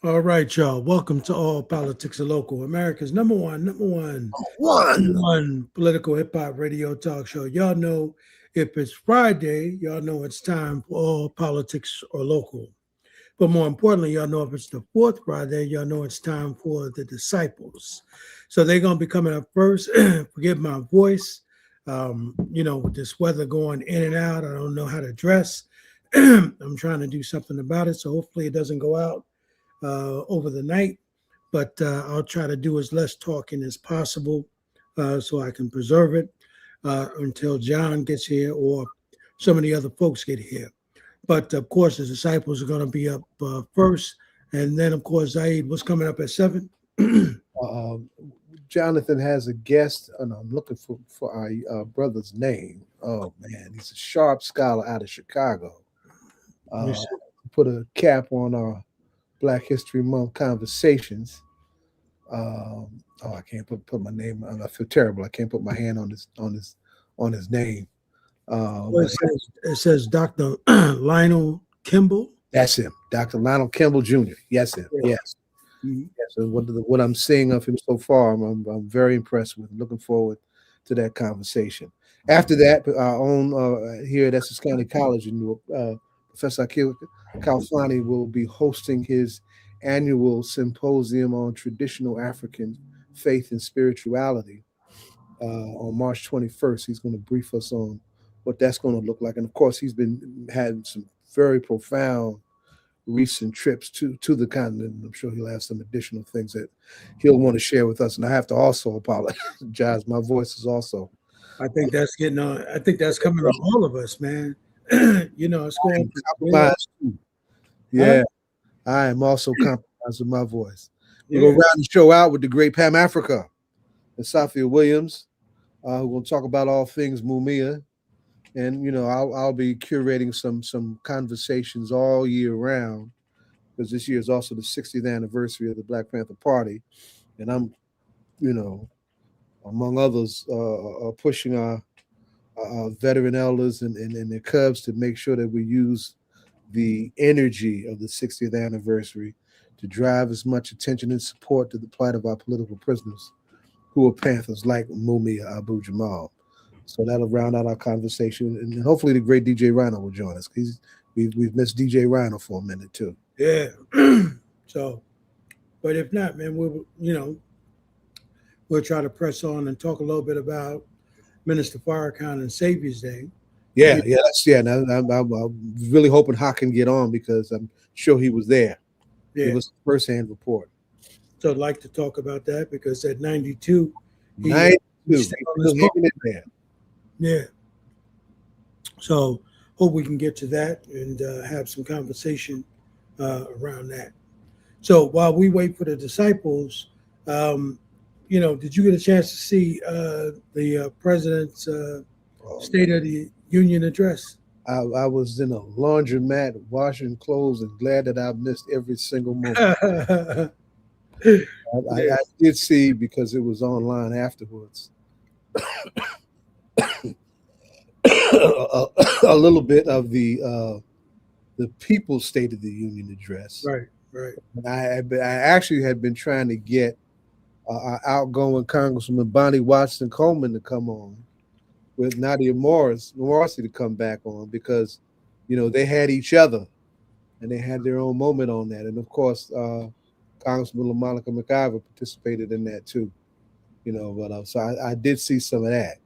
All right, y'all. Welcome to All Politics are Local, America's number One. one political hip hop radio talk show. Y'all know if it's Friday, y'all know it's time for All Politics are Local. But more importantly, y'all know if it's the fourth Friday, y'all know it's time for the disciples. So they're gonna be coming up first. Forgive my voice. With this weather going in and out, I don't know how to dress. I'm trying to do something about it, so hopefully it doesn't go out over the night, but I'll try to do as less talking as possible so I can preserve it until John gets here or some of the other folks get here. But of course, the disciples are going to be up first. And then, of course, Zaid, what's coming up at 7? Uh, Jonathan has a guest, and I'm looking for our brother's name. Oh man, he's a sharp scholar out of Chicago. Uh, put a cap on our Black History Month conversations. I can't put my name. I feel terrible. I can't put my hand on his name. Well, But it says Dr. Lionel Kimble. that's him, Dr. Lionel Kimble Jr. Yes, him. Yeah. Yes. Mhm. Yes. And what I'm seeing of him so far, I'm very impressed with. Looking forward to that conversation. After that, our own here at Essex County College in Newark, Professor Akil Khalfani will be hosting his annual symposium on traditional African faith and spirituality on March 21st. He's going to brief us on what that's going to look like, and of course, he's been had some very profound recent trips to the continent. I'm sure he'll have some additional things that he'll want to share with us. And I have to also apologize. My voice is also I think that's getting on. I think that's coming on all of us, man. It's going from good. compromised too. Huh? Yeah, I am also compromised with my voice. We're Yeah. gonna round the show out with the great Pam Africa and Sophia Williams. We're gonna talk about all things Mumia. And I'll be curating some conversations all year round because this year is also the 60th anniversary of the Black Panther Party, and I'm you know among others, pushing our veteran elders and their cubs to make sure that we use the energy of the 60th anniversary to drive as much attention and support to the plight of our political prisoners who are Panthers like Mumia Abu Jamal. So that'll round out our conversation, and hopefully the great DJ Rhino will join us. We've missed DJ Rhino for a minute too. Yeah. So, but if not, man, we'll try to press on and talk a little bit about Minister Farrakhan and Savior's Day. Yeah, yeah, yeah. And I'm really hoping Hawk can get on because I'm sure he was there. Yeah. Give us a first-hand report. So I'd like to talk about that because at 92, he, uh, 92. he He's stayed on still his book. hanging in there. Yeah. So hope we can get to that and have some conversation around that. So while we wait for the disciples, um, did you get a chance to see the president's Oh, State of the Union address? I was in a laundromat washing clothes and glad that I missed every single moment. Yeah. I did see because it was online afterwards a little bit of the People's State of the Union address. Right, right. I actually had been trying to get our outgoing Congresswoman Bonnie Watson Coleman to come on with Nadia Morrissey to come back on because they had each other and they had their own moment on that, and of course Congresswoman Monica McIver participated in that too. But so I did see some of that,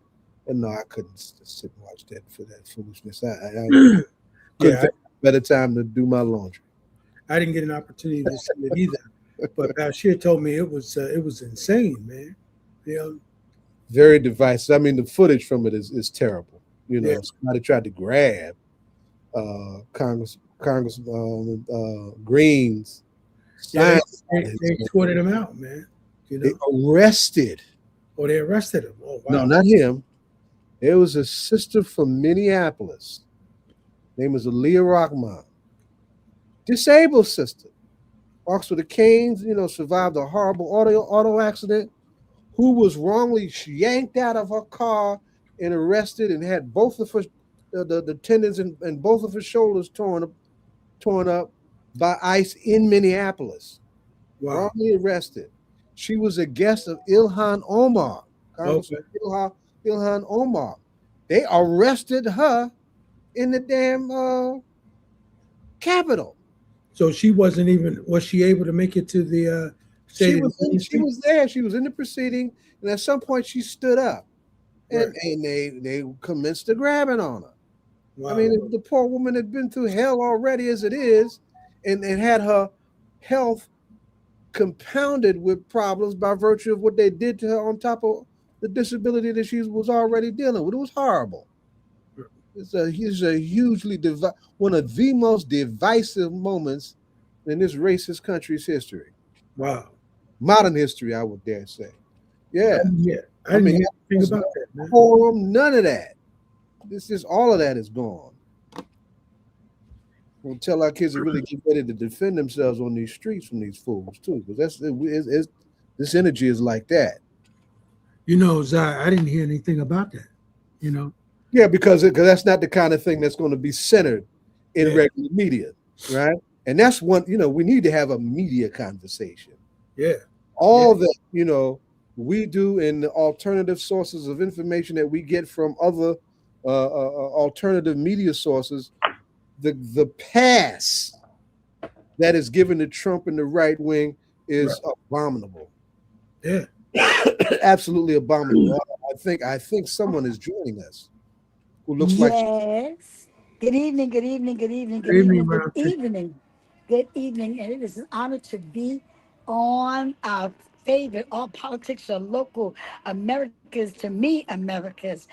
and no, I couldn't just sit and watch that foolishness. I couldn't Yeah, think of a better time to do my laundry. I didn't get an opportunity to see it either. But Bashir told me it was insane, man. You know, Very divisive. I mean, the footage from it is terrible. yeah, Somebody tried to grab Congress Green's yeah. sign. They escorted him out, man. They arrested. Or they arrested him. Oh No, wow. not him. It was a sister from Minneapolis. Name was Aaliyah Rockman. Disabled sister. Walks with a cane, survived a horrible auto accident, who was wrongly yanked out of her car and arrested and had both of her the tendons and both of her shoulders torn up by ICE in Minneapolis. Wow. wrongly arrested. She was a guest of Ilhan Omar, Okay. Congressman Ilhan Omar. They arrested her in the damn Capitol. So she wasn't even, was she able to make it to the State of the Union She speech? was there. She was in the proceeding, and at some point she stood up, Right. and they commenced to grabbing on her. I Wow. mean, the poor woman had been through hell already as it is, and had her health compounded with problems by virtue of what they did to her on top of the disability that she was already dealing with. It was horrible. It's a hugely one of the most divisive moments in this racist country's history, Wow. modern history, I would dare say. Yeah, I I didn't mean, hear anything there's about no that, man. quorum, none of that. This is all of that is gone. We'll tell our kids to really get ready to defend themselves on these streets from these fools too, because this energy is like that. Zai, I didn't hear anything about that. You know? Yeah, because that's not the kind of thing that's going to be centered in Yeah. regular media, right? And that's one, we need to have a media conversation. Yeah. Yeah. All that, we do in the alternative sources of information that we get from other alternative media sources, the pass that is given to Trump and the right wing Right. is abominable. Yeah. Absolutely abominable. I think someone is joining us who looks like Yes. Good evening, good evening, good evening, Good good evening, evening, good Roundtree. evening. Good evening. And it is an honor to be on our favorite All Politics Are Local America's, to me, America's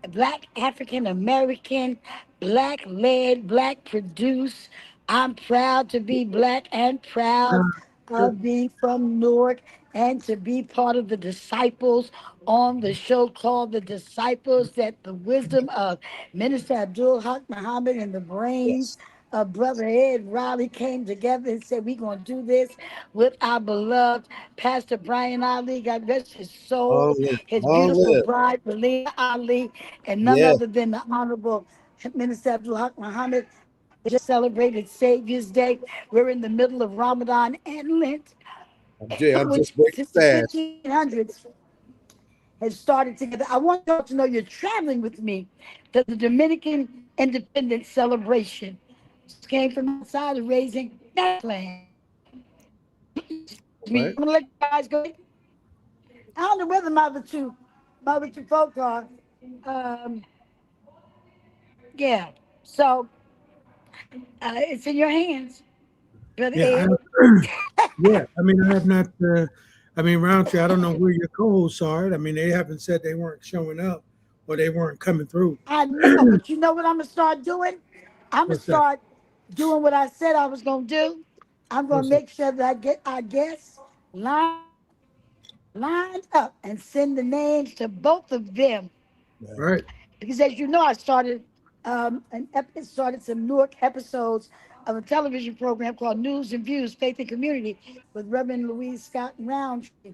Black African American, Black led, Black produced. I'm proud to be Black and proud Good. of being from Newark and to be part of the disciples on the show called The Disciples, that the wisdom of Minister Haqq Muhammad and the brains yes. of Brother Ed Riley came together and said, we're going to do this with our beloved Pastor Brian Ali. God rest his Long soul, live, his long beautiful live. bride, Balena Ali, and none Yes, other than the Honorable Minister Haqq Muhammad. Just celebrated Savior's Day. We're in the middle of Ramadan and Lent, I'm which just breaking since the fast. 1500s has started together. I want y'all to know you're traveling with me to the Dominican Independence Celebration. Just came from outside of raising that land. All Me, right. I'm gonna let you guys go. I don't know where my other two folks are. Um, yeah. So it's in your hands, Brother Yeah. Ed. Yeah. I have not. Roundtree. I don't know where your co-hosts are. They haven't said they weren't showing up or they weren't coming through. I know, but you know what I'm gonna start doing? I'm gonna What's that? start doing what I said I was gonna do. I'm gonna What's that? make sure that I get our guests lined up and send the names to both of them. Right. Right. Because as you know, I started started some Newark episodes of a television program called News and Views, Faith and Community, with Reverend Louise Scott-Rountree.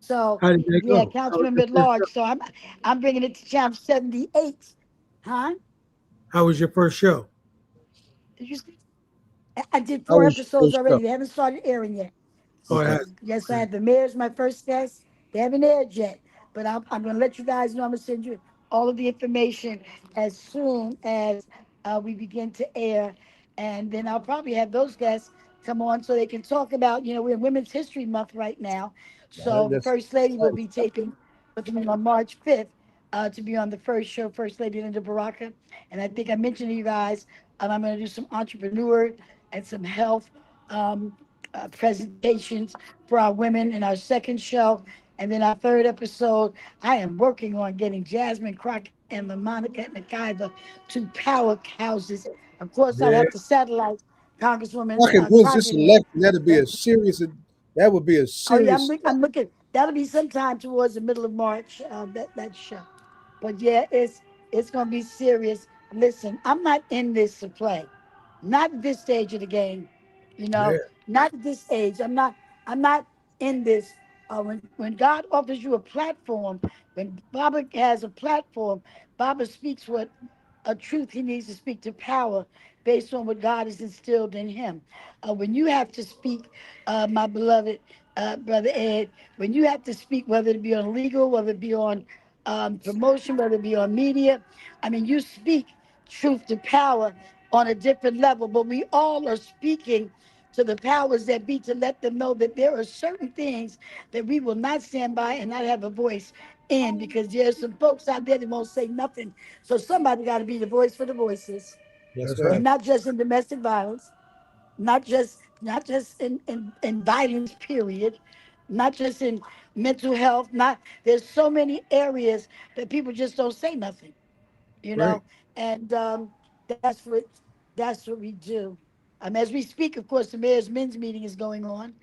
So How did that yeah, go? How was Councilwoman your at first large. show? So I'm bringing it to channel 78. Huh? How was your first show? Did you? I did How four was your episodes first show? already. They haven't started airing yet. Oh, it Okay. has. Yes, I Okay. had the mayor's my first guest. They haven't aired yet, but I'm going to let you guys know. I'm going to send you all of the information as soon as we begin to air. And then I'll probably have those guests come on so they can talk about, we're in Women's History Month right now. All right. So the That's First Lady will exciting. be taking with me on March 5th to be on the first show, First Lady Linda Baraka. And I think I mentioned to you guys, I'm going to do some entrepreneur and some health presentations for our women in our second show. And then our third episode, I am working on getting Jasmine Crockett and LaMonica Nakaiva to power houses. Of course, I'll Yeah. have to satellite Congresswoman Crockett wins this Crockett in. election. That would be a Oh yeah, serious. I'm looking. That'll be sometime towards the middle of March. That show. But yeah, it's gonna be serious. Listen, I'm not in this to play. Not at this stage of the game. You Yeah. know, not at this age. I'm not in this. When God offers you a platform, when Baba has a platform, Baba speaks what a truth he needs to speak to power. based on what God has instilled in him. When you have to speak, my beloved brother Ed, when you have to speak, whether it be on legal, whether it be on promotion, whether it be on media, I mean, you speak truth to power on a different level, but we all are speaking to the powers that be to let them know that there are certain things that we will not stand by and not have a voice in, because there's some folks out there that won't say nothing. So somebody got to be the voice for the voices, That's That's right. right. and not just in domestic violence, not just in violence, period, not just in mental health. Not There's so many areas that people just don't say nothing, you Right. know, and that's what we do. As we speak, of course, the mayor's men's meeting is going on.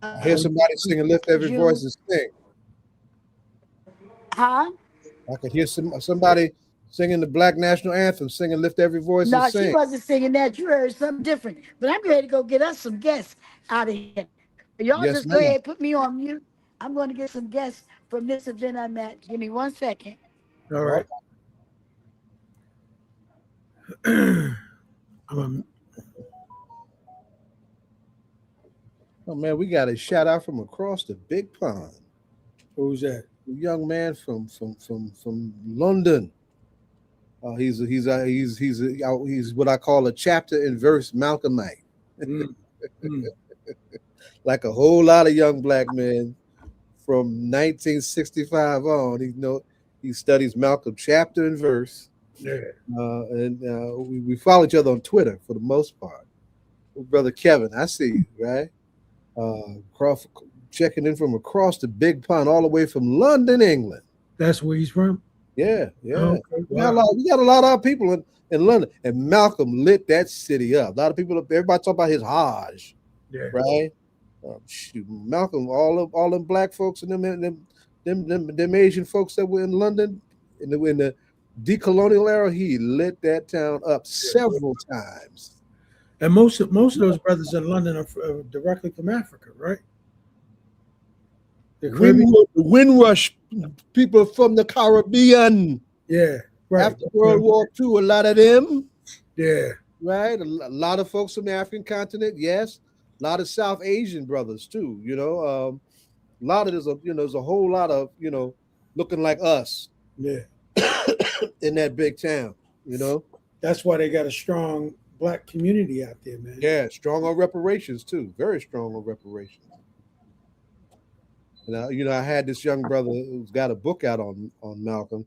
I hear somebody singing "Lift Every June, Voice and Sing." huh? I could hear somebody singing the Black National Anthem, singing "Lift Every Voice and No, she Sing." wasn't singing that. You heard something different. But I'm ready to go get us some guests out of here. Y'all Yes, just go ma'am. ahead, put me on mute. I'm going to get some guests from this event I'm at. Give me 1 second. All All right. I'm a, Oh man, we got a shout out from across the big pond. who's that? A young man from London. He's what I call a chapter and verse Malcolmite. Mm, mm. Like a whole lot of young black men from 1965 on. He studies Malcolm chapter and verse, Yeah. and we follow each other on Twitter for the most part. Brother Kevin, I see you, right? Checking in from across the big pond, all the way from London, England. That's where he's from. Yeah, yeah. Okay. We got a Wow. lot. We got a lot of people in London, and Malcolm lit that city up. A lot of people, everybody talk about his Hajj, Yeah. right? Shoot, Malcolm, all them black folks and them Asian folks that were in London in the decolonial era, he lit that town up several times. And most of those brothers in London are directly from Africa, right? The Caribbean. Windrush people from the Caribbean Yeah. Right. after World War II, a lot of them, Yeah. right? A lot of folks from the African continent, yes. A lot of South Asian brothers too. A lot of there's a whole lot of looking like us Yeah. in that big town. You know, That's why they got a strong black community out there, man. yeah, strong on reparations too, very strong on reparations. And I had this young brother who's got a book out on Malcolm.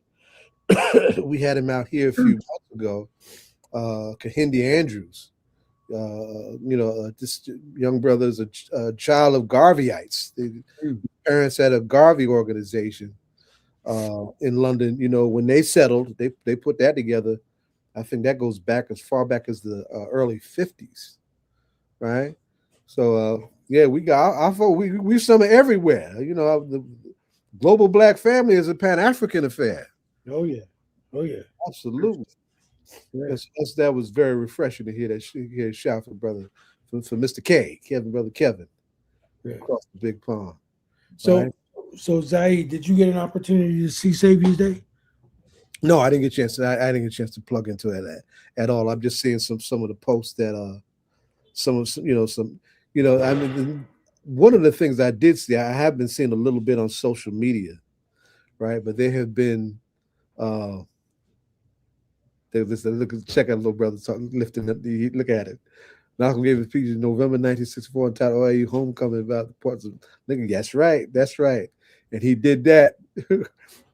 We had him out here a few months ago. Kahindi Andrews. This young brother is a child of Garveyites. The parents had a Garvey organization in London. When they settled, they put that together. I think that goes back as far back as the early 50s, right? So yeah, we got I thought we summer everywhere. The global black family is a Pan-African affair. Oh yeah. Oh yeah. Absolutely. Yeah. That was very refreshing to hear a shout for brother for Mr. Brother Kevin, Yeah. across the big pond. So Right. so Zaid, did you get an opportunity to see Savior's Day? No, I didn't get a chance. I didn't get a chance to plug into it at all. I'm just seeing some of the posts that I mean, one of the things I did see, I have been seeing a little bit on social media, right? But there have been check out little brother lifting up look at it. Malcolm gave his speech in November 1964 entitled OAU Homecoming about the parts of nigga. That's right. And he did that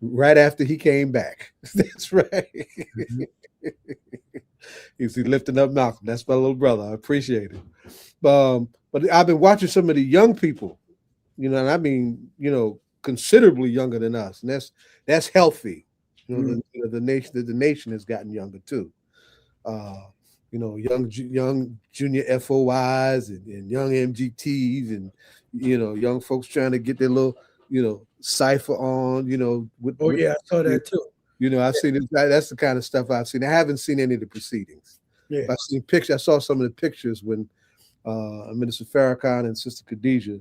right after he came back. That's right. Mhm. He's lifting up Malcolm. That's my little brother. I appreciate it. But I've been watching some of the young people, and I mean, considerably younger than us, and that's healthy. The nation has gotten younger too. Young junior FOIs and young MGTs and young folks trying to get their little cipher on. Oh yeah, I saw that too. I've seen it. That's the kind of stuff I've seen. I haven't seen any of the proceedings. Yeah. I've seen pictures. I saw some of the pictures when Minister Farrakhan and Sister Khadijah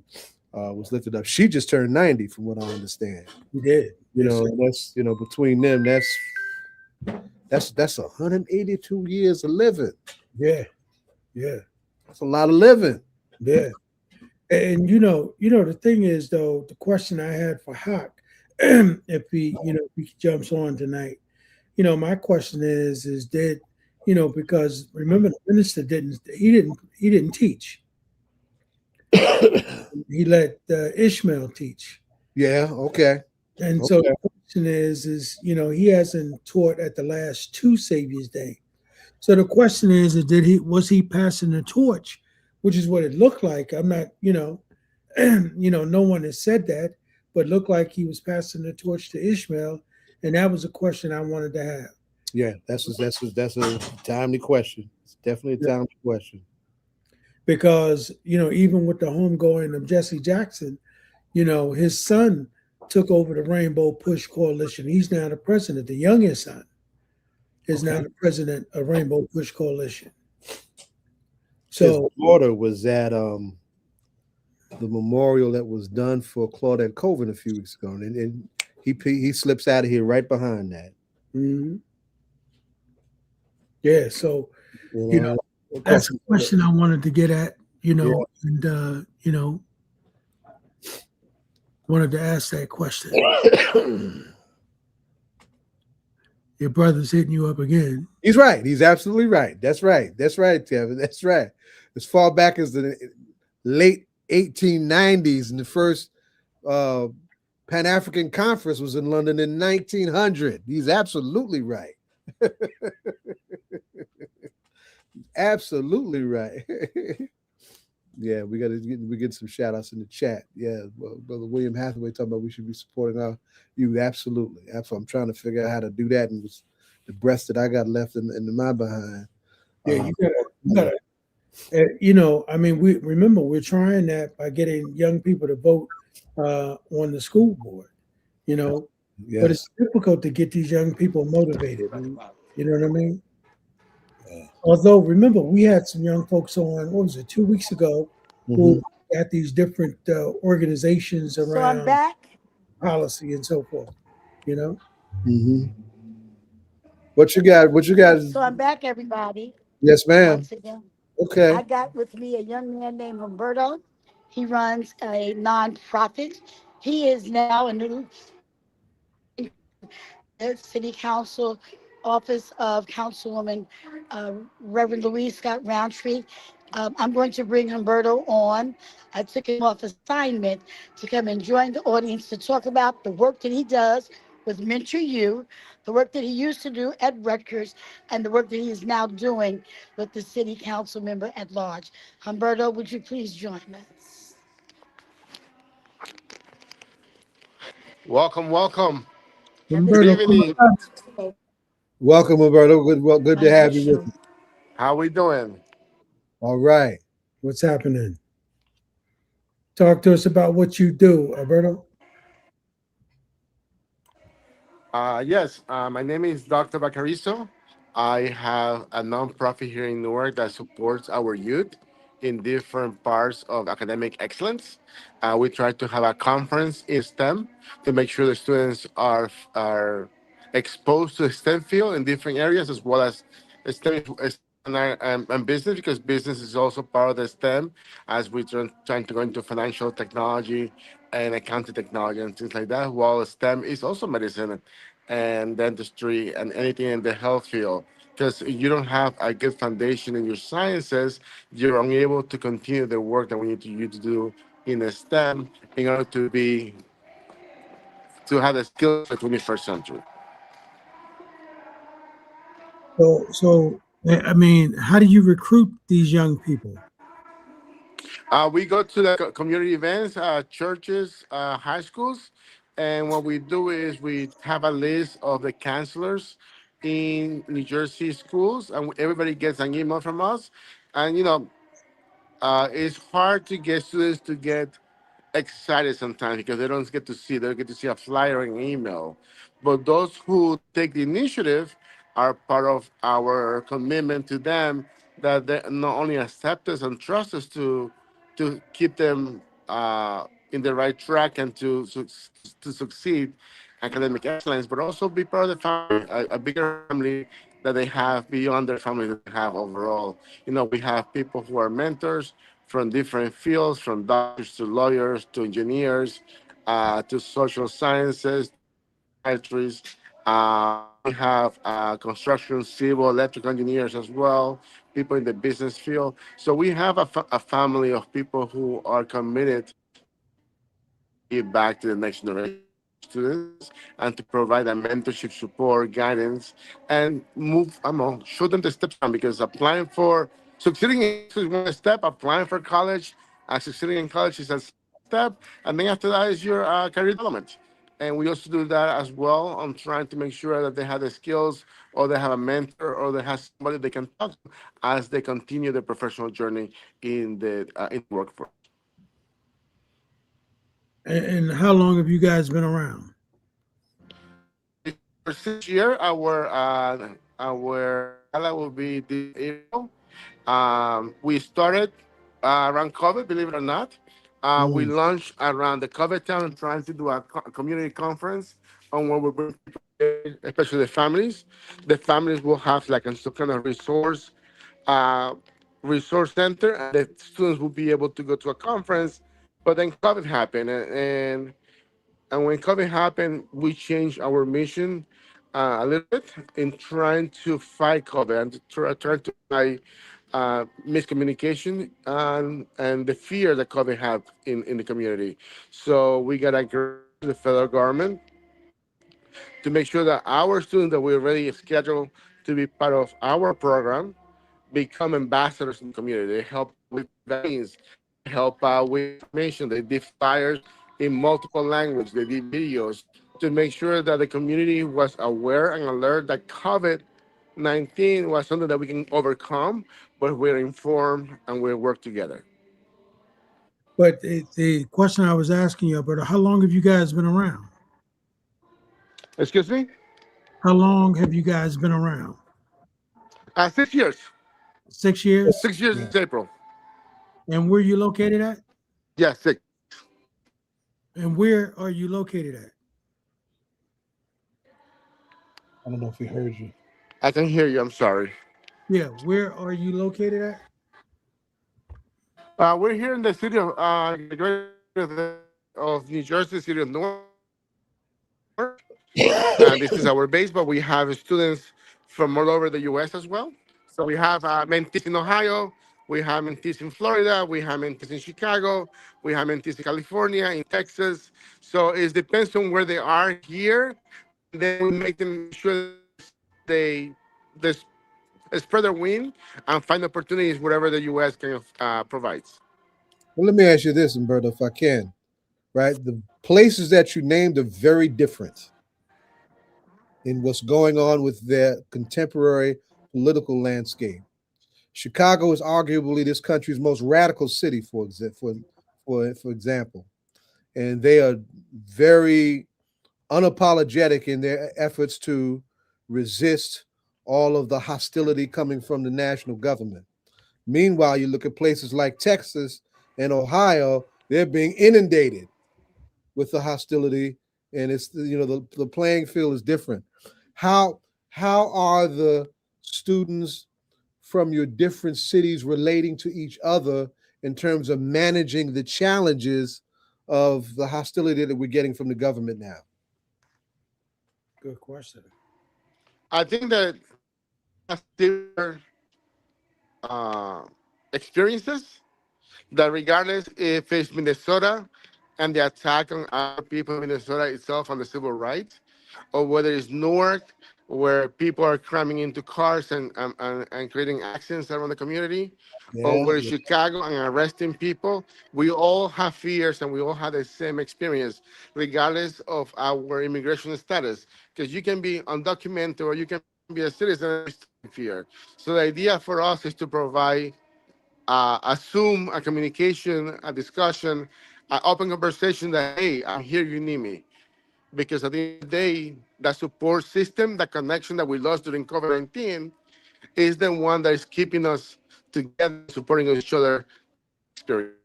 was lifted up. She just turned 90, from what I understand. He did. That's between them, that's 182 years of living. Yeah, yeah, That's a lot of living. yeah. And the thing is though, the question I had for Hawk, if he jumps on tonight, my question is did because remember the minister didn't teach. He let Ishmael teach. Yeah. Okay. And so Okay. the question is he hasn't taught at the last two Savior's Day. So the question is did he was he passing the torch, which is what it looked like. I'm not, no one has said that, but looked like he was passing the torch to Ishmael, and that was a question I wanted to have. Yeah. That's a timely question. It's definitely a Yeah. timely question. Because even with the homegoing of Jesse Jackson, his son took over the Rainbow Push Coalition. He's now the president. The youngest son is now Okay. the president of Rainbow Push Coalition. His So daughter was at the memorial that was done for Claudette Colvin a few weeks ago, and he slips out of here right behind that. mhm, yeah, so You you know know, of that's course. a question I wanted to get at. Yeah. And wanted to ask that question. Your brother's hitting you up again. He's right. He's absolutely right. That's right. That's right, Kevin. That's right. As far back as the late 1890s, and the first uh, Pan African Conference was in London in 1900. He's absolutely right. Absolutely right. Yeah, we get some shout outs in the chat. Yeah, well, brother William Hathaway talking about we should be supporting our youth. Absolutely. Absolutely. I'm trying to figure out how to do that, and with the breath that I got left in my behind. Yeah, Uh, you gotta. I mean, we remember we're trying that by getting young people to vote on the school board. You know, but it's yes. difficult to get these young people motivated. You know what I mean? Yeah. Although, remember, we had some young folks on, what was it, 2 weeks ago, Mm-hmm. who got these different organizations So I'm around back. policy and so forth. You know, Mm-hmm. What you got? What you got? So I'm back, everybody. Yes, ma'am. Once again, Okay. I got with me a young man named Humberto. He runs a nonprofit. He is now a new the City Council office of Councilwoman Reverend Louise Scott-Rountree. I'm going to bring Humberto on. I took him off assignment to come and join the audience to talk about the work that he does with Mentor You, the work that he used to do at Rutgers, and the work that he is now doing with the city council member at large. Humberto, would you please join us? Welcome, welcome. Good Umberto, come evening. on. Welcome, Roberto. Good to I'm not have you with sure. us. How we doing? All right. What's happening? Talk to us about what you do, Alberto. Yes, my name is Dr. Bacarizo. I have a nonprofit here in Newark that supports our youth in different parts of academic excellence. We try to have a conference in STEM to make sure the students are exposed to the STEM field in different areas, as well as STEM and business, because business is also part of the STEM as we trying to go into financial technology and accounting technology and things like that. While STEM is also medicine and dentistry and anything in the health field. Because you don't have a good foundation in your sciences, you're unable to continue the work that we need you to do in the STEM in order to have the skills of the 21st century. I mean, how do you recruit these young people? We go to the community events, churches, high schools, and what we do is we have a list of the counselors in New Jersey schools, and everybody gets an email from us. And it's hard to get students to get excited sometimes because they don't get to see a flyer or an email. But those who take the initiative are part of our commitment to them that they not only accept us and trust us to keep them in the right track and to succeed academic excellence, but also be part of the family, a bigger family that they have beyond their family that they have overall. We have people who are mentors from different fields, from doctors to lawyers to engineers, to social sciences, to psychiatrists. We have construction, civil, electrical engineers as well, people in the business field. So we have a family of people who are committed give back to the next generation of students and to provide a mentorship support, guidance, and show them the steps on because applying for succeeding in high school is one step, applying for college, succeeding in college is a second step, and then after that is your career development. And we also do that as well on trying to make sure that they have the skills or they have a mentor or they have somebody they can talk to as they continue their professional journey in the workforce. And how long have you guys been around? For 6 year, our gala will be this April. We started around COVID, believe it or not. We Mm. launched around the COVID time, trying to do a community conference on where we bring people together, especially the families. The families will have like some kind of uh, resource center, and the students will be able to go to a conference. But then COVID happened, and when COVID happened, we changed our mission a little bit in trying to fight COVID and to try to fight miscommunication and the fear that COVID had in the community. So we got a grant to the federal government to make sure that our students that we already scheduled to be part of our program become ambassadors in the community. They help out with vaccines, they help out with information, they did flyers in multiple languages, they did videos to make sure that the community was aware and alert that COVID-19 was something that we can overcome, but we're informed and we work together. But the question I was asking you, Alberto, how long have you guys been around? Excuse me? How long have you guys been around? 6 years. 6 years? 6 years Yeah. this April. And where you located at? Yeah, six. And where are you located at? I don't know if he heard you. I can hear you. I'm sorry. Yeah, where are you located at? We're here in the city of the great of New Jersey, city of Newark. And this is our base, but we have students from all over the U.S. as well. So we have mentees in Ohio, we have mentees in Florida, we have mentees in Chicago, we have mentees in California, in Texas. So it depends on where they are here, and then we make sure that they spread their wing and find opportunities wherever the U.S. provides. Well, let me ask you this, Umberto, if I can. Right, the places that you named are very different in what's going on with their contemporary political landscape. Chicago is arguably this country's most radical city, for example, and they are very unapologetic in their efforts to resist all of the hostility coming from the national government. Meanwhile, you look at places like Texas and Ohio, they're being inundated with the hostility, and it's the playing field is different. How are the students from your different cities relating to each other in terms of managing the challenges of the hostility that we're getting from the government now? Good question. I think that we have similar uh, experiences that regardless if it's Minnesota and the attack on our people in Minnesota itself on the civil rights, or whether it's Newark, where people are cramming into cars and creating accidents around the community, or Yeah, whether it's yeah, Chicago and arresting people, we all have fears and we all have the same experience, regardless of our immigration status. Because you can be undocumented or you can be a citizen and you still have fear. So the idea for us is to provide a Zoom, a communication, a discussion, an open conversation that, hey, I'm here, you need me. Because at the end of the day, that support system, that connection that we lost during COVID 19, is the one that is keeping us together, supporting each other through this experience.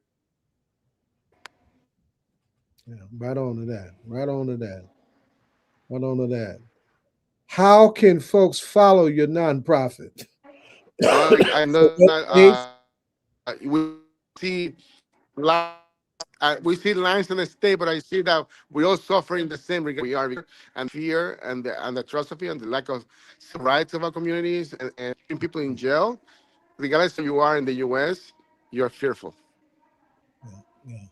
yeah. Right on to that. Right on to that. Right on to that. How can folks follow your nonprofit? I So know what that page? we see lines. We see lines in the state, but I see that we all suffering the same regard we are, and fear and the atrocity and the lack of civil rights of our communities and keeping people in jail, regardless of you are in the U.S., you're fearful. Yeah, yeah,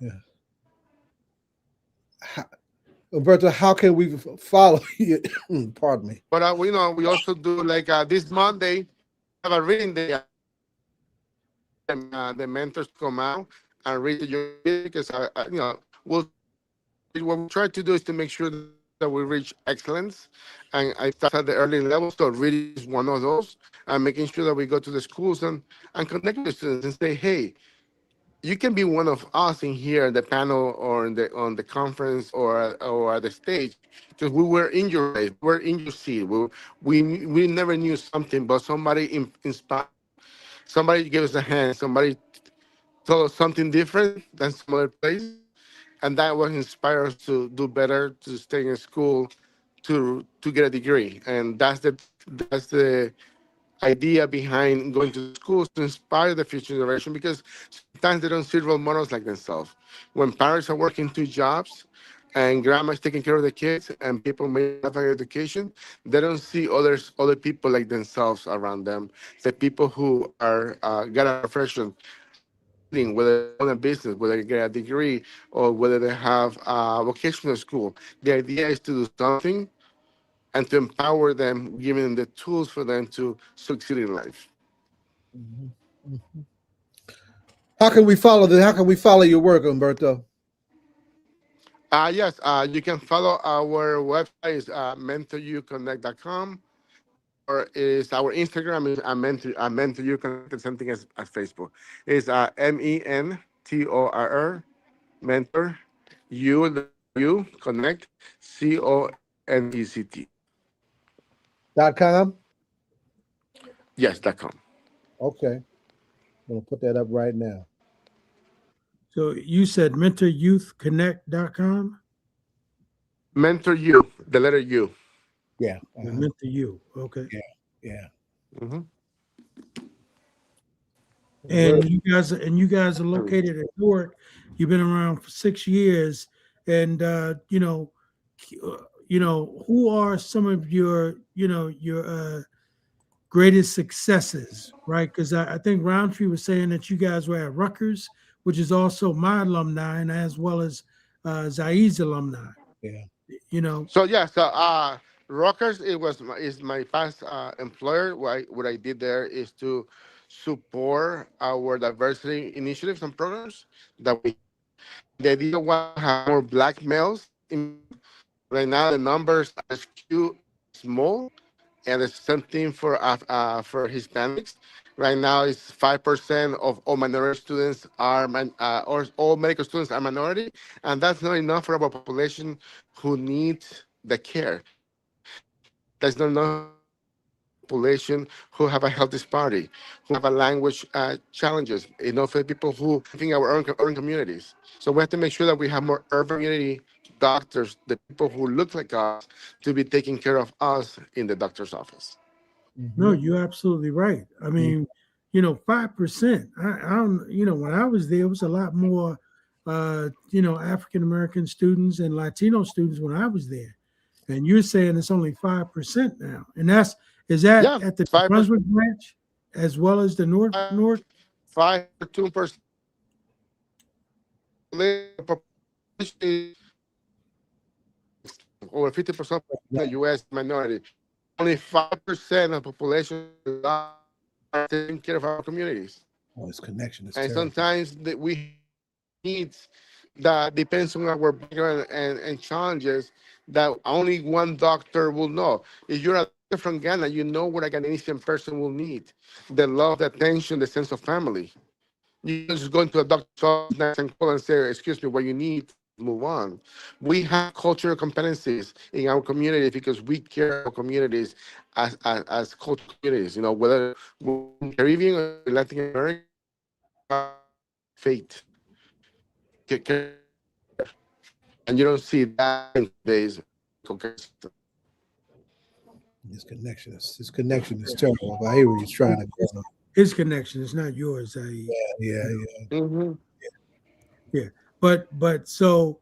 yeah. How, Umberto, how can we follow you? Pardon me. But we also do like this Monday have a reading day. The mentors come out and read to your kid because we'll what we try to do is to make sure that we reach excellence, and I start at the early levels. So reading is one of those, and making sure that we go to the schools and connect with the students and say, hey, you can be one of us in here in the panel or in the on the conference or at the stage because we were in your place, we were in your seat. We never knew something, but somebody inspired, somebody gave us a hand, somebody told us something different than some other place, and that will inspire us to do better, to stay in school, to get a degree, and that's the idea behind going to schools to inspire the future generation because sometimes they don't see role models like themselves. When parents are working two jobs and grandma's taking care of the kids and people may not have higher education, they don't see other people like themselves around them. The people who are got a profession, succeeding, whether they own a business, whether they get a degree, or whether they have a vocational school. The idea is to do something and to empower them, giving them the tools for them to succeed in life. Mhm, mhm. How can we follow the? How can we follow your work, Umberto? Yes, you can follow our website is mentoruconnect.com, or is our Instagram is mentor you connect, something as Facebook. It's mentor mentor you connect connect. .com. Yes.com. Okay, I'm gonna put that up right now. So you said mentoryouthconnect.com? Mentor you, the letter U. Yeah. Yeah, mentor you. Okay. Yeah. Yeah. Mm-hmm. Very. And you guys are located in Newark. You've been around for 6 years, and uh, who are some of your greatest successes, right? Because I think Roundtree was saying that you guys were at Rutgers, which is also my alumni, and as well as Zaid's alumni. Yeah. You know, So yeah, so Rockers is my past employer. What I did there is to support our diversity initiatives and programs that we have. The idea was to have more black males involved. Right now, the numbers are skewed small, and the same thing for Hispanics. Right now, it's 5% of all minority students or all medical students are minority, and that's not enough for our population who needs the care. That's not enough for our population who have a health disparity, who have a language challenges. For the people who living in our urban communities. So we have to make sure that we have more urban community doctors, the people who look like us, to be taking care of us in the doctor's office. no, Hmm. you're absolutely right. I mean, 5%. I don't, when I was there, it was a lot more, African American students and Latino students when I was there. And you're saying it's only 5% now. And is that Yeah, at the it's 5%. Brunswick branch as well as the North? 5.2% population is over 50% of the U.S. minority. Only 5% of the population are taking care of our communities. Oh, his connection is And terrible. sometimes that we have needs that depends on our background and challenges that only one doctor will know. If you're a doctor from Ghana, you know what a Ghanaian person will need: the love, the attention, the sense of family. You can just go into a doctor's office nice and cool and say, "Excuse me, what you need," and move on. We have cultural competencies in our community because we care about communities as cultural communities. Whether we're in Caribbean or Latin America, we have faith. We care, and you don't see that in today's. His connection is terrible. I hear what he's trying to go. His connection is not yours. Yeah. Mhm. Yeah, but so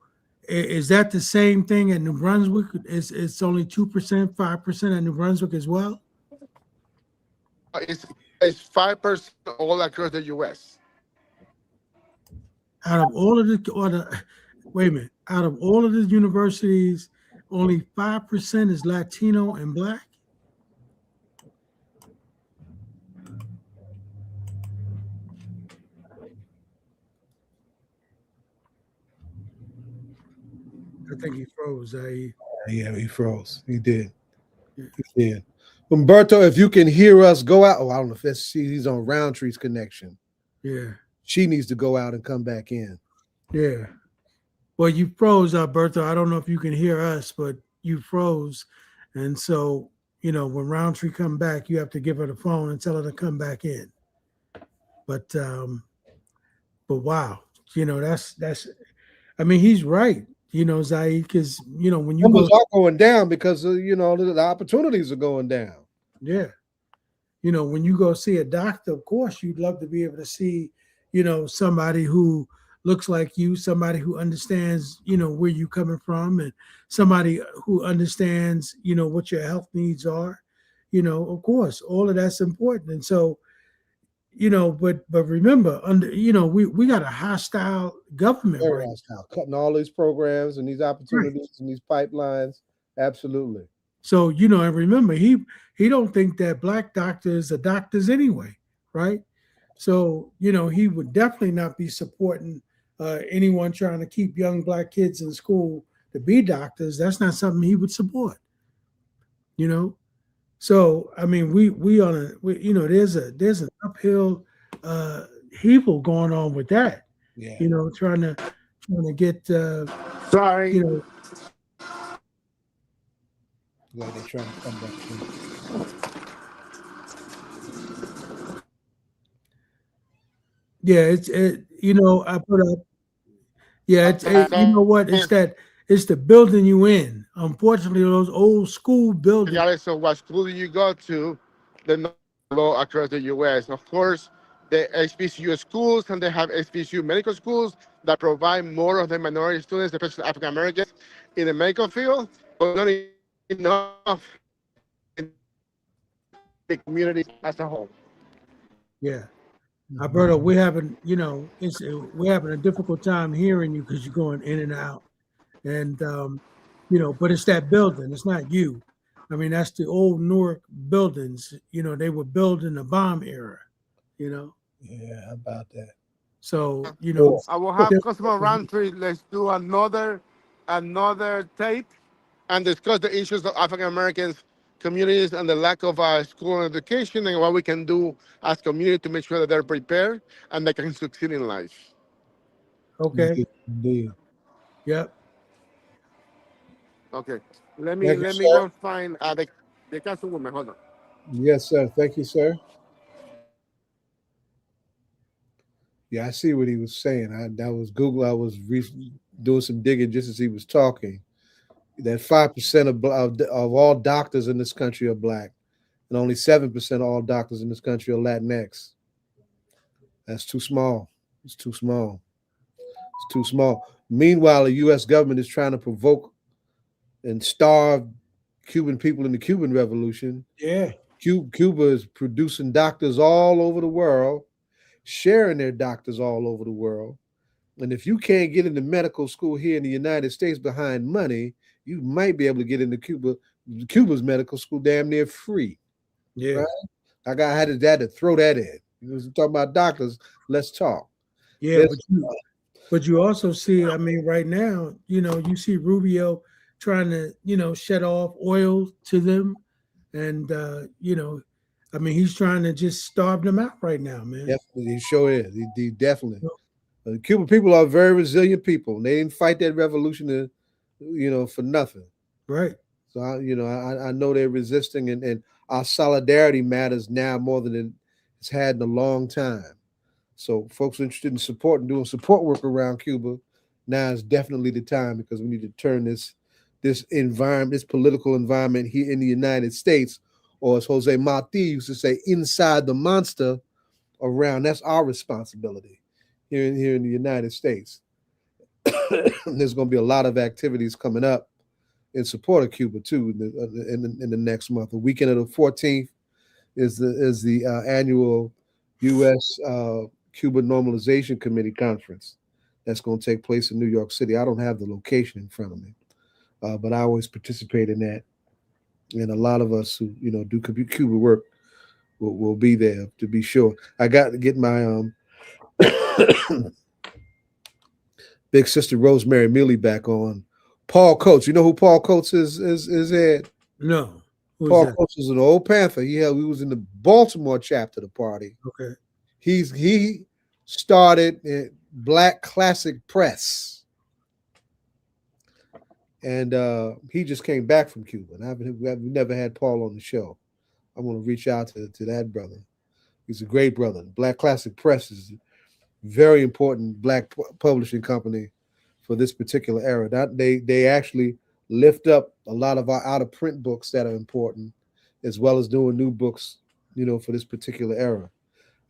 is that the same thing at New Brunswick? It's only 2%, 5% at New Brunswick as well? It's 5% all across the U.S. Out of all of the wait a minute, out of all of the universities, only 5% is Latino and Black. I think he froze. Yeah, he froze. He did. He did. Umberto, if you can hear us, go out. Oh, I don't know if that's he's on Roundtree's connection. Yeah, She needs to go out and come back in. yeah. Well, you froze, Alberto. I don't know if you can hear us, but you froze, and so when Roundtree come back, you have to give her the phone and tell her to come back in. But wow, that's. I mean, he's right. Zaid, because when you Numbers go, are going down because the opportunities are going down. yeah, when you go see a doctor, of course, you'd love to be able to see, somebody who looks like you, somebody who understands, where you're coming from, and somebody who understands, what your health needs are. Of course, all of that's important. And so, but remember, we got a hostile government Very right hostile, cutting all these programs and these opportunities and these pipelines. Absolutely. So, and remember, he don't think that Black doctors are doctors anyway, right? So, he would definitely not be supporting anyone trying to keep young Black kids in school to be doctors. That's not something he would support, you know. So, I mean, there's an uphill heaval going on with that, Yeah. trying to get Sorry. Like they're trying to come back in. Yeah, I put up. Yeah, you know what? It's the building you in. Unfortunately, those old school buildings. Regardless of what school you go to, the law across the U.S. Of course, the HBCU schools and they have HBCU medical schools that provide more of the minority students, especially African Americans, in the medical field, but not enough in the community as a whole. Yeah, Alberto, we're having a difficult time hearing you because you're going in and out, and but it's that building. It's not you. I mean, that's the old Newark buildings. They were built in the bomb era. Yeah, how about that? So I will have Councilwoman, let's do another tape and discuss the issues of African Americans communities and the lack of school education and what we can do as community to make sure that they're prepared and they can succeed in life. Okay. Indeed. Yep. Okay. Let me Thank you, let me sir. go find the councilwoman. Hold on. Yes, sir. Thank you, sir. Yeah, I see what he was saying. That was Google. I was doing some digging just as he was talking. That 5% of all doctors in this country are Black, and only 7% of all doctors in this country are Latinx. That's too small. It's too small. It's too small. Meanwhile, the U.S. government is trying to provoke and starve Cuban people in the Cuban Revolution. Yeah. Cuba is producing doctors all over the world, sharing their doctors all over the world. And if you can't get into medical school here in the United States behind money, you might be able to get into Cuba's medical school damn near free. Yeah. Right? I had to throw that in. You was talking about doctors. Let's talk. Yeah, but you also see, I mean, right now, you see Rubio trying to, shut off oil to them. And, I mean, he's trying to just starve them out right now, man. Definitely, he sure is. He definitely. The Cuban people are very resilient people. They didn't fight that revolution, for nothing. Right. So, I know they're resisting, and our solidarity matters now more than it's had in a long time. So, folks interested in support and doing support work around Cuba, now is definitely the time because we need to turn this this environment, this political environment here in the United States, or as Jose Marti used to say, inside the monster around. That's our responsibility here in the United States. There's going to be a lot of activities coming up in support of Cuba too in the next month. The weekend of the 14th is the annual U.S. Cuba Normalization Committee conference that's going to take place in New York City. I don't have the location in front of me, but I always participate in that, and a lot of us who do Cuba work will be there to be sure. I got to get my big sister Rosemary Mealy back on. Paul Coates, you know who Paul Coates is Ed? No. Paul Coates is an old Panther. He was in the Baltimore chapter of the party. Okay. He started Black Classic Press, and he just came back from Cuba. And I've never had Paul on the show. I want to reach out to that brother. He's a great brother. Black Classic Press is a very important Black publishing company for this particular era. They actually lift up a lot of our out of print books that are important, as well as doing new books, for this particular era.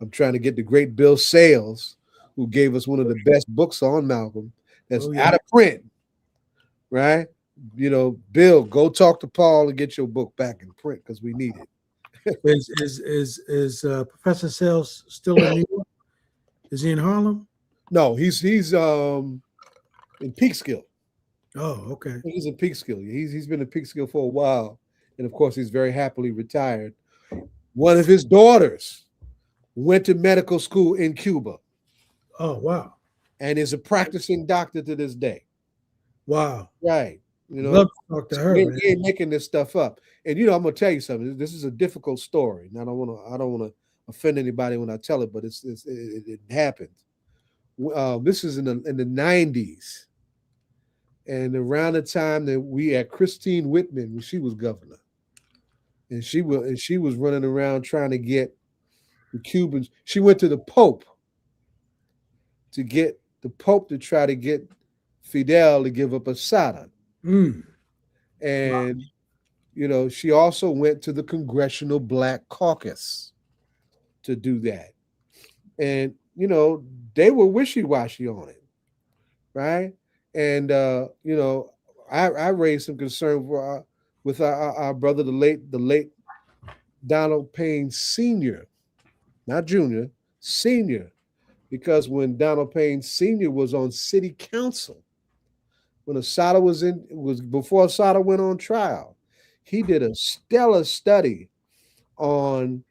I'm trying to get the great Bill Sales, who gave us one of the best books on Malcolm, that's out of print, right? Bill, go talk to Paul and get your book back in print because we need it. Is Professor Sales still in New York? Is he in Harlem? No, he's in Peekskill. Oh, okay. He's in Peekskill. He's been in Peekskill for a while, and of course, he's very happily retired. One of his daughters went to medical school in Cuba. Oh, wow! And is a practicing doctor to this day. Wow! Right. Love to talk to her. We ain't making this stuff up. And I'm gonna tell you something. This is a difficult story. And I don't want to offend anybody when I tell it, but it happened. This is in the 90s. And around the time that we had Christine Whitman when she was governor, and she was running around trying to get the Cubans. She went to the Pope to get the Pope to try to get Fidel to give up Asada. And she also went to the Congressional Black Caucus to do that. And they were wishy-washy on it, right? And I raised some concern with our brother, the late Donald Payne Sr., not Jr., Sr., because when Donald Payne Sr. was on city council, when Asada was before Asada went on trial, he did a stellar study on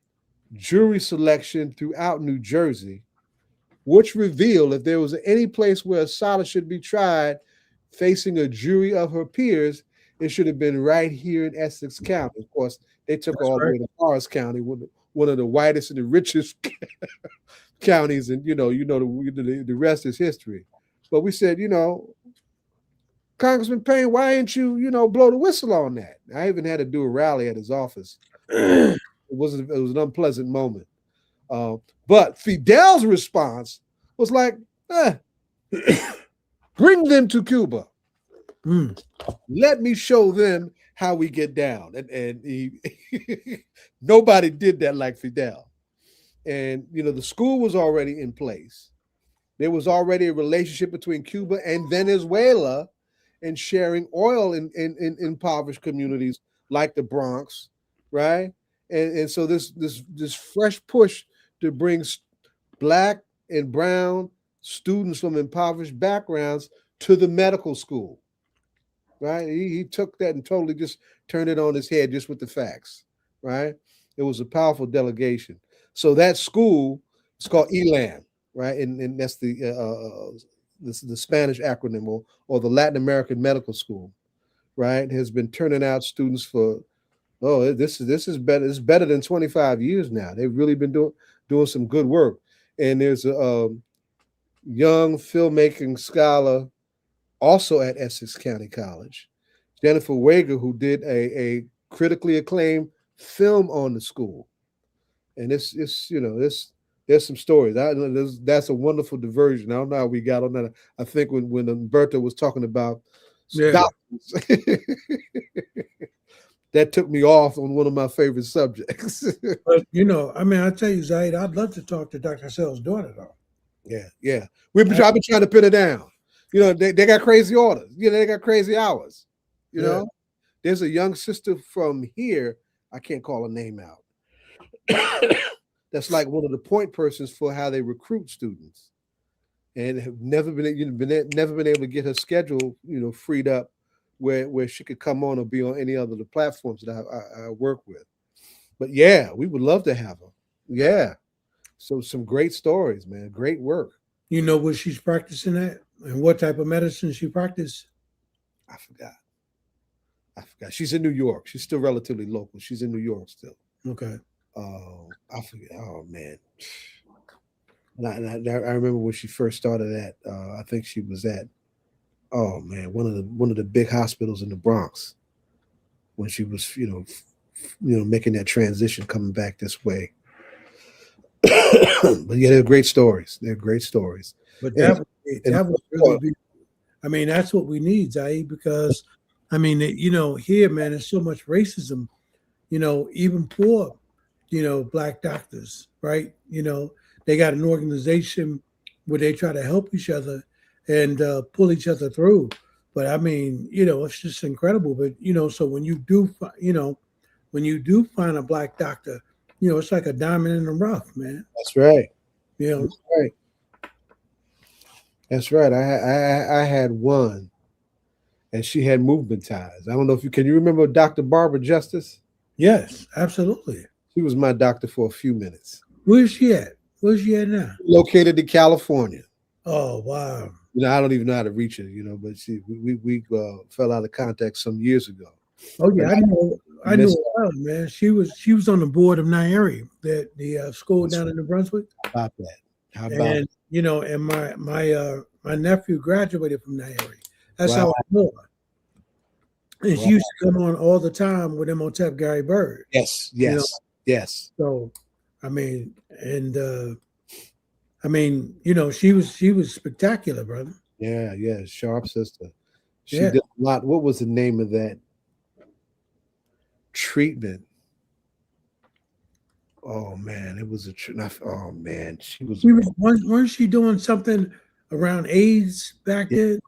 jury selection throughout New Jersey, which revealed if there was any place where Asada should be tried facing a jury of her peers, it should have been right here in Essex County. Of course, they took all the way to Forest County, one of the whitest and the richest counties, and the rest is history. But we said, Congressman Payne, why ain't you, blow the whistle on that? I even had to do a rally at his office. It was an unpleasant moment. But Fidel's response was like, bring them to Cuba. Let me show them how we get down. And he nobody did that like Fidel. And, the school was already in place. There was already a relationship between Cuba and Venezuela and sharing oil in impoverished communities like the Bronx, right? And so this fresh push to bring Black and brown students from impoverished backgrounds to the medical school, right? He took that and totally just turned it on his head just with the facts, right? It was a powerful delegation. So that school is called ELAM, right? And that's the Spanish acronym or the Latin American Medical School, right? Has been turning out students for this is better. It's better than 25 years now. They've really been doing some good work. And there's a young filmmaking scholar also at Essex County College, Jennifer Wager, who did a critically acclaimed film on the school. And there's some stories. That's a wonderful diversion. I don't know how we got on that. I think when Umberto was talking about, Yeah. doctors. That took me off on one of my favorite subjects. But I mean, I tell you, Zaid, I'd love to talk to Dr. Sell's daughter, though. Yeah. I've been trying to pin it down. They got crazy orders. They got crazy hours. There's a young sister from here. I can't call her name out. That's like one of the point persons for how they recruit students, and have never been able to get her schedule, freed up where she could come on or be on any other of the platforms that I work with. But yeah, we would love to have her. Yeah. So some great stories, man. Great work. You know what she's practicing at and what type of medicine she practices? I forgot. She's in New York. She's still relatively local. She's in New York still. Okay. I forget. Oh man. And I remember when she first started at. I think she was at. Oh man, one of the big hospitals in the Bronx. When she was, making that transition, coming back this way. But yeah, they're great stories. But that would really be. I mean, that's what we need, Zaid, because I mean, here, man, there's so much racism. Even for Black doctors, right? They got an organization where they try to help each other and pull each other through. But I mean, it's just incredible. But so when you do find a Black doctor, it's like a diamond in the rough, man. That's right. That's right. That's right. I had one, and she had movement ties. I don't know if can you remember Dr. Barbara Justice? Yes, absolutely. She was my doctor for a few minutes. Where's she at? Where's she at now? Located in California. Oh wow. I don't even know how to reach her. But we fell out of contact some years ago. Oh yeah, I know her, man. She was on the board of Nairi, the school down in New Brunswick. How about that? And my nephew graduated from Nairi. That's how I know her. And she used to come on all the time with Imhotep Gary Bird. Yes. So, I mean, she was spectacular, brother. Yeah, sharp sister. She did a lot. What was the name of that treatment? Oh man, it was oh man, Weren't she doing something around AIDS back then?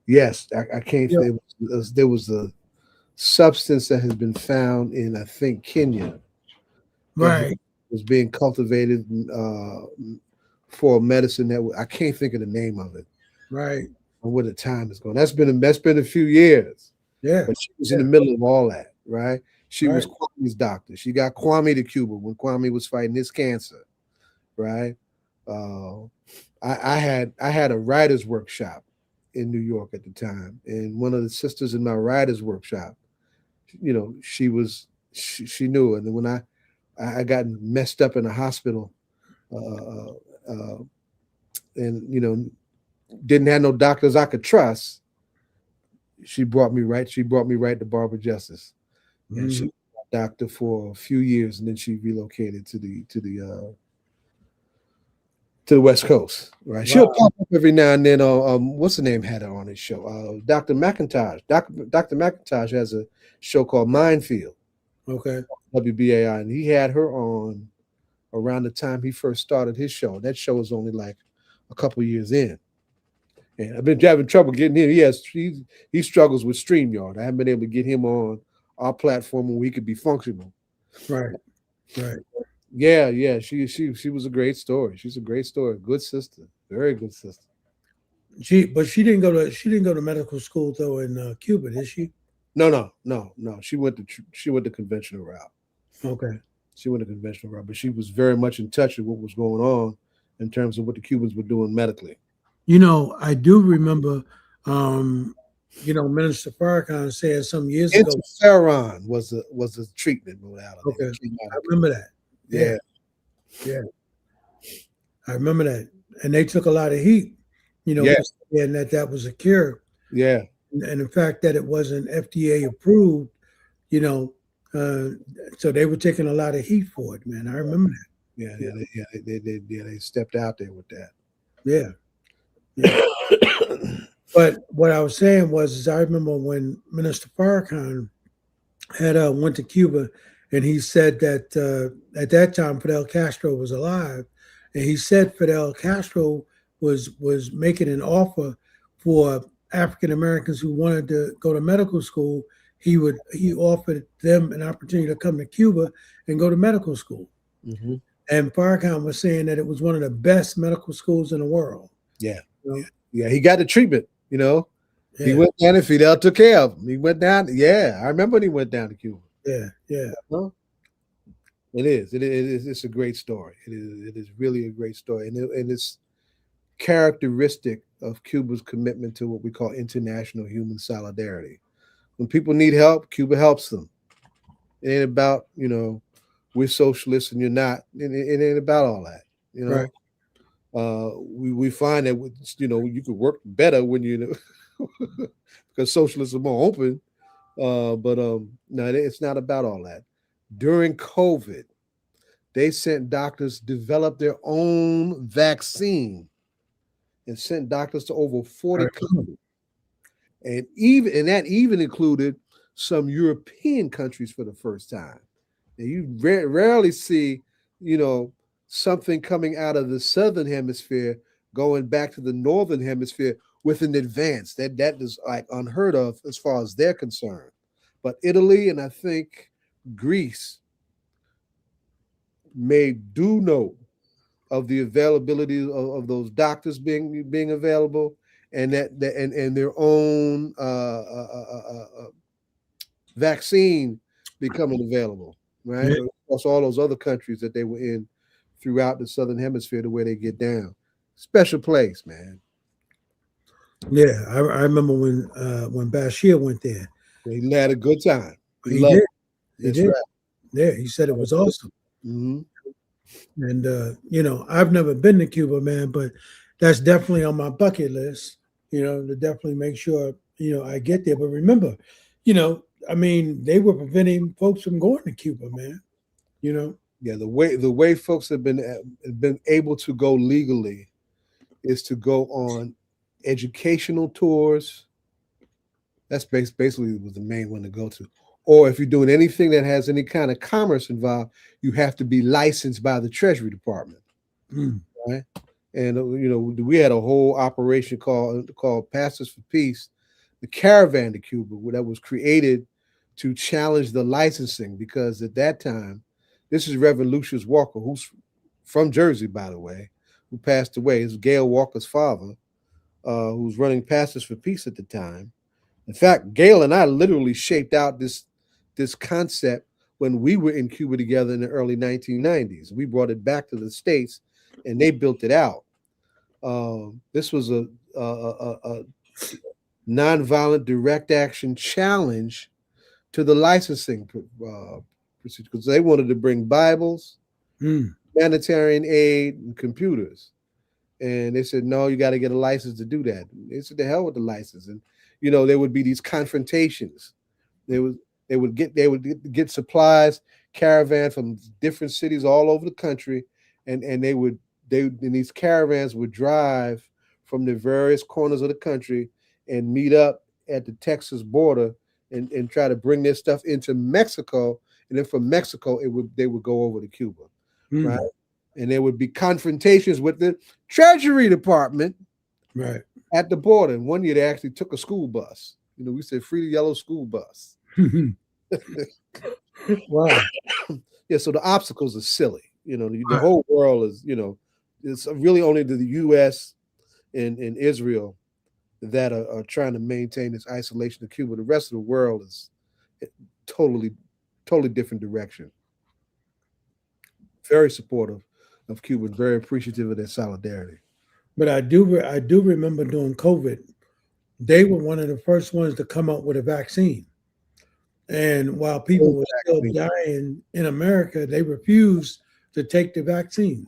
Yes, I can't. There was a substance that has been found in, I think, Kenya. Right. Was being cultivated for medicine that I can't think of the name of it. Right. And where the time is going. That's been a few years. Yeah. But she was in the middle of all that, right? She was Kwame's doctor. She got Kwame to Cuba when Kwame was fighting his cancer, right? I had a writer's workshop in New York at the time, and one of the sisters in my writer's workshop, she knew. And then when I got messed up in a hospital, and didn't have no doctors I could trust, she brought me right to Barbara Justice. And she was a doctor for a few years, and then she relocated to the West Coast. Right, wow. She'll pop up every now and then. What's the name had her on his show? Dr. McIntosh. Dr. McIntosh has a show called Minefield. Okay. WBAI, and he had her on around the time he first started his show. That show was only like a couple years in. And I've been having trouble getting him. He struggles with StreamYard. I haven't been able to get him on our platform where he could be functional. Right. Yeah. She was a great story. She's a great story. Good sister. Very good sister. She didn't go to medical school though in Cuba, did she? No. She went the conventional route. Okay. She went the conventional route, but she was very much in touch with what was going on in terms of what the Cubans were doing medically. I do remember, Minister Farrakhan said some years ago. Interferon was a treatment modality. Okay, I remember that. Yeah. I remember that, and they took a lot of heat, saying that was a cure. Yeah, and the fact that it wasn't FDA approved, so they were taking a lot of heat for it, man. I remember that. They stepped out there with that. Yeah. But what I was saying was, is I remember when Minister Farrakhan had went to Cuba, and he said that at that time Fidel Castro was alive, and he said Fidel Castro was making an offer for African Americans who wanted to go to medical school. He offered them an opportunity to come to Cuba and go to medical school. Mm-hmm. And Farrakhan was saying that it was one of the best medical schools in the world. Yeah. You know? Yeah. He got the treatment, you know. Yeah. He went down and Fidel took care of him. He went down. Yeah. I remember when he went down to Cuba. Yeah. Yeah. Huh? It is. It is. It's a great story. It is. It is really a great story, and it's characteristic of Cuba's commitment to what we call international human solidarity. When people need help, Cuba helps them. It ain't about, we're socialists and you're not. It ain't about all that. Right. We find that you could work better when because socialists are more open. But no, it's not about all that. During COVID, they sent doctors develop their own vaccine and sent doctors to over 40 countries. And that even included some European countries for the first time. And you rarely see, something coming out of the southern hemisphere going back to the northern hemisphere with an advance. That is like unheard of as far as they're concerned. But Italy and I think Greece made due note of the availability of those doctors being available, and and their own vaccine becoming available, right? Yeah. Across all those other countries that they were in throughout the southern hemisphere, to where they get down. Special place, man. Yeah. I remember when Bashir went there. He had a good time. He did. He That's did. right. Yeah. He said it was awesome. Mm-hmm. And I've never been to Cuba, man, but that's definitely on my bucket list, to definitely make sure, I get there. But remember, they were preventing folks from going to Cuba, man. Yeah, the way folks have been able to go legally is to go on educational tours. That's basically was the main one to go to. Or if you're doing anything that has any kind of commerce involved, you have to be licensed by the Treasury Department, right? And we had a whole operation called Pastors for Peace, the caravan to Cuba, that was created to challenge the licensing, because at that time, this is Reverend Lucius Walker, who's from Jersey, by the way, who passed away. It's Gail Walker's father, who's running Pastors for Peace at the time. In fact, Gail and I literally shaped out this concept when we were in Cuba together in the early 1990s. We brought it back to the States, and they built it out. This was a nonviolent direct action challenge to the licensing procedure, because they wanted to bring Bibles, humanitarian aid, and computers. And they said, no, you got to get a license to do that. They said, the hell with the license. And there would be these confrontations. They would get supplies, caravan from different cities all over the country, and these caravans would drive from the various corners of the country and meet up at the Texas border and try to bring their stuff into Mexico, and then from Mexico they would go over to Cuba, right? And there would be confrontations with the Treasury Department, right, at the border. And one year they actually took a school bus. We said free the yellow school bus. Wow. Yeah, so the obstacles are silly. The whole world is, it's really only the U.S. and Israel that are trying to maintain this isolation of Cuba. The rest of the world is totally different direction. Very supportive of Cuba, very appreciative of their solidarity. But I do remember during COVID, they were one of the first ones to come up with a vaccine. And while people were still dying in America, they refused to take the vaccine.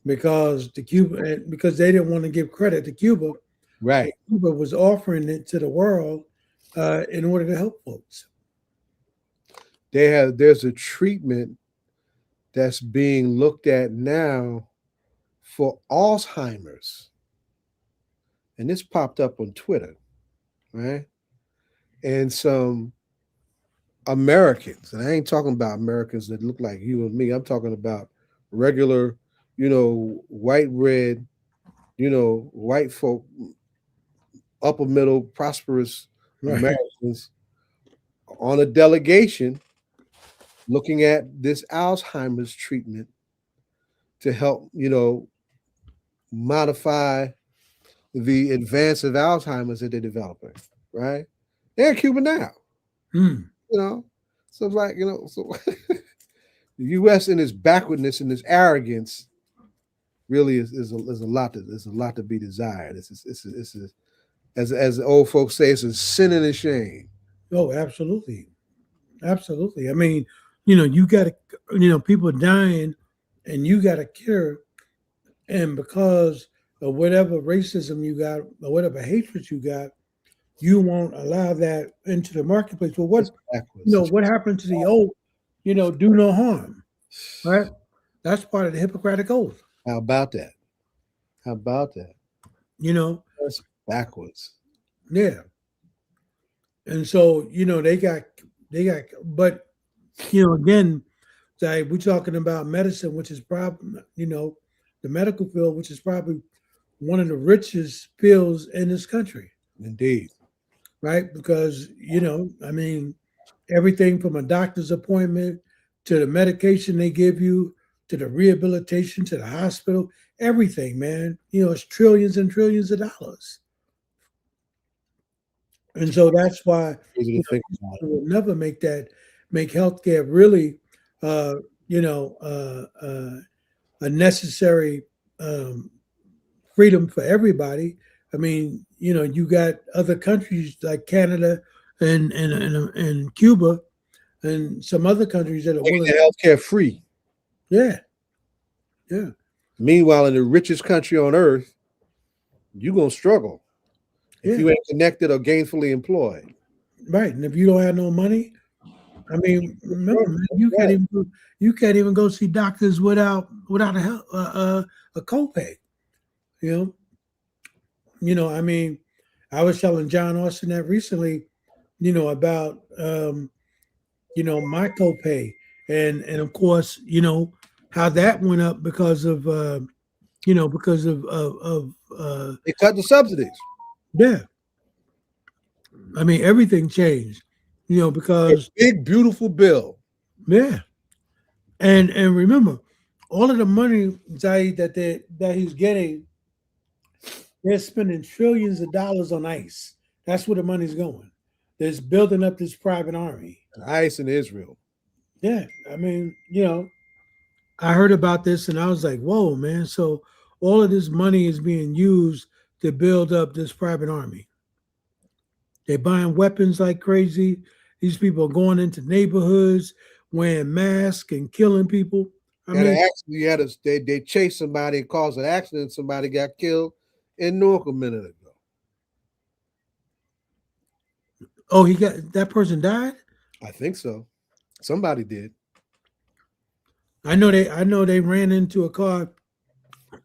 Because because they didn't want to give credit to Cuba. Right. Cuba was offering it to the world in order to help folks. There's a treatment that's being looked at now for Alzheimer's. and this popped up on Twitter, right? And some Americans, and I ain't talking about Americans that look like you and me. I'm talking about regular, white bread, white folk, upper middle, prosperous Right. Americans on a delegation looking at this Alzheimer's treatment to help, modify the advance of Alzheimer's that they're developing, right? They're in Cuba now, Mm. So it's like, so the U.S. in its backwardness and its arrogance really is a lot to be desired. As the old folks say, it's a sin and a shame. Oh, absolutely. Absolutely. I mean, you got to, people dying and you got a cure. And because of whatever racism you got or whatever hatred you got, you won't allow that into the marketplace. Well, It's backwards. what happened to the old, do no harm, right? That's part of the Hippocratic Oath, How about that? How about that? That's backwards. Yeah. And so, but, again, we're talking about medicine, which is probably, the medical field, which is probably one of the richest fields in this country, Indeed. right? Because, I mean, everything from a doctor's appointment to the medication they give you to the rehabilitation to the hospital, everything, man, it's trillions and trillions of dollars. And so that's why Easy to think about it. we'll never make healthcare really, a necessary freedom for everybody. I mean, you got other countries like Canada and Cuba and some other countries that are Making willing. the healthcare free. Yeah, yeah, Meanwhile, in the richest country on earth, you're gonna struggle if you ain't connected or gainfully employed. right. And if you don't have no money, I mean, remember, man, you can't even go see doctors without a copay. I mean, I was telling John Austin that recently, about my copay and of course, how that went up because of because of They cut the subsidies. yeah. I mean, everything changed, because Big beautiful bill. yeah. And remember, all of the money, Zaid, that he's getting, they're spending trillions of dollars on ICE. That's where the money's going. There's building up this private army. ICE in Israel. Yeah, I mean, I heard about this and I was like, whoa, man. So all of this money is being used to build up this private army. They're buying weapons like crazy. These people are going into neighborhoods, wearing masks and killing people. I mean, They chased somebody and caused an accident. Somebody got killed in Newark a minute ago. oh, that person died? I think so. Somebody did. I know they ran into a car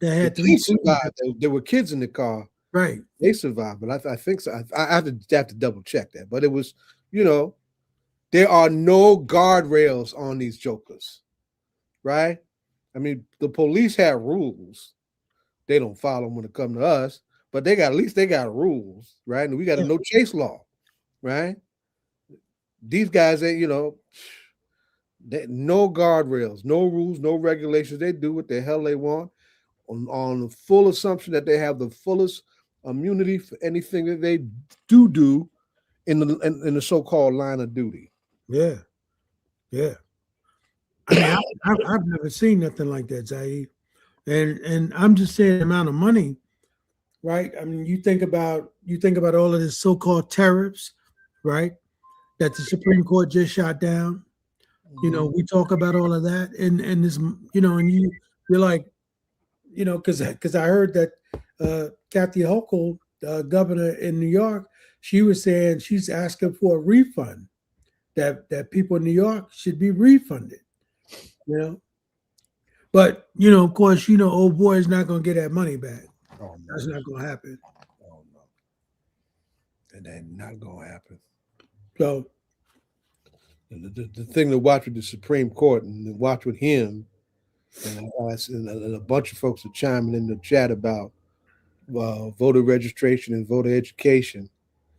that had They survived. There were kids in the car. Right. They survived, but I think so. I have to double check that. But it was, there are no guardrails on these jokers, right? I mean, the police have rules. They don't follow them when it comes to us, but at least they got rules, right? And we got a no chase law, right? These guys, no guardrails, no rules, no regulations. They do what the hell they want on the full assumption that they have the fullest immunity for anything that they do in the so-called line of duty. Yeah. Yeah. I mean, I've never seen nothing like that, Zaid. And I'm just saying the amount of money, right? I mean, you think about all of this so-called tariffs, right? That the Supreme Court just shot down. We talk about all of that, and this, and you're like, because I heard that Kathy Hochul, governor in New York, she was saying she's asking for a refund, that people in New York should be refunded, But of course, old boy is not going to get that money back. Oh, no. That's not going to happen. Oh, And that's not going to happen. So, The thing to watch with the Supreme Court and to watch with him, and a bunch of folks are chiming in the chat about voter registration and voter education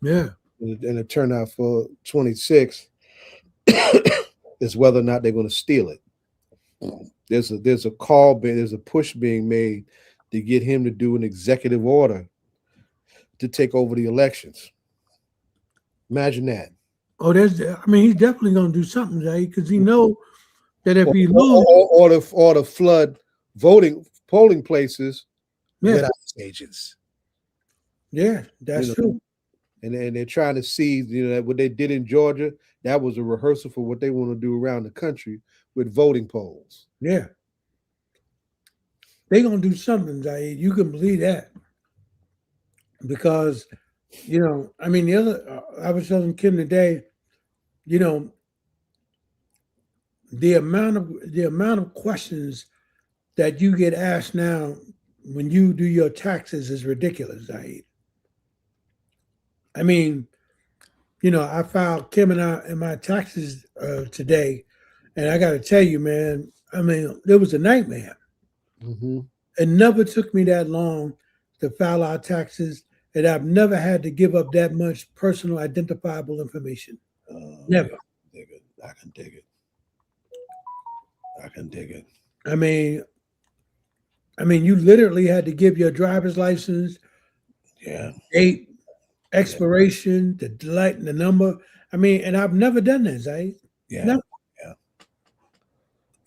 yeah. and the turnout for 26 is whether or not they're going to steal it. There's a push being made to get him to do an executive order to take over the elections. Imagine that. Oh, he's definitely going to do something, because he know that if he loses, or the flood polling places with ICE agents. Yeah, that's true. And they're trying to see, what they did in Georgia, that was a rehearsal for what they want to do around the country with voting polls. Yeah. They're going to do something, Zaid. You can believe that. Because, the other, I was telling Kim today, the amount of questions that you get asked now when you do your taxes is ridiculous, Zaid. I filed Kim and my taxes today, and I got to tell you, man, it was a nightmare. Mm-hmm. It never took me that long to file our taxes, and I've never had to give up that much personal identifiable information. Never. I can dig it. You literally had to give your driver's license, date, expiration, the light, and the number. And I've never done that, Zay. Never.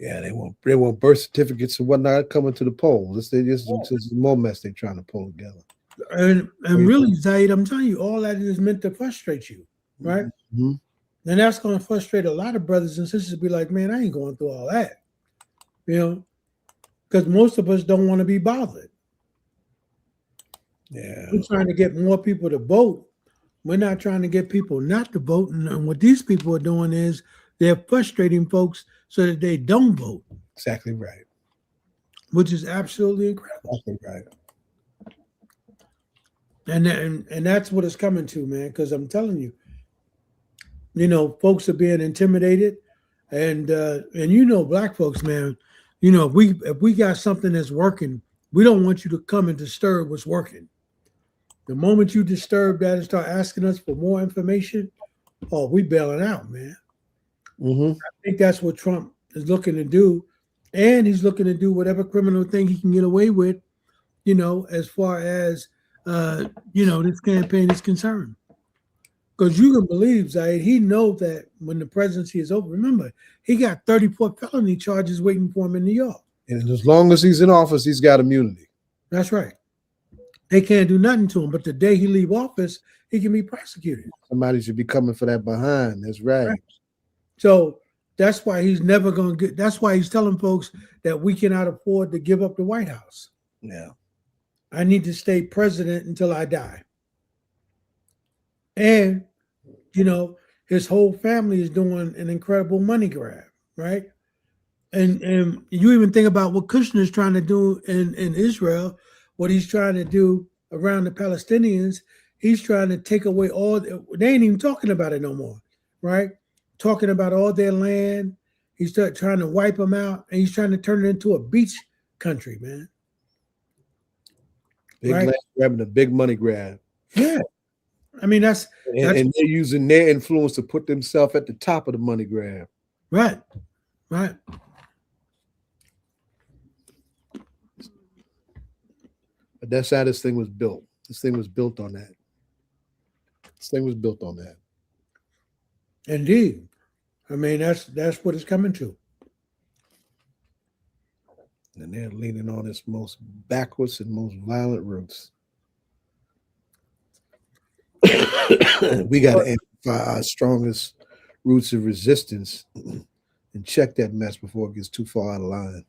Yeah, they want birth certificates and whatnot coming to the polls. It's more mess they're trying to pull together. And really, Zaid, I'm telling you, all that is meant to frustrate you, right? Mm-hmm. And that's going to frustrate a lot of brothers and sisters. Be like, man, I ain't going through all that, because most of us don't want to be bothered. Yeah, we're trying to get more people to vote. We're not trying to get people not to vote. And what these people are doing is they're frustrating folks so that they don't vote. Exactly right. Which is absolutely incredible. Exactly right. And that's what it's coming to, man. Because I'm telling you, folks are being intimidated, and black folks, man. If we got something that's working, we don't want you to come and disturb what's working. The moment you disturb that and start asking us for more information, we bailing out, man. Mm-hmm. I think that's what Trump is looking to do, and he's looking to do whatever criminal thing he can get away with, as far as this campaign is concerned. Because you can believe, Zaid, he knows that when the presidency is over, remember, he got 34 felony charges waiting for him in New York. And as long as he's in office, he's got immunity. That's right. They can't do nothing to him, but the day he leave office, he can be prosecuted. Somebody should be coming for that behind. That's right. So that's why he's never going to get. That's why he's telling folks that we cannot afford to give up the White House. Yeah. I need to stay president until I die. And, his whole family is doing an incredible money grab, right? And you even think about what Kushner's trying to do in Israel, what he's trying to do around the Palestinians. He's trying to take away they ain't even talking about it no more, right? Talking about all their land. He's trying to wipe them out, and he's trying to turn it into a beach country, man. Big land grabbing a big money grab. Yeah. That's they're using their influence to put themselves at the top of the money grab. Right. But that's how this thing was built. This thing was built on that. Indeed. That's what it's coming to. And they're leaning on its most backwards and most violent roots. We got to amplify our strongest roots of resistance and check that mess before it gets too far out of line.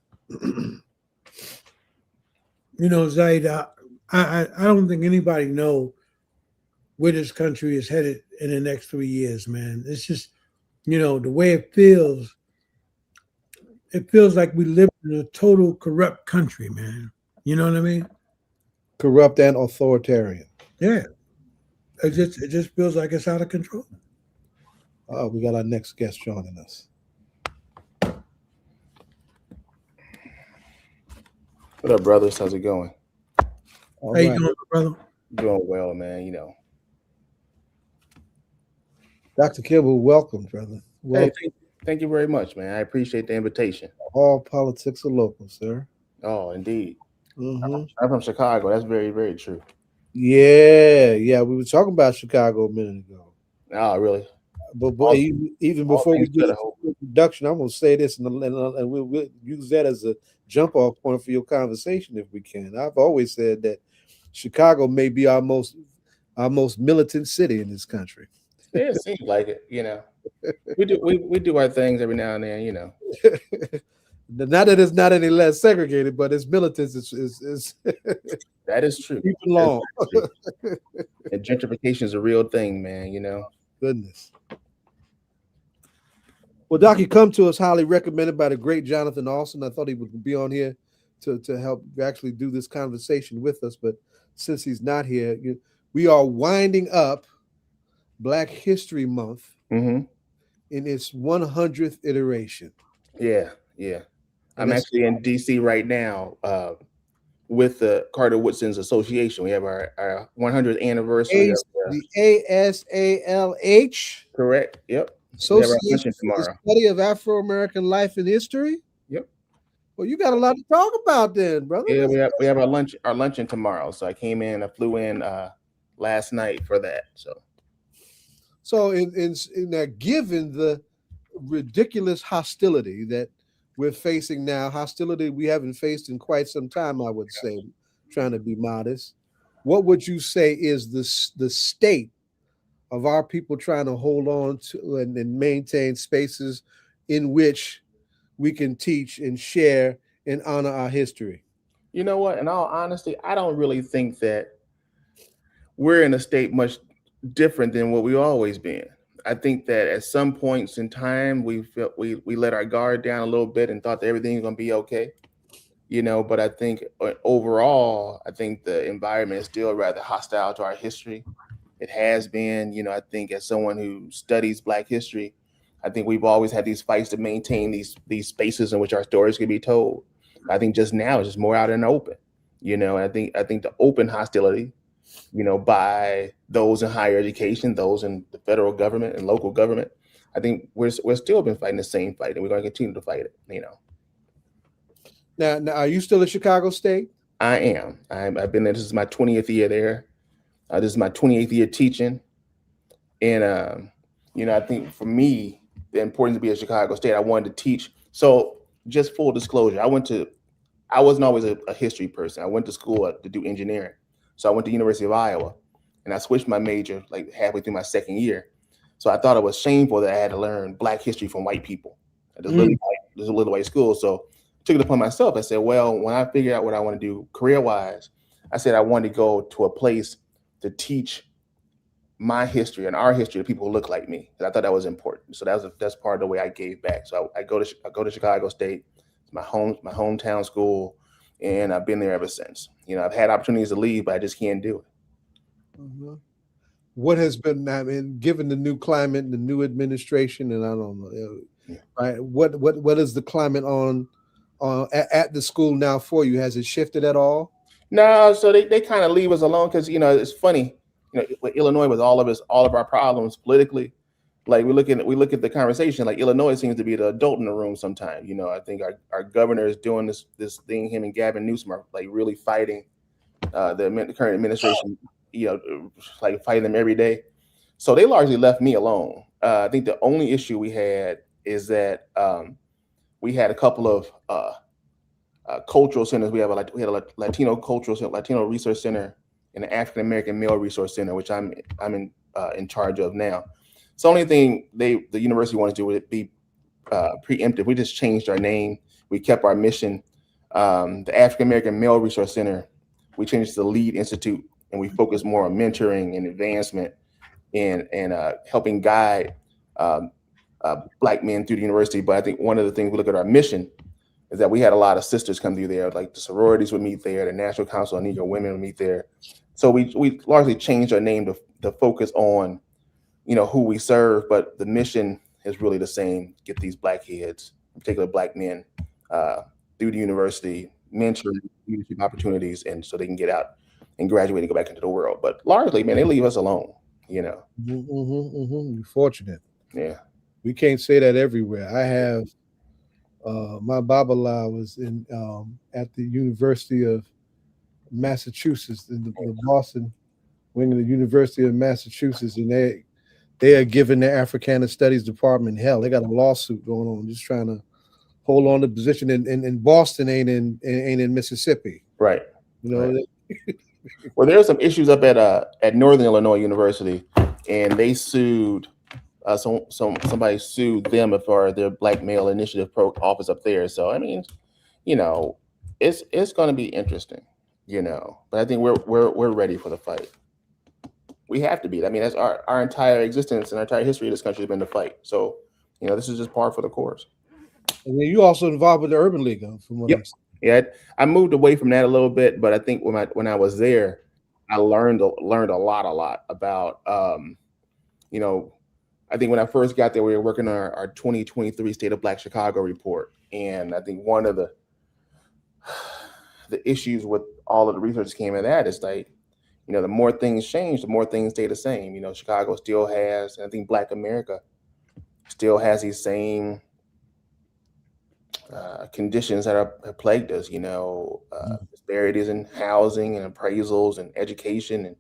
Zaid, I don't think anybody know where this country is headed in the next 3 years, man. It's just, the way it feels like we live in a total corrupt country, man. You know what I mean? Corrupt and authoritarian. Yeah. It just feels like it's out of control. Oh, we got our next guest joining us. What up, brothers? How's it going? All How you right. doing, my brother? Doing well, man. Dr. Kimble, welcome, brother. Hey, Welcome. thank you very much, man. I appreciate the invitation. All politics are local, sir. Oh, indeed. Mm-hmm. I'm from Chicago. That's very, very true. Yeah. We were talking about Chicago a minute ago. Oh, really? But All- even all before we things do good, I the hope. introduction, I'm going to say this, and we'll use that as a jump off point for your conversation if we can. I've always said that Chicago may be our most militant city in this country. Yeah, it seems like it. We do our things every now and then. Not that it's not any less segregated, but its militants is That is true. deep and long. And gentrification is a real thing, man. Goodness. Well, Doc, you come to us highly recommended by the great Jonathan Austin. I thought he would be on here to help actually do this conversation with us, but since he's not here, we are winding up Black History Month Mm-hmm. in its 100th iteration. Yeah. I'm that's- actually in DC right now with the Carter Woodson's Association. We have our 100th anniversary. The ASALH Correct. Yep. We have our Association luncheon for the tomorrow. Study of Afro-American Life and History. Yep. Well, you got a lot to talk about then, brother. Yeah, we have our luncheon tomorrow. So I flew in last night for that. So in that, given the ridiculous hostility that we're facing now, hostility we haven't faced in quite some time, I would say, trying to be modest, what would you say is the state of our people trying to hold on to and maintain spaces in which we can teach and share and honor our history? You know what? In all honesty, I don't really think that we're in a state much different than what we've always been. I think that at some points in time, we let our guard down a little bit and thought that everything's going to be okay. But I think overall, I think the environment is still rather hostile to our history. It has been. I think as someone who studies Black history, I think we've always had these fights to maintain these spaces in which our stories can be told. I think just now it's just more out in the open. I think the open hostility, by those in higher education, those in the federal government and local government, I think we're still been fighting the same fight, and we're going to continue to fight it. Now, are you still at Chicago State? I am. I've been there. This is my 20th year there. This is my 28th year teaching, and I think for me, the importance to be at Chicago State, I wanted to teach. So, just full disclosure, I wasn't always a history person. I went to school to do engineering, so I went to University of Iowa, and I switched my major like halfway through my second year. So I thought it was shameful that I had to learn Black history from white people at this little white school. So I took it upon myself. I said, well, when I figure out what I want to do career-wise, I said I wanted to go to a place to teach my history and our history to people who look like me. And I thought that was important. So that's part of the way I gave back. So I go to Chicago State, it's my hometown school, and I've been there ever since. I've had opportunities to leave, but I just can't do it. Mm-hmm. What has been, given the new climate and the new administration, and I don't know, right? What is the climate on at the school now for you? Has it shifted at all? No, so they kind of leave us alone because it's funny. With Illinois, with all of our problems politically, like we look at the conversation. Like Illinois seems to be the adult in the room sometimes. I think our governor is doing this thing. Him and Gavin Newsom are like really fighting the current administration. Like fighting them every day. So they largely left me alone. I think the only issue we had is that we had a couple of cultural centers. We had a Latino cultural center, Latino resource center, and an African American male resource center, which I'm in charge of now. So the only thing the university wanted to do would be preemptive. We just changed our name. We kept our mission. The African American Male Resource Center, we changed it to the Lead Institute, and we focus more on mentoring and advancement and helping guide Black men through the university. But I think one of the things we look at our mission is that we had a lot of sisters come through there, like the sororities would meet there, the National Council of Negro Women would meet there. So we largely changed our name to the focus on, who we serve, but the mission is really the same. Get these black kids, in particular black men, through the university, mentor leadership opportunities, and so they can get out and graduate and go back into the world. But largely, man, they leave us alone. You're fortunate. Yeah. We can't say that everywhere. I have my Babala was in at the University of Massachusetts, in the Boston wing of the University of Massachusetts, and they are giving the Africana Studies Department hell. They got a lawsuit going on, just trying to hold on to the position. And Boston ain't in Mississippi, right? Right. Well, there are some issues up at Northern Illinois University, and they sued. Somebody sued them for their Black Male Initiative office up there. So I mean, it's going to be interesting, But I think we're ready for the fight. We have to be. I mean, that's our entire existence and our entire history of this country has been to fight. So, this is just par for the course. And then you also involved with the Urban League, from what I'm saying. Yeah, I moved away from that a little bit, but I think when I was there, I learned a lot about, I think when I first got there, we were working on our 2023 State of Black Chicago report. And I think one of the issues with all of the research that came in that is like, the more things change, the more things stay the same. Chicago still has, and I think Black America still has these same conditions that have plagued us, disparities in housing and appraisals and education and,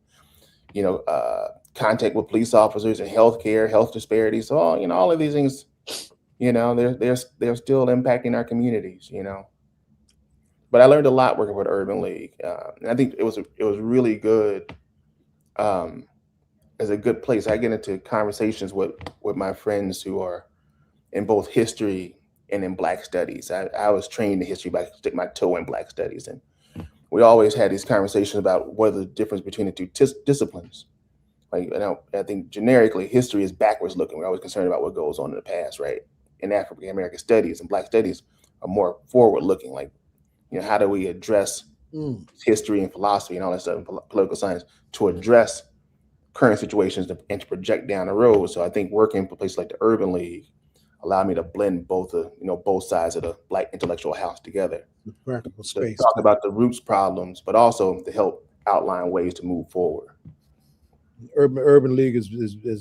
contact with police officers and healthcare, health disparities. So, all of these things, they're still impacting our communities, But I learned a lot working for the Urban League. And I think it was really good, as a good place. I get into conversations with my friends who are in both history and in Black studies. I was trained in history, but I stick my toe in Black studies. And we always had these conversations about what are the difference between the two disciplines. Like, I think generically history is backwards looking. We're always concerned about what goes on in the past, right? And African American studies and Black studies are more forward looking. Like, how do we address history and philosophy and all that stuff, and political science, to address current situations and to project down the road. So I think working for places like the Urban League allowed me to blend both sides of the Black intellectual house together. The practical space. To talk about the roots problems, but also to help outline ways to move forward. Urban League has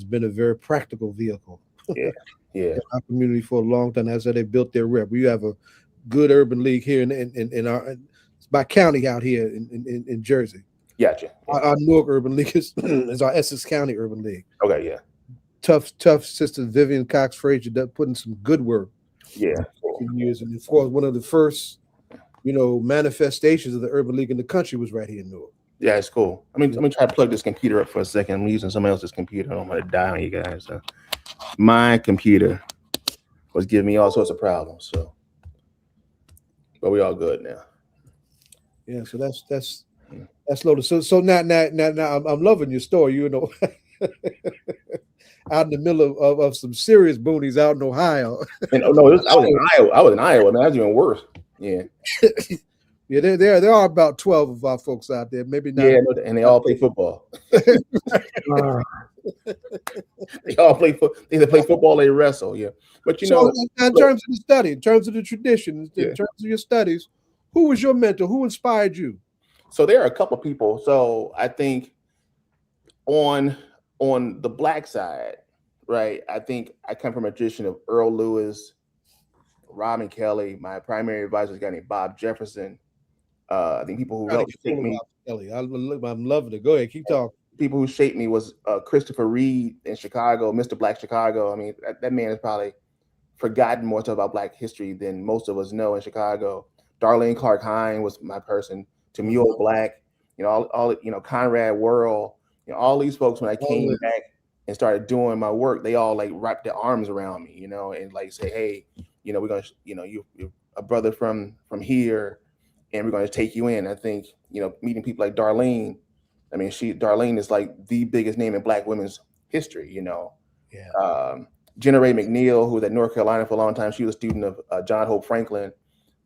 been a very practical vehicle. Yeah. In our community for a long time. That's how they built their rep. We have a good Urban League here in our by county out here in Jersey. Gotcha. Our Newark Urban League is our Essex County Urban League. Okay, yeah. Tough sister Vivian Cox Frazier putting some good work. Yeah. Years, and of course, one of the first, manifestations of the Urban League in the country was right here in Newark. Yeah, it's cool. I'm gonna try to plug this computer up for a second. I'm using somebody else's computer. I don't want to die on you guys. So my computer was giving me all sorts of problems. So, but we all good now. Yeah, so that's loaded. So now I'm loving your story. Out in the middle of some serious boonies out in Ohio. And I was in Iowa. I was in Iowa, man. That's even worse. Yeah. Yeah, there are about 12 of our folks out there. Maybe not. Yeah, and they all play football. They all play football. They either play football or they wrestle. Yeah, but in terms of the study, in terms of the tradition, in terms of your studies, who was your mentor? Who inspired you? So there are a couple of people. So I think on the Black side, right? I think I come from a tradition of Earl Lewis, Robin Kelly. My primary advisor is a guy named Bob Jefferson. I think people who helped shape me. Kelly, I'm loving it. Go ahead, keep talking. People who shaped me was Christopher Reed in Chicago, Mr. Black Chicago. I mean, that man has probably forgotten more stuff about Black history than most of us know in Chicago. Darlene Clark Hine was my person. Tamule Black, all Conrad Worrell, all these folks. When I came back and started doing my work, they all like wrapped their arms around me, and like say, hey, we're gonna, you're a brother from here, and we're going to take you in. I think, meeting people like Darlene, I mean, Darlene is like the biggest name in Black women's history, Yeah. Jenna Ray McNeil, who was at North Carolina for a long time, she was a student of John Hope Franklin.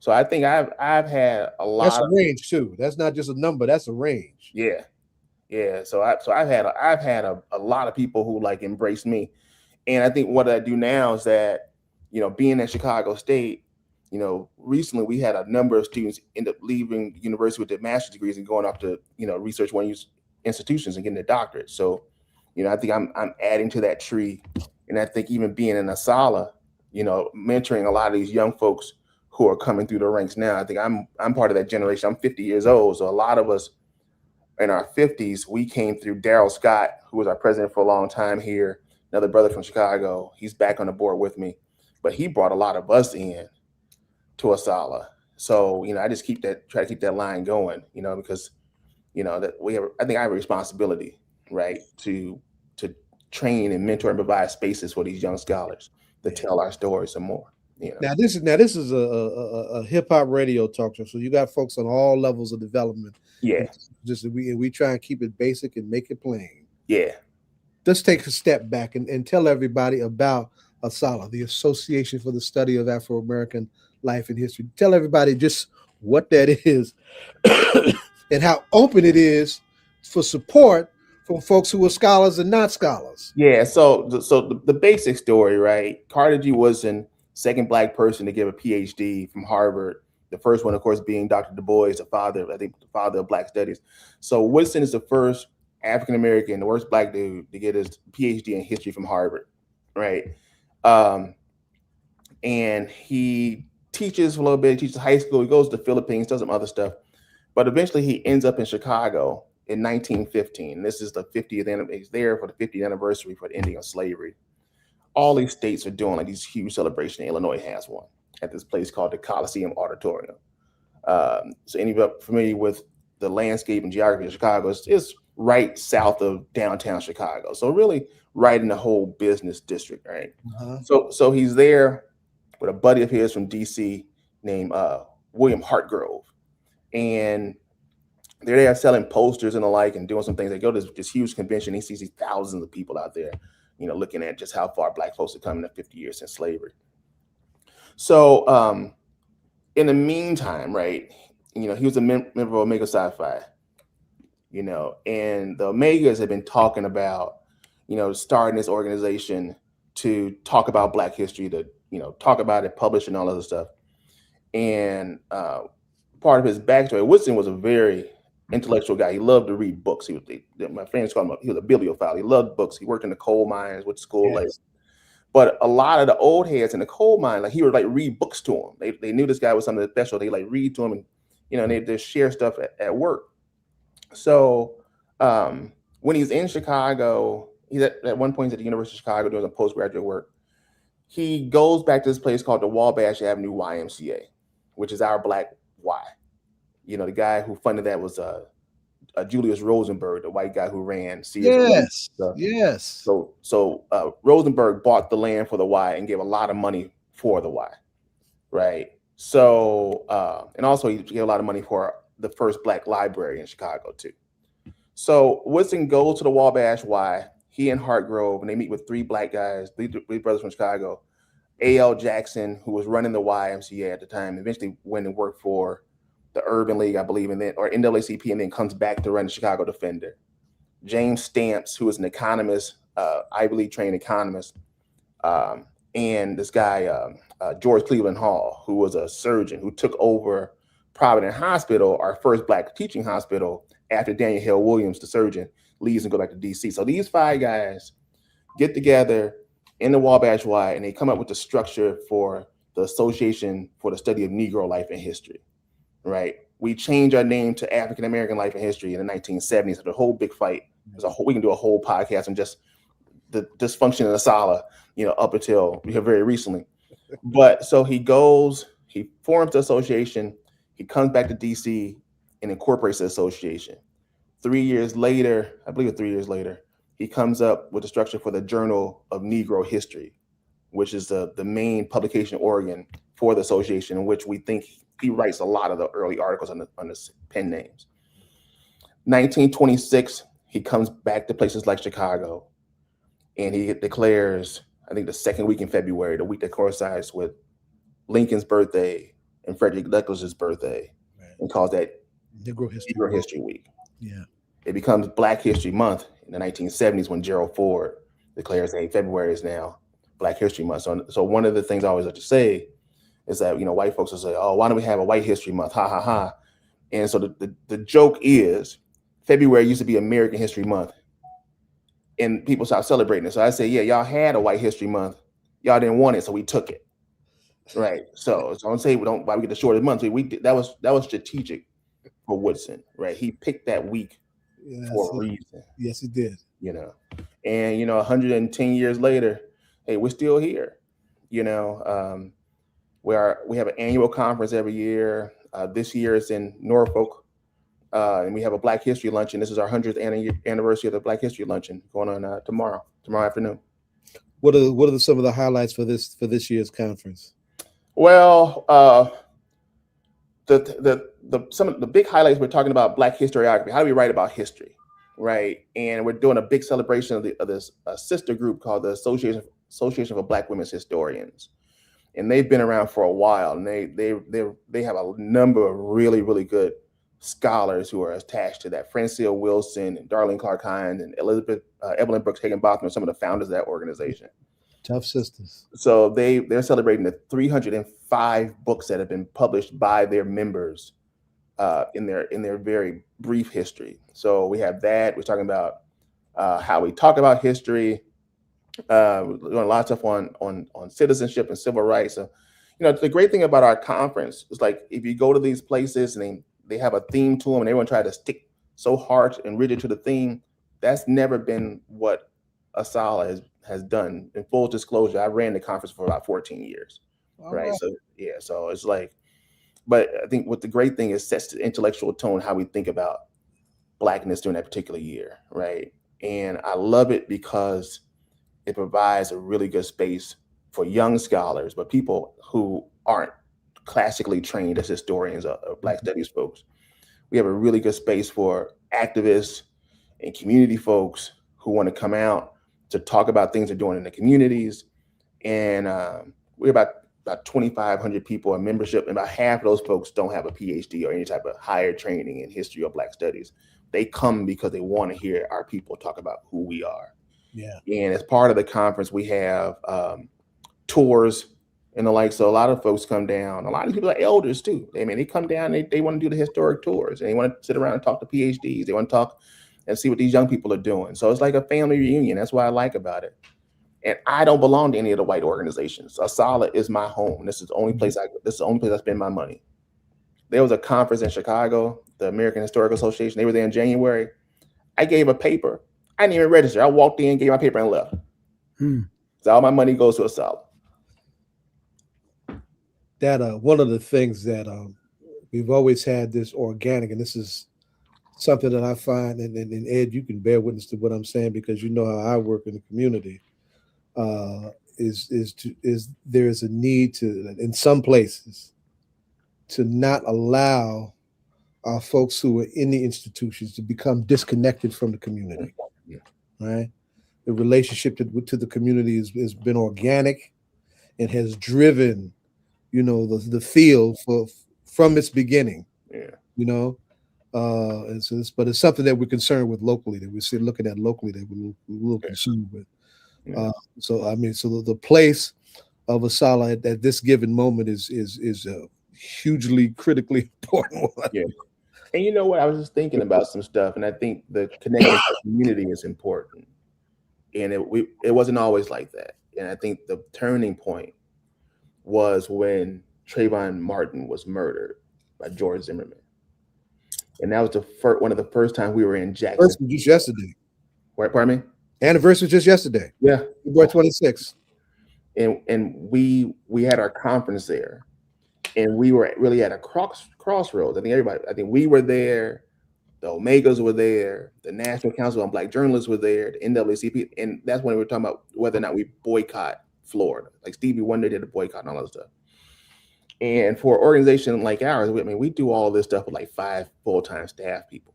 So I think I've had a lot. That's a range too. That's not just a number. That's a range. Yeah. Yeah. So I've had a lot of people who like embrace me. And I think what I do now is that, being at Chicago State, recently we had a number of students end up leaving university with their master's degrees and going off to, research one institutions and getting their doctorate. So, I think I'm adding to that tree. And I think even being in Asala, mentoring a lot of these young folks who are coming through the ranks now, I think I'm part of that generation. I'm 50 years old. So a lot of us in our 50s, we came through Daryl Scott, who was our president for a long time here, another brother from Chicago. He's back on the board with me, but he brought a lot of us in to Asala. So, I just try to keep that line going, because, that I think I have a responsibility, right, to train and mentor and provide spaces for these young scholars to tell our stories some more. Now this is a hip hop radio talk show, so you got folks on all levels of development. Yeah. Just we try and keep it basic and make it plain. Yeah. Let's take a step back and tell everybody about ASALA, the Association for the Study of Afro-American Life and History. Tell everybody just what that is and how open it is for support from folks who are scholars and not scholars. Yeah. So the basic story, right? Carter G. Woodson, second Black person to give a PhD from Harvard. The first one, of course, being Dr. Du Bois, the father of Black studies. So Woodson is the first African-American, the worst Black dude to get his PhD in history from Harvard, right? And he teaches a little bit, he teaches high school, he goes to the Philippines, does some other stuff. But eventually he ends up in Chicago in 1915. This is the 50th anniversary. He's there for the 50th anniversary for the ending of slavery. All these states are doing like these huge celebrations. Illinois has one at this place called the Coliseum Auditorium. So anybody familiar with the landscape and geography of Chicago, it's right south of downtown Chicago. So really right in the whole business district, right? So he's there with a buddy of his from DC named William Hartgrove. And they're there selling posters and the like and doing some things. They go to this huge convention. He sees these thousands of people out there, looking at just how far Black folks have come in the 50 years since slavery. So in the meantime, right, he was a member of Omega Psi-Phi, and the Omegas have been talking about, starting this organization to talk about Black history, to, talk about it, publish and all other stuff. And part of his backstory, Woodson was a very intellectual guy. He loved to read books. My friends called him, he was a bibliophile. He loved books. He worked in the coal mines, went to school late. But a lot of the old heads in the coal mine, like he would like read books to them. They knew this guy was something special. They like read to him and, and they share stuff at work. So when he's in Chicago, he's at one point at the University of Chicago doing some postgraduate work. He goes back to this place called the Wabash Avenue YMCA, which is our Black Y. The guy who funded that was Julius Rosenberg, the white guy who ran Sears. Yes. So Rosenberg bought the land for the Y and gave a lot of money for the Y, right? So and also he gave a lot of money for the first Black library in Chicago too. So Woodson goes to the Wabash Y. He and Hartgrove, and they meet with three Black guys, three brothers from Chicago. A.L. Jackson, who was running the YMCA at the time, eventually went and worked for the Urban League, I believe, and then or NAACP, and then comes back to run the Chicago Defender. James Stamps, who is an economist, Ivy League trained economist, and this guy George Cleveland Hall, who was a surgeon who took over Providence Hospital, our first Black teaching hospital, after Daniel Hill Williams, the surgeon, leaves and go back to DC. So these five guys get together in the Wabash Y, and they come up with the structure for the Association for the Study of Negro Life and History. Right, we changed our name to African American Life and History in the 1970s. So the whole big fight. We can do a whole podcast on just the dysfunction of the Asala, up until very recently. But so he forms the association. He comes back to DC and incorporates the association. 3 years later, I believe 3 years later, he comes up with the structure for the Journal of Negro History, which is the main publication organ for the association, in which we think he writes a lot of the early articles on the pen names. 1926, he comes back to places like Chicago, and he declares, I think the second week in February, the week that coincides with Lincoln's birthday and Frederick Douglass's birthday, and calls that Negro History Week. Yeah. It becomes Black History Month in the 1970s when Gerald Ford declares, hey, February is now Black History Month. So one of the things I always like to say is that, white folks will say, oh, why don't we have a White History Month? Ha, ha, ha. And so the joke is February used to be American History Month, and people stopped celebrating it. So I say, yeah, y'all had a White History Month. Y'all didn't want it, so we took it. Right. So I don't say why we get the shortest month. That was strategic for Woodson, right? He picked that week for a reason. Yes, he did. And 110 years later, hey, we're still here. We have an annual conference every year. This year it's in Norfolk, and we have a Black History Luncheon. This is our 100th anniversary of the Black History Luncheon going on tomorrow afternoon. What are some of the highlights for this year's conference? Well, some of the big highlights, we're talking about Black historiography. How do we write about history, right? And we're doing a big celebration of this sister group called the Association for Black Women's Historians, and they've been around for a while, and they have a number of really, really good scholars who are attached to that. Francine Wilson and Darlene Clark Hines and Evelyn Brooks Higginbotham are some of the founders of that organization. Tough sisters. So they're celebrating the 305 books that have been published by their members in their very brief history. So we have that. We're talking about how we talk about history. We're doing a lot of stuff on citizenship and civil rights. So, the great thing about our conference is, like, if you go to these places and they have a theme to them and everyone try to stick so hard and rigid to the theme, that's never been what ASALH has done. In full disclosure, I ran the conference for about 14 years. Right. So yeah, so it's like, but I think what the great thing is, sets the intellectual tone, how we think about Blackness during that particular year. Right. And I love it because it provides a really good space for young scholars, but people who aren't classically trained as historians or Black studies folks. We have a really good space for activists and community folks who want to come out to talk about things they're doing in the communities. And we're about 2,500 people in membership, and about half of those folks don't have a PhD or any type of higher training in history or Black studies. They come because they want to hear our people talk about who we are. Yeah. And as part of the conference, we have tours and the like. So a lot of folks come down. A lot of people are elders too. They come down, they want to do the historic tours, and they want to sit around and talk to PhDs. They want to talk and see what these young people are doing. So it's like a family reunion. That's what I like about it. And I don't belong to any of the white organizations. ASALH is my home. This is the only place I spend my money. There was a conference in Chicago, the American Historical Association. They were there in January. I gave a paper. I didn't even register. I walked in, gave my paper, and left. So all my money goes to ASALH. That one of the things that we've always had this organic, and this is something that I find, and Ed, you can bear witness to what I'm saying because you know how I work in the community. Is there is a need to, in some places, to not allow our folks who are in the institutions to become disconnected from the community. Right? The relationship to the community has been organic and has driven, the field from its beginning. Yeah. But it's something that we're concerned with locally, that we're looking at locally, that we're a little concerned with. Yeah. So the place of ASALH at this given moment is a hugely critically important one. Yeah. And you know what? I was just thinking about some stuff, and I think the connection to the community is important. And it wasn't always like that. And I think the turning point was when Trayvon Martin was murdered by George Zimmerman. And that was one of the first times we were in Jackson. Just yesterday. Pardon me? Anniversary was just yesterday. Yeah. February 26th. And we had our conference there. And we were really at a crossroads. I think we were there, the Omegas were there, the National Council on Black Journalists were there, the NAACP, and that's when we were talking about whether or not we boycott Florida. Like Stevie Wonder did a boycott and all that stuff. And for an organization like ours, we do all this stuff with like 5 full-time staff people.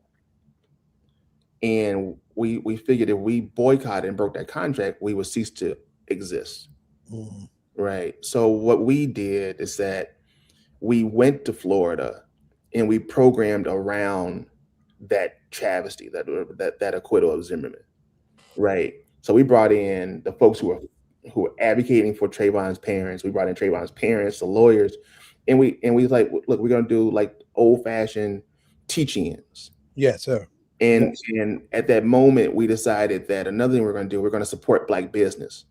And we figured if we boycotted and broke that contract, we would cease to exist. Mm-hmm. Right. So what we did is that we went to Florida and we programmed around that travesty, that acquittal of Zimmerman, right? So we brought in the folks who were advocating for Trayvon's parents. We brought in Trayvon's parents, the lawyers, and we was like, look, we're gonna do like old-fashioned teach-ins. Yes, sir. And at that moment, we decided that another thing we're going to do, we're going to support Black business.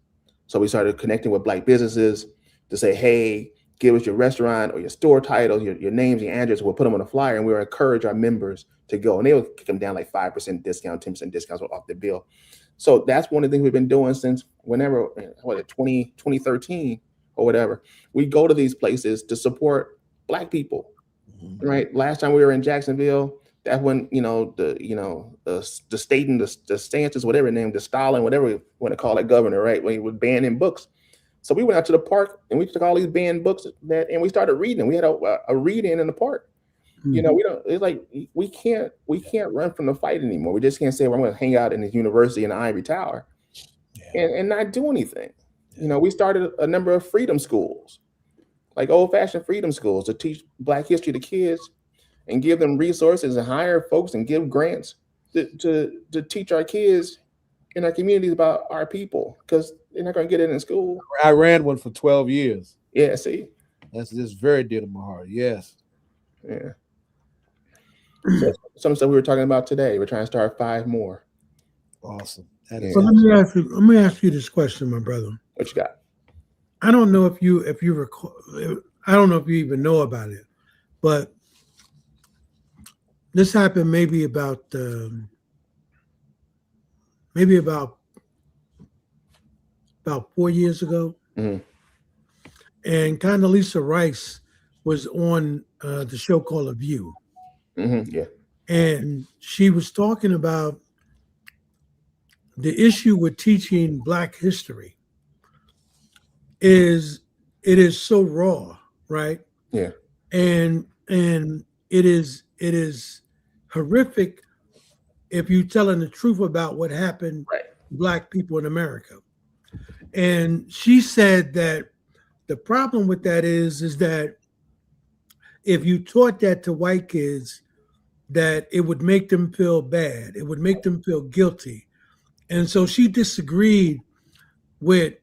So we started connecting with Black businesses to say, hey, give us your restaurant or your store titles, your names, your address. We'll put them on a flyer, and we'll encourage our members to go. And they will kick them down like 5% discount, 10% discounts off the bill. So that's one of the things we've been doing since whenever, 2013 or whatever. We go to these places to support Black people, right? Last time we were in Jacksonville, that's when the state and the stances, whatever named the Stalin, whatever we want to call it, governor, right? When he was banning books. So we went out to the park and we took all these banned books and we started reading. We had a read-in in the park. Mm-hmm. It's like we can't run from the fight anymore. We just can't say, well, I'm going to hang out in this university in the Ivory Tower and not do anything. We started a number of freedom schools, like old-fashioned freedom schools, to teach Black history to kids and give them resources and hire folks and give grants to teach our kids in our communities about our people, because they're not going to get it in school. I ran one for 12 years. Yeah, see? That's just very dear to my heart. Yes. Yeah. So some stuff we were talking about today. We're trying to start 5 more. Awesome. So let me ask you this question, my brother. What you got? I don't know if you recall. I don't know if you even know about it, but this happened maybe about 4 years ago. Mm-hmm. And Condoleezza Rice was on the show called A View. Mm-hmm. Yeah. And she was talking about the issue with teaching Black history is it is so raw, right? Yeah. And it is horrific if you're telling the truth about what happened to Black people in America. And she said that the problem with that is that if you taught that to white kids, that it would make them feel bad. It would make them feel guilty. And so she disagreed with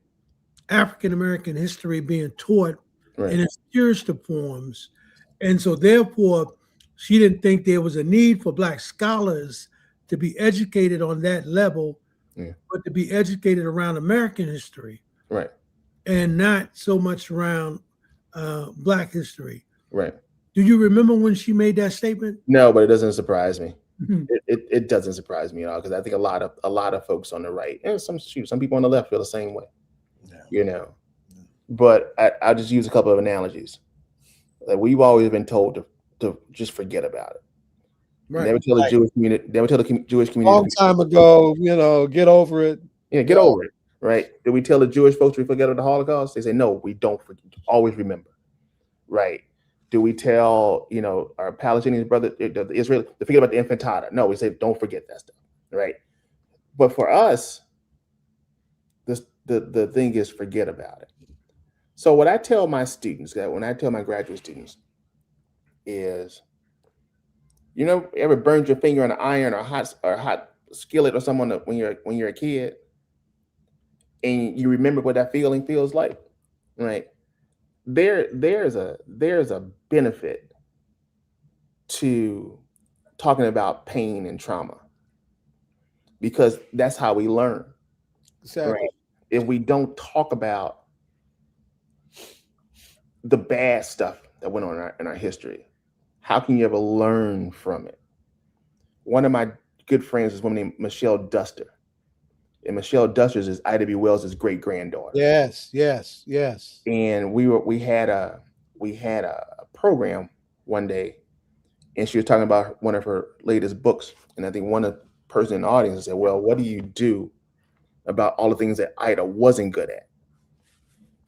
African-American history being taught in its purest of forms. And so therefore, she didn't think there was a need for Black scholars to be educated on that level, but to be educated around American history. Right. And not so much around Black history. Right. Do you remember when she made that statement? No, but it doesn't surprise me. Mm-hmm. It doesn't surprise me at all, because I think a lot of folks on the right and some people on the left feel the same way. Yeah. But I'll just use a couple of analogies. Like, we've always been told to just forget about it. Right. Never tell the Jewish community. Never tell the Jewish community. Long time ago, get over it. Yeah, get over it. Right? Did we tell the Jewish folks we forget about the Holocaust? They say no, we don't forget. Always remember. Right? Do we tell our Palestinian brother, the Israel, to forget about the infantada? No, we say don't forget that stuff. Right? But for us, the thing is forget about it. So what I tell my students, when I tell my graduate students, is, ever burned your finger on an iron or hot skillet or something when you're a kid, and you remember what that feeling feels like, right? There's a benefit to talking about pain and trauma, because that's how we learn. Exactly. Right? If we don't talk about the bad stuff that went on in our history, how can you ever learn from it? One of my good friends is a woman named Michelle Duster. And Michelle Duster is Ida B. Wells' great granddaughter. Yes. And we had a program one day, and she was talking about one of her latest books. And I think one of the person in the audience said, well, what do you do about all the things that Ida wasn't good at?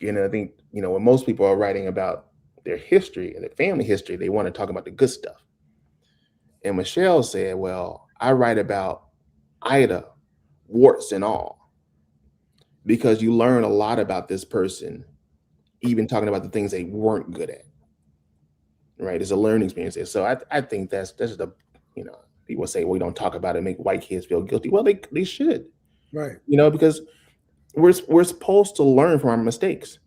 I think, when most people are writing about their history and their family history, they want to talk about the good stuff. And Michelle said, well, I write about Ida, warts and all, because you learn a lot about this person, even talking about the things they weren't good at. Right? It's a learning experience there. So I think that's just people say, well, we don't talk about it, make white kids feel guilty. Well, they should, Right. because we're supposed to learn from our mistakes.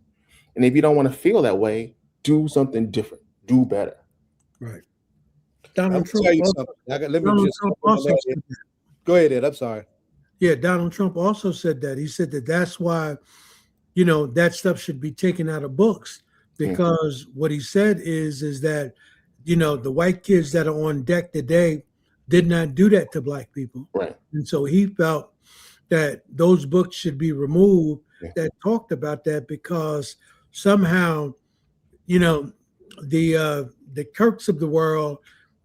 And if you don't want to feel that way, do something different, do better. Right. I'm Donald gonna Trump tell you also, something. Let me Donald just Trump also said that. go ahead, Ed. I'm sorry. Yeah, Donald Trump also said that. He said that that's why, that stuff should be taken out of books, because what he said is that, the white kids that are on deck today did not do that to black people. Right. And so he felt that those books should be removed that talked about that, because somehow, the Kirks of the world,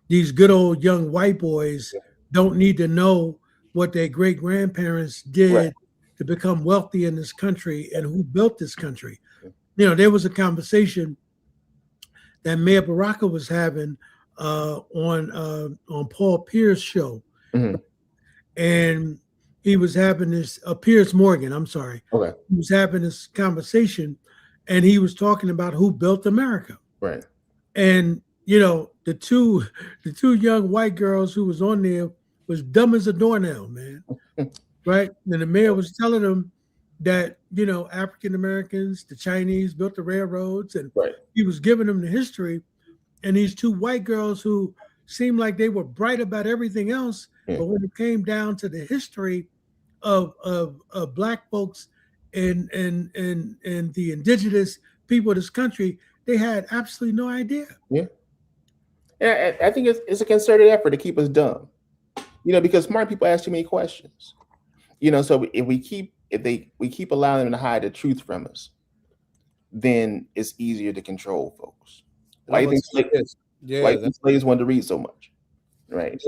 these good old young white boys, don't need to know what their great grandparents did to become wealthy in this country and who built this country. There was a conversation that Mayor Baraka was having on Paul Pierce's show, and he was having this Piers Morgan. I'm sorry. Okay. He was having this conversation, and he was talking about who built America. Right. And the two young white girls who was on there was dumb as a doornail, man. Right? And the mayor was telling them that African Americans, the Chinese built the railroads, and he was giving them the history. And these two white girls who seemed like they were bright about everything else, but when it came down to the history of black folks and the indigenous people of this country, they had absolutely no idea. Yeah. Yeah, I think it's a concerted effort to keep us dumb. Because smart people ask too many questions. So if we keep allowing them to hide the truth from us, then it's easier to control folks. Why do you think slaves wanted to read so much? Right.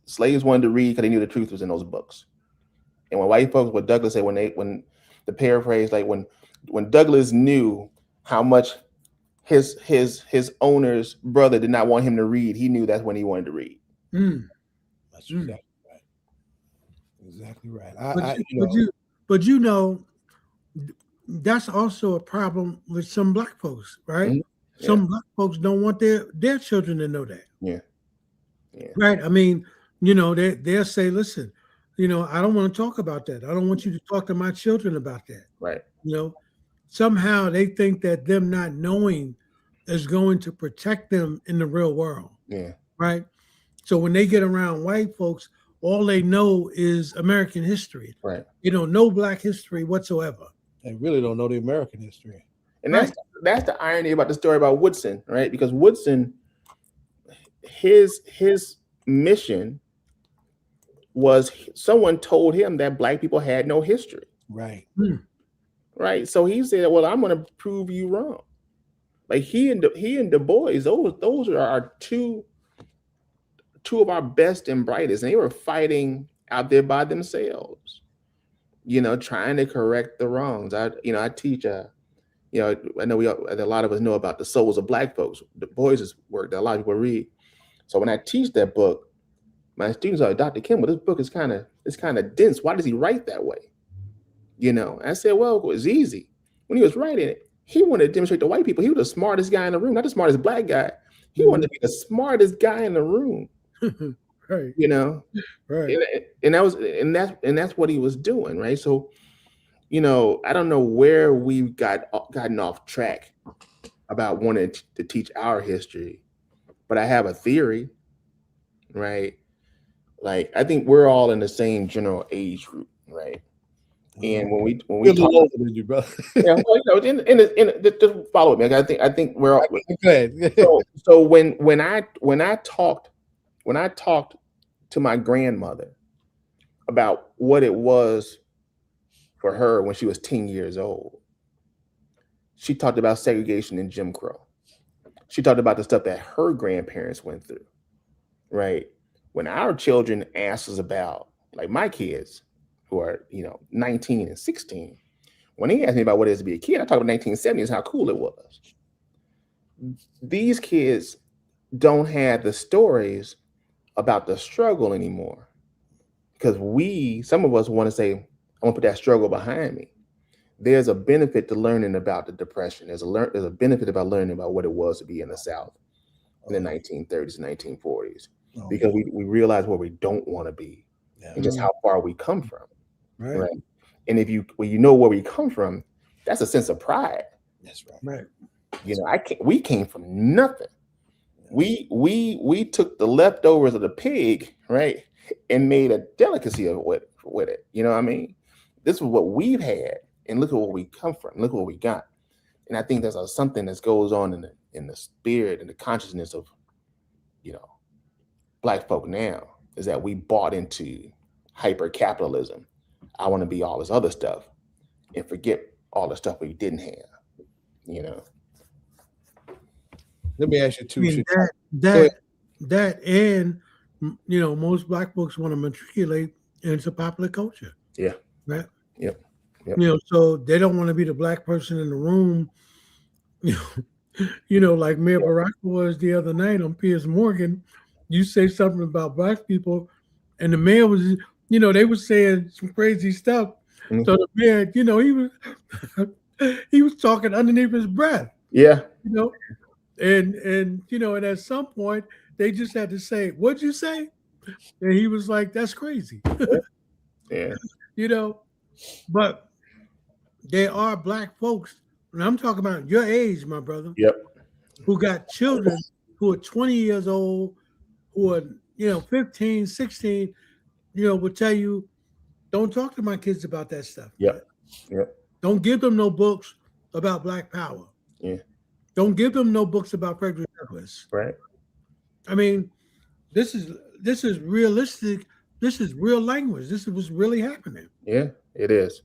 Slaves wanted to read because they knew the truth was in those books. And when white folks, what Douglas said, when the paraphrase, like when Douglas knew how much his owner's brother did not want him to read, he knew that's when he wanted to read. That's exactly right. Exactly right. But that's also a problem with some black folks, right? Some black folks don't want their children to know that. Yeah. Right. I mean, they'll say, listen, I don't want to talk about that. I don't want you to talk to my children about that. Right. Somehow they think that them not knowing is going to protect them in the real world. Yeah. Right. So when they get around white folks, all they know is American history. Right. No black history whatsoever. They really don't know the American history. And that's the irony about the story about Woodson, right? Because Woodson, his mission was someone told him that black people had no history. Right. Right. So he said, well, I'm going to prove you wrong. Like he and Du Bois, those are our two of our best and brightest. And they were fighting out there by themselves, trying to correct the wrongs. I teach I know a lot of us know about the souls of black folks, Du Bois's work that a lot of people read. So when I teach that book, my students are like, Dr. Kimble, this book is kind of dense. Why does he write that way? I said, well, it was easy. When he was writing it, he wanted to demonstrate to white people he was the smartest guy in the room, not the smartest black guy. He wanted to be the smartest guy in the room. Right. Right. And that's what he was doing, right? So, I don't know where we've gotten off track about wanting to teach our history, but I have a theory, right? Like I think we're all in the same general age group, right? And when we talk, older than you, brother. Just follow me. I think we're all good. So when I talked to my grandmother about what it was for her when she was 10 years old, she talked about segregation and Jim Crow. She talked about the stuff that her grandparents went through, right? When our children ask us about, like my kids who are 19 and 16, when they ask me about what it is to be a kid, I talk about 1970s, how cool it was. These kids don't have the stories about the struggle anymore, because some of us want to say, I want to put that struggle behind me. There's a benefit to learning about the Depression. There's a benefit about learning about what it was to be in the South in the 1930s and 1940s. because we realize where we don't want to be and just how far we come from. Right. And when you know where we come from, that's a sense of pride. That's right. Right. You know, we came from nothing. We took the leftovers of the pig, right, and made a delicacy of with it. You know what I mean? This is what we've had, and look at where we come from. Look what we got. And I think there's something that goes on in the spirit and the consciousness of, you know, Black folk now, is that we bought into hyper capitalism. I want to be all this other stuff and forget all the stuff we didn't have, you know. Let me ask you too. I mean, that and, you know, most Black folks want to matriculate into popular culture. Yeah. Right. Yep. You know, so they don't want to be the Black person in the room. You know, like Mayor Barack was the other night on Piers Morgan. You say something about Black people, and the mayor was, you know, they were saying some crazy stuff. Mm-hmm. So the mayor, you know, he was talking underneath his breath. Yeah. You know, and you know, and at some point they just had to say, "What'd you say?" And he was like, "That's crazy." Yeah. You know, but there are Black folks, and I'm talking about your age, my brother. Yep. Who got children who are 20 years old, who are, you know, 15, 16, you know, will tell you, don't talk to my kids about that stuff. Yep. Yep. Don't give them no books about Black power. Yeah. Don't give them no books about Frederick Douglass. Right. I mean, this is realistic. This is real language. This is what's really happening. Yeah, it is.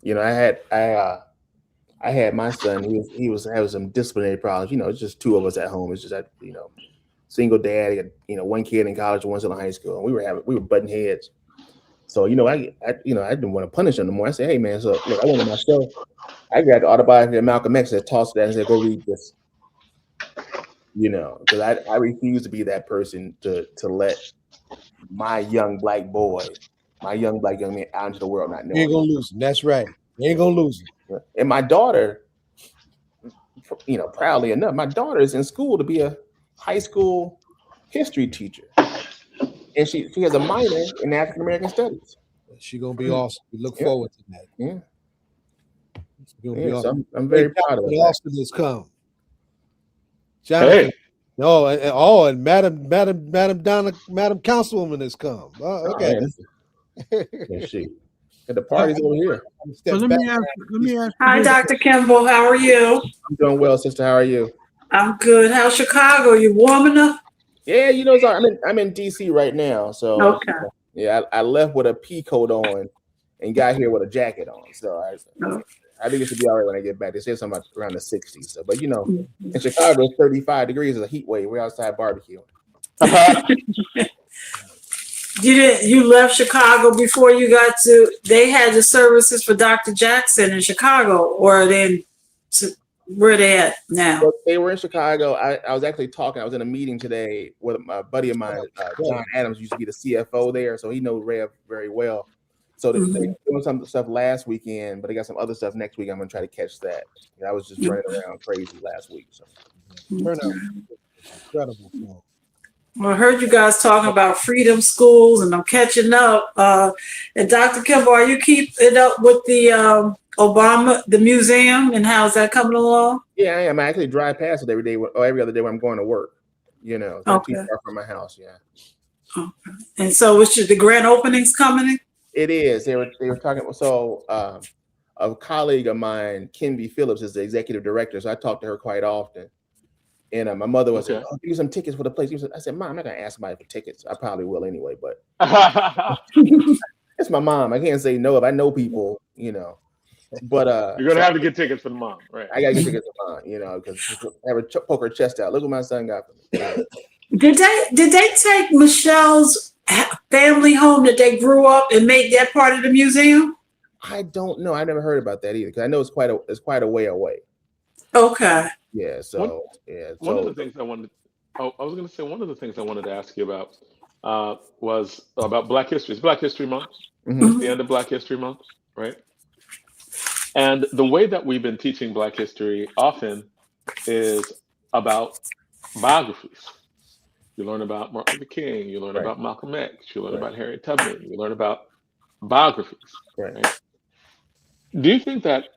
You know, I had my son. He was having some disciplinary problems. You know, it's just two of us at home. It's just that, you know, single dad. He had, you know, one kid in college, one still in high school, and we were butting heads. So, you know, I didn't want to punish him anymore. I said, "Hey, man, so look, I wanted myself. I grabbed the autobiography of Malcolm X and tossed that and said, go read this." You know, because I refuse to be that person to let my young Black boy, my young Black young man out into the world not knowing. You ain't gonna lose him. That's right. You ain't gonna lose him. And my daughter, you know, proudly enough, my daughter is in school to be a high school history teacher, and she has a minor in African American studies. She's gonna be awesome. We look forward to that. Yeah. So I'm very proud of it. Austin has come. Jonathan. Hey. Oh, and Madam Councilwoman has come. Oh, okay. Yeah, she. And the party's over here. So let me ask. Hi, Dr. Kimble. How are you? I'm doing well, sister. How are you? I'm good. How's Chicago? You warm enough? Yeah, you know, I'm in DC right now. So okay. Yeah, I left with a pea coat on and got here with a jacket on. So I think it should be all right when I get back. They said something about around the 60s. So, but you know, in Chicago, it's 35 degrees is a heat wave. We're outside barbecue. You left Chicago before you got to, they had the services for Dr. Jackson in Chicago, or then where they at now? So they were in Chicago. I was actually talking. I was in a meeting today with a buddy of mine, John Adams, used to be the CFO there. So he knows Rev very well. So they doing some stuff last weekend, but they got some other stuff next week. I'm going to try to catch that. I was just running around crazy last week. So incredible. Well, I heard you guys talking about freedom schools, and I'm catching up. And Dr. Kimble, are you keeping up with the Obama, the museum, and how's that coming along? Yeah, I am. I actually drive past it every day or every other day when I'm going to work. You know, not too far from my house. Yeah. Okay. And so, which is the grand openings coming? It is. They were talking. So, a colleague of mine, Kimble Phillips, is the executive director. So I talk to her quite often. And my mother was saying, "Oh, give me some tickets for the place." I said, "Mom, I'm not gonna ask somebody for tickets. I probably will anyway, but it's my mom. I can't say no if I know people, you know." But you're gonna have to get tickets for the mom, right? I gotta get tickets for mom, you know, because have her poke her chest out. Look what my son got for me. Did they take Michelle's family home that they grew up and make that part of the museum? I don't know. I never heard about that either, because I know it's quite a way away. Okay. Yeah. So one of the things I wanted. Oh, I was going to say one of the things I wanted to ask you about was about Black History. It's Black History Month. Mm-hmm. It's the end of Black History Month, right? And the way that we've been teaching Black history often is about biographies. You learn about Martin Luther King. You learn Right. about Malcolm X. You learn Right. about Harriet Tubman. You learn about biographies. Right. Right? Do you think that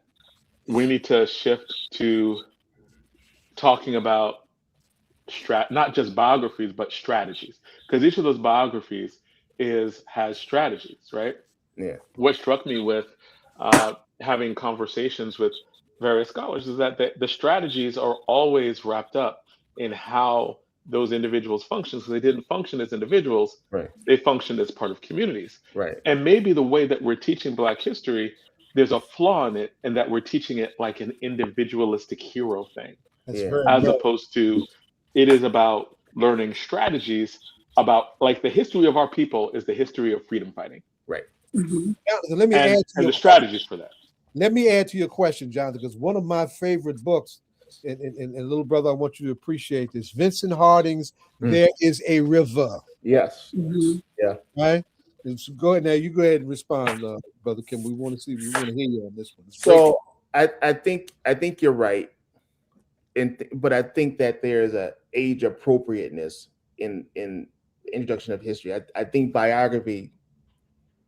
we need to shift to talking about not just biographies but strategies, because each of those biographies has strategies, right? Yeah. What struck me with having conversations with various scholars is that the strategies are always wrapped up in how those individuals function, because they didn't function as individuals, Right. they functioned as part of communities. Right. And maybe the way that we're teaching Black history, there's a flaw in it, and that we're teaching it like an individualistic hero thing, That's Yeah. very as much. opposed to it is about learning strategies about, like, the history of our people is the history of freedom fighting. Right. Mhm. Jonathan, let me And, add to and your the strategies for that. Let me add to your question, Jonathan, because one of my favorite books, and little brother, I want you to appreciate this. Vincent Harding's There Is a River. Yes. Mhm. Right? So go ahead now. You go ahead and respond, Brother Kim. We want to hear you on this one. It's great. So I think you're right, but I think that there's a age appropriateness in introduction of history. I think biography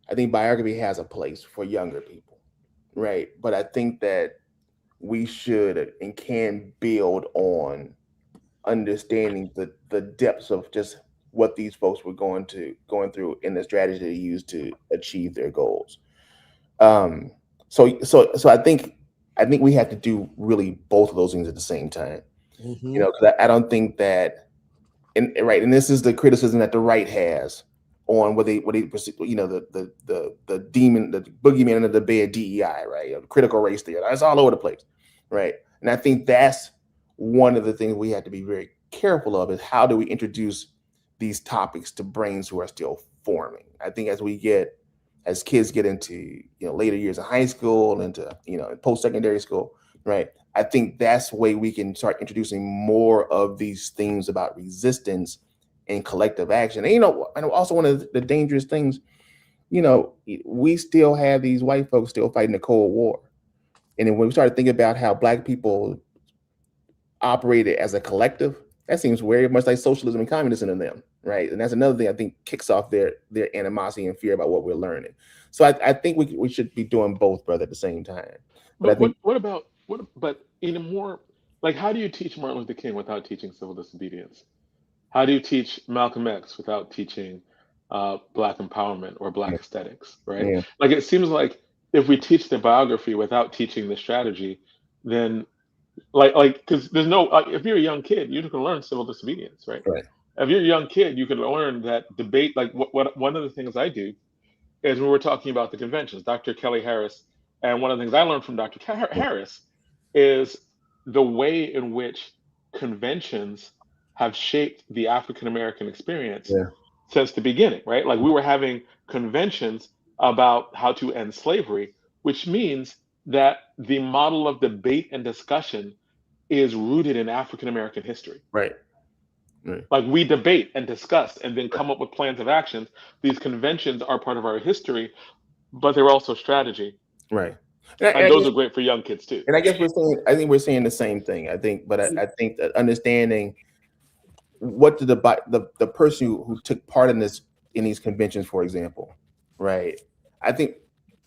has a place for younger people, right? But I think that we should and can build on understanding the depths of just what these folks were going through in the strategy they used to achieve their goals. So I think we have to do really both of those things at the same time. Mhm. You know, because I don't think that, and this is the criticism that the right has on what they you know, the demon, the boogeyman under the bed, DEI, right? Critical race theory. That's all over the place, right? And I think that's one of the things we have to be very careful of, is how do we introduce these topics to brains who are still forming. I think as kids get into, later years of high school, into, post-secondary school, right? I think that's the way we can start introducing more of these things about resistance and collective action. And, and also one of the dangerous things, we still have these white folks still fighting the Cold War. And then when we started thinking about how Black people operated as a collective, that seems very much like socialism and communism in them, right? And that's another thing I think kicks off their animosity and fear about what we're learning. So I think we should be doing both, brother, at the same time. But I think, But in a more, like, how do you teach Martin Luther King without teaching civil disobedience? How do you teach Malcolm X without teaching Black empowerment or Black aesthetics, right? Yeah. Like, it seems like if we teach the biography without teaching the strategy, then because there's no, if you're a young kid, you can learn civil disobedience, right? Right. If you're a young kid, you can learn that debate. Like, what one of the things I do is when we're talking about the conventions, Dr. Kelly Harris, and one of the things I learned from Dr. Harris is the way in which conventions have shaped the African American experience since the beginning, right? Like, we were having conventions about how to end slavery, which means that the model of debate and discussion is rooted in African American history. Right. Like, we debate and discuss and then come up with plans of actions. These conventions are part of our history, but they're also strategy. Right. And those are great for young kids too. And I think we're saying the same thing. I think that understanding what did the person who took part in these conventions, for example, right? I think,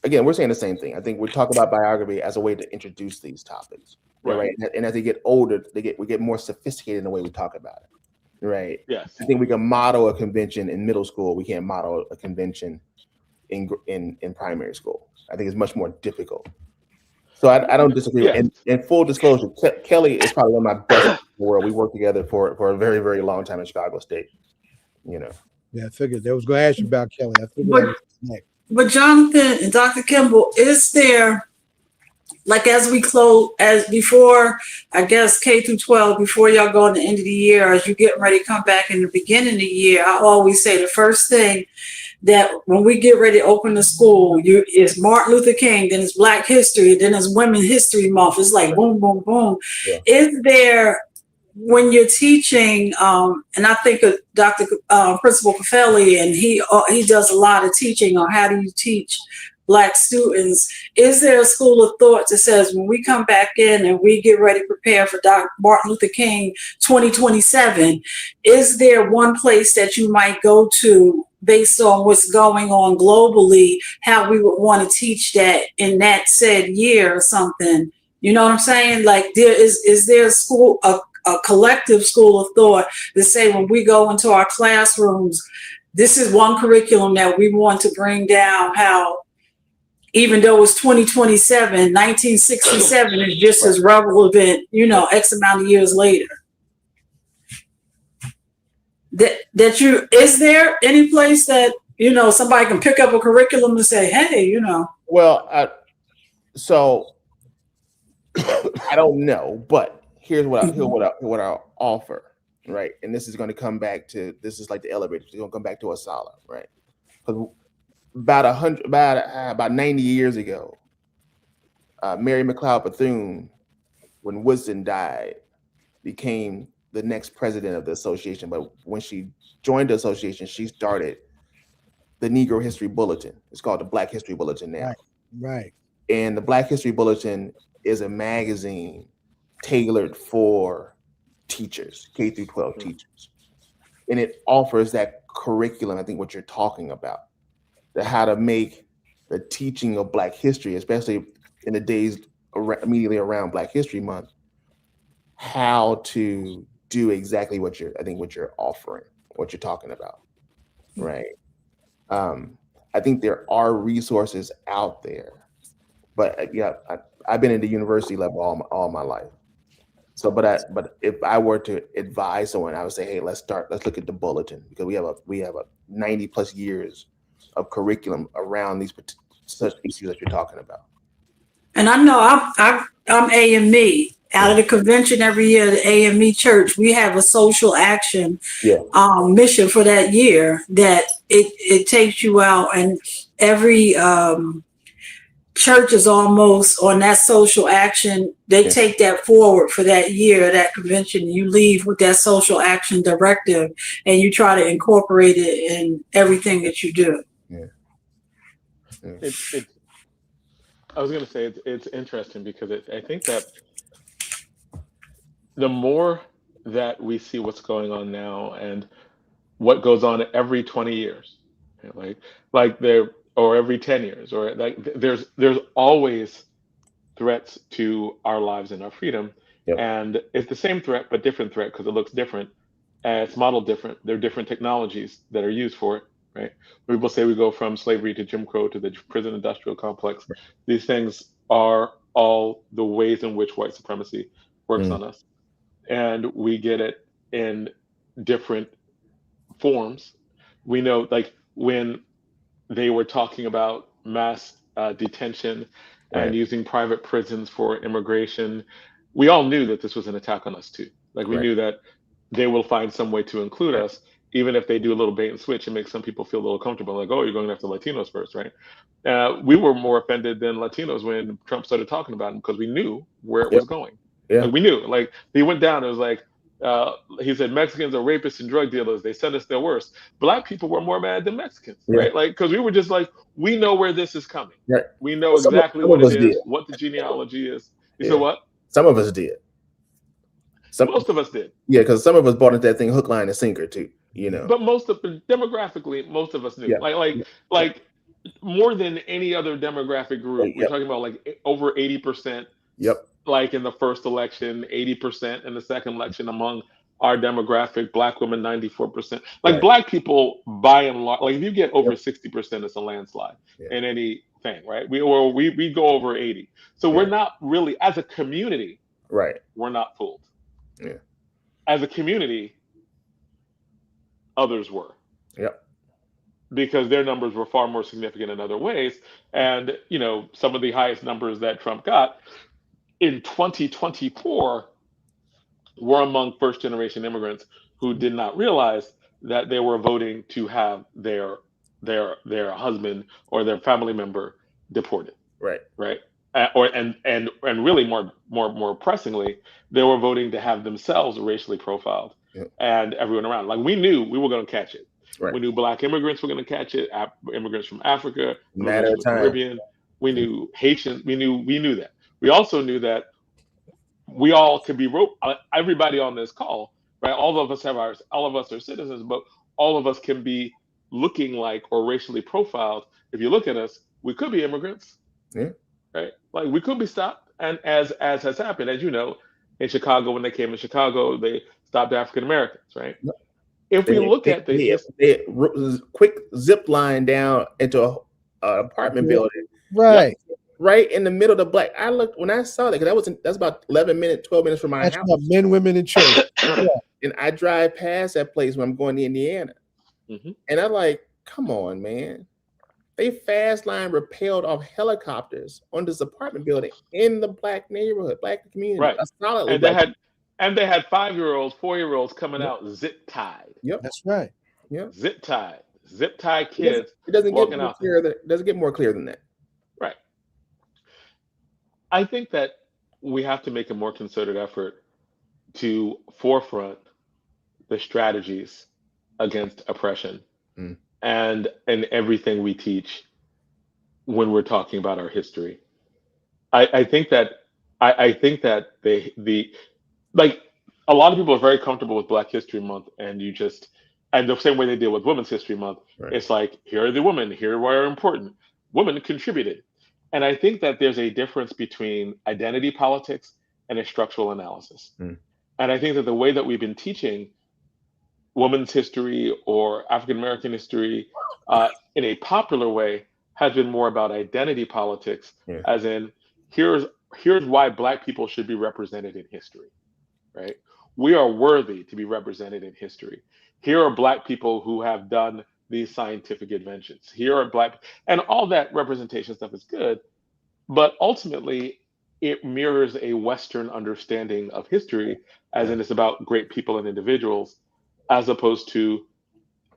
again, we're saying the same thing. I think we're talking about biography as a way to introduce these topics, right? And as they get older, we get more sophisticated in the way we talk about it, right? Yes. I think we can model a convention in middle school. We can't model a convention in primary school. I think it's much more difficult. So I don't disagree. Yes. And full disclosure, Kelly is probably one of my best in the world. We worked together for a very, very long time in Chicago State. Yeah, I figured I was going to ask you about Kelly. I figured but Jonathan and Dr. Kimble, is there, like, as we close, as before, I guess K through 12, before y'all go in the end of the year, as you get ready to come back in the beginning of the year, I always say the first thing that when we get ready to open the school, it's Martin Luther King, then it's Black History, then it's Women's History Month. It's like boom, boom, boom. Yeah. Is there, when you're teaching, and I think of Dr. Principal Kafeli, and he does a lot of teaching on how do you teach Black students, is there a school of thought that says when we come back in and we get ready to prepare for Dr. Martin Luther King 2027, is there one place that you might go to based on what's going on globally, how we would want to teach that in that said year or something? You know what I'm saying? Like, is there a school, a collective school of thought to say when we go into our classrooms, this is one curriculum that we want to bring down, how even though it's 2027, 1967 is just as relevant, you know, X amount of years later. Is there any place that, you know, somebody can pick up a curriculum and say, hey, you know? Well, so I don't know, but here's what I'll offer, right? And this is going to come back to, this is like the elevator. It's going to come back to Asala, right? Because about 90 years ago, Mary McLeod Bethune, when Woodson died, became the next president of the association. But when she joined the association, she started the Negro History Bulletin. It's called the Black History Bulletin now. Right. And the Black History Bulletin is a magazine tailored for teachers, K through 12 teachers. And it offers that curriculum, I think what you're talking about, the how to make the teaching of Black history, especially in the days immediately around Black History Month, how to do exactly what you're offering, what you're talking about, right? I think there are resources out there, but yeah, I've been in the university level all my life. So, but if I were to advise someone, I would say, hey, let's look at the bulletin, because we have a 90 plus years of curriculum around these such issues that you're talking about. And I know I'm AME. Out of the convention every year, the AME Church, we have a social action mission for that year that it takes you out, and every church is almost on that social action. They take that forward for that year, that convention. You leave with that social action directive, and you try to incorporate it in everything that you do. I was going to say it's interesting because I think that the more that we see what's going on now and what goes on every 20 years, like there, or every 10 years, or like there's always threats to our lives and our freedom. And it's the same threat, but different threat because it looks different. And it's modeled different. There are different technologies that are used for it, right? People say we go from slavery to Jim Crow to the prison industrial complex. These things are all the ways in which white supremacy works on us. And we get it in different forms. We know, like, when they were talking about mass detention and using private prisons for immigration, we all knew that this was an attack on us too. Like, we knew that they will find some way to include us, even if they do a little bait and switch and make some people feel a little comfortable, like, oh, you're going after Latinos first, right? We were more offended than Latinos when Trump started talking about them, because we knew where it was going. Like, we knew, like, he went down, it was like, he said Mexicans are rapists and drug dealers. They send us their worst. Black people were more mad than Mexicans, right? Like, because we were just like, we know where this is coming. We know exactly what it is, what the genealogy is. You said what? Some of us did. Most of us did. Yeah, because some of us bought into that thing hook, line, and sinker too. You know. But demographically, most of us knew. Like more than any other demographic group. We're talking about like over 80%. Like in the first election, 80% in the second election among our demographic. Black women, 94%. Like, Black people, by and large, like, if you get over 60%, it's a landslide in anything, right? We go over 80. So we're not really, as a community, we're not fooled. As a community, others were. Because their numbers were far more significant in other ways. And, you know, some of the highest numbers that Trump got in 2024 were among first generation immigrants who did not realize that they were voting to have their husband or their family member deported. And really more pressingly, they were voting to have themselves racially profiled and everyone around. Like, we knew we were going to catch it. Right. We knew Black immigrants were going to catch it. Immigrants from Africa, Matter immigrants of from the time. Caribbean. We knew Haitians. We knew that. We also knew that we all could be everybody on this call, right? All of us are citizens, but all of us can be looking like or racially profiled. If you look at us, we could be immigrants, Yeah. right? Like we could be stopped, and as has happened, as you know, in Chicago when they came to Chicago, they stopped African Americans, right? If we look at the history, quick zip line down into an apartment building, Right. right in the middle of the black. I looked when I saw that because that's about 12 minutes from my That's house. about men, women, and children. And I drive past that place when I'm going to Indiana, and I'm like, "Come on, man!" They fast line rappelled off helicopters on this apartment building in the black neighborhood, black community, right? Solidly And they had 5-year-olds, 4-year-olds coming out zip tied. Yep, That's right. Yep, zip tied kids. It doesn't walking get more out clear. It doesn't get more clear than that. Right. I think that we have to make a more concerted effort to forefront the strategies against oppression and everything we teach when we're talking about our history. I think that the like a lot of people are very comfortable with Black History Month, and the same way they deal with Women's History Month. Right. It's like, here are the women, here are important. Women contributed. And I think that there's a difference between identity politics and a structural analysis. And I think that the way that we've been teaching women's history or African American history in a popular way has been more about identity politics, as in here's why Black people should be represented in history, right? We are worthy to be represented in history. Here are Black people who have done these scientific inventions. Here are Black, and all that representation stuff is good, but ultimately it mirrors a Western understanding of history, as in it's about great people and individuals, as opposed to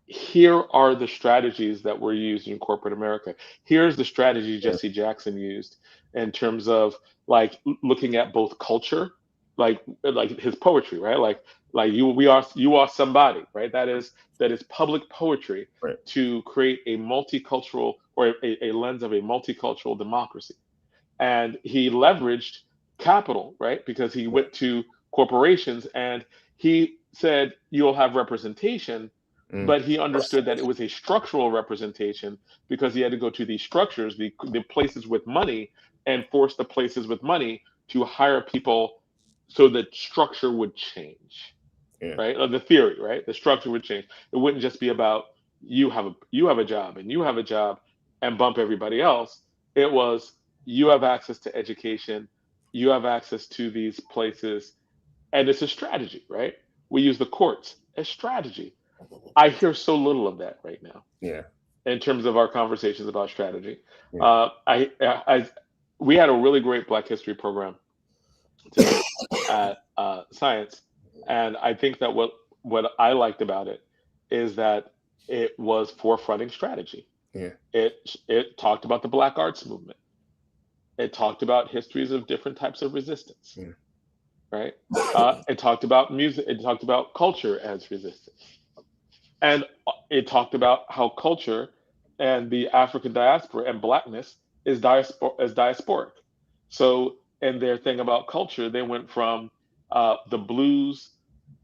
here are the strategies that were used in corporate America. Here's the strategy Jesse Jackson used in terms of like looking at both culture, like his poetry, right? Like you are somebody, right? That is public poetry, right, to create a multicultural or a lens of a multicultural democracy. And he leveraged capital, right? Because he went to corporations and he said, you'll have representation, but he understood that it was a structural representation because he had to go to these structures, the places with money, and force the places with money to hire people so the structure would change, right? Or the theory, right? The structure would change. It wouldn't just be about you have a job and you have a job and bump everybody else. It was you have access to education, you have access to these places, and it's a strategy, right? We use the courts as strategy. I hear so little of that right now. Yeah. In terms of our conversations about strategy, we had a really great Black History program today at Science, and I think that what I liked about it is that it was forefronting strategy. Yeah. It talked about the Black arts movement. It talked about histories of different types of resistance. Yeah. Right. It talked about music. It talked about culture as resistance. And it talked about how culture and the African diaspora and Blackness is diasporic. So in their thing about culture, they went from the blues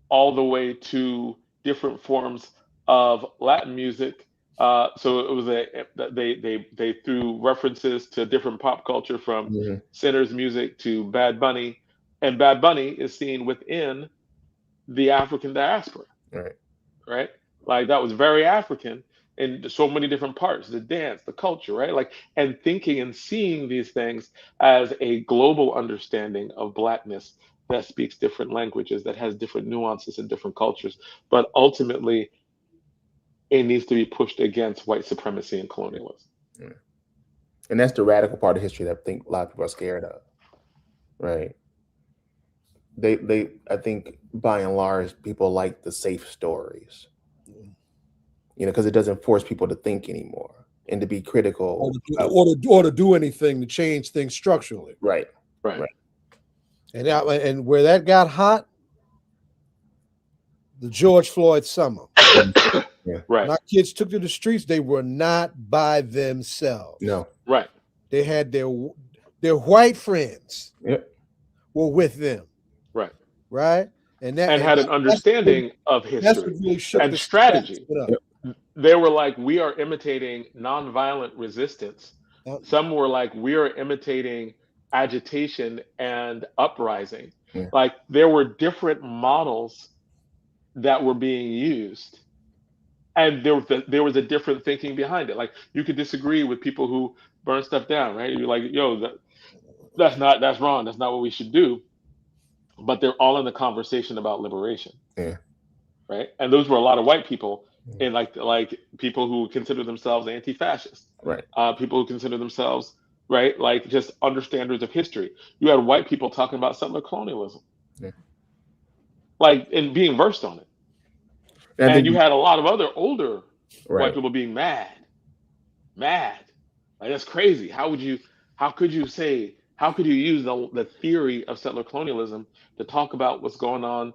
all the way to different forms of Latin music. So it was they threw references to different pop culture from Sinner's music to Bad Bunny, and Bad Bunny is seen within the African diaspora. Right. Like that was very African in so many different parts, the dance, the culture, right? Like, and thinking and seeing these things as a global understanding of Blackness that speaks different languages, that has different nuances in different cultures. But ultimately, it needs to be pushed against white supremacy and colonialism. Yeah. And that's the radical part of history that I think a lot of people are scared of, right? I think by and large, people like the safe stories, because it doesn't force people to think anymore and to be critical or to do anything to change things structurally. Right. And where that got hot, the George Floyd summer. Right. When our kids took to the streets, they were not by themselves. No. Right. They had their white friends Yep. were with them. Right. Right. And had an understanding of that's what history really shook and the strategy. up. They were like, we are imitating nonviolent resistance. Yep. Some were like, we are imitating agitation and uprising. Yeah. Like there were different models that were being used. And there was a different thinking behind it. Like you could disagree with people who burn stuff down, right? You're like, yo, that's wrong. That's not what we should do. But they're all in the conversation about liberation. Yeah. Right. And those were a lot of white people, and like people who consider themselves anti-fascist. Right. People who consider themselves, right, like just understanders of history. You had white people talking about settler colonialism. Yeah. Like and being versed on it. And you had a lot of other older white people being mad. Like that's crazy. How could you use the theory of settler colonialism to talk about what's going on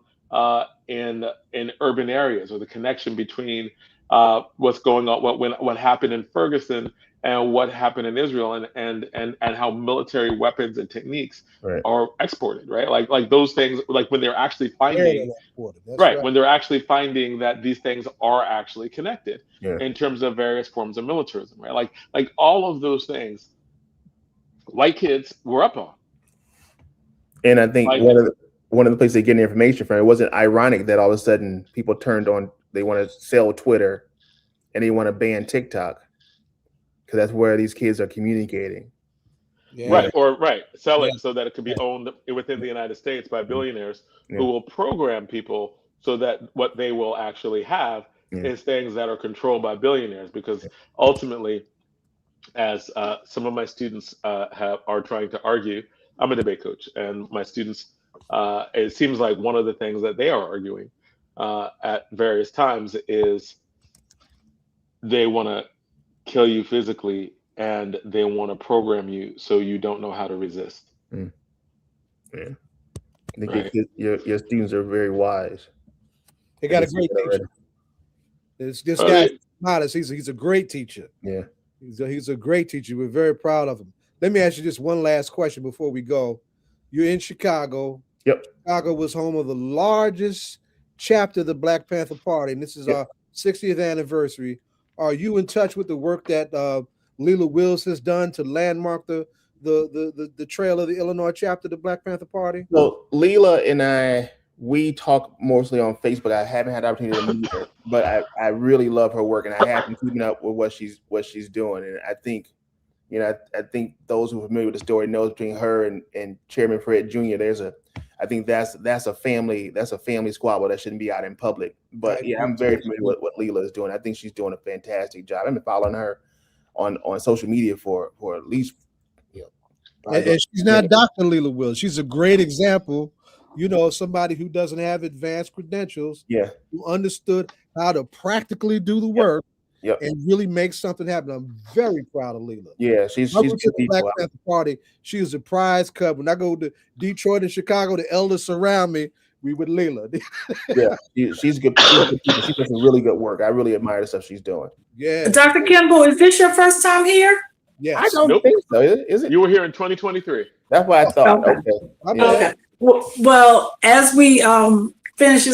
in urban areas, or the connection between what's going on, what happened in Ferguson and what happened in Israel, and how military weapons and techniques are exported, right? Like those things, like when they're actually finding, when they're actually finding that these things are actually connected in terms of various forms of militarism, right? Like all of those things, white kids were up on. And I think one of the places they get information from, it wasn't ironic that all of a sudden people turned on, they want to sell Twitter and they want to ban TikTok, because that's where these kids are communicating. Yeah. Sell it so that it could be owned within the United States by billionaires who will program people so that what they will actually have is things that are controlled by billionaires, because ultimately, as some of my students are trying to argue, I'm a debate coach, and my students, it seems like one of the things that they are arguing at various times is they want to kill you physically, and they want to program you so you don't know how to resist. Yeah. I think your students are very wise. They got a great teacher. This guy, modest. He's a great teacher. Yeah. He's a great teacher. We're very proud of him. Let me ask you just one last question before we go. You're in Chicago. Yep. Chicago was home of the largest chapter of the Black Panther Party, and this is our 60th anniversary. Are you in touch with the work that Leela Wills has done to landmark the trail of the Illinois chapter of the Black Panther Party? So Leela and we talk mostly on Facebook. I haven't had the opportunity to meet her, but I really love her work, and I have been keeping up with what she's doing. And I think, I think those who are familiar with the story knows between her and Chairman Fred Jr. I think that's a family squabble that shouldn't be out in public. But I'm very familiar with what Leela is doing. I think she's doing a fantastic job. I've been following her on social media for at least. And she's not Dr. Leela Wills. She's a great example, somebody who doesn't have advanced credentials, who understood how to practically do the work and really make something happen. I'm very proud of Leela. Yeah, she's the Black Panther Party. She was a prize cub. When I go to Detroit and Chicago, the elders surround me. We with Leela. She's good. She does some really good work. I really admire the stuff she's doing. Yeah. Dr. Kimble, is this your first time here? Yes. I don't think so. Is it? You were here in 2023. That's what I thought. Okay. Okay. Well, as we finish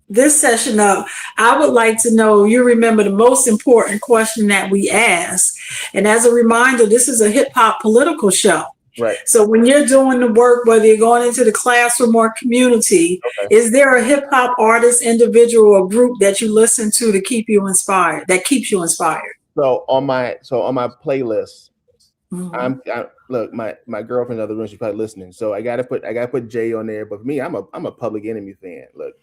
this session up, I would like to know, you remember the most important question that we asked. And as a reminder, this is a hip hop political show. Right. So when you're doing the work, whether you're going into the classroom or community, is there a hip hop artist, individual, or group that you listen to keep you inspired, that keeps you inspired? So on my playlist, look, my girlfriend in the other room, she's probably listening. So I gotta put Jay on there. But for me, I'm a Public Enemy fan. Look,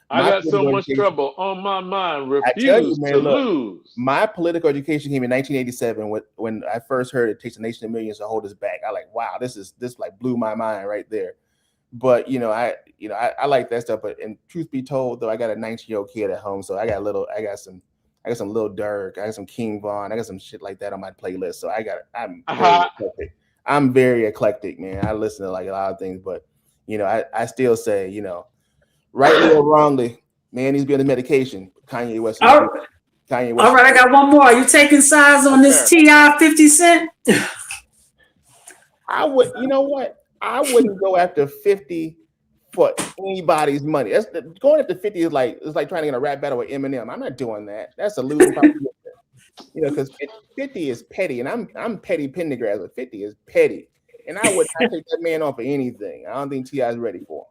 I got so much trouble on my mind. Refuse to lose. My political education came in 1987 when I first heard "It Takes a Nation of Millions to Hold Us Back." I like, wow, this like blew my mind right there. But I like that stuff. But and truth be told, though, I got a 19-year-old kid at home, so I got some Lil Durk, I got some King Von, I got some shit like that on my playlist. So I'm very eclectic, man. I listen to like a lot of things, but I still say, rightly or wrongly, Man needs to be on the medication. Kanye West. All Kanye West. all right, I got one more. Are you taking sides on this T.I. 50 Cent? I would, you know what? I wouldn't go after 50 for anybody's money. That's going after 50 is like trying to get a rap battle with Eminem. I'm not doing that. That's a losing proposition. You know, because 50 is petty, and I'm petty Pendergrass, but 50 is petty, and I would not take that man on for anything. I don't think T.I. is ready for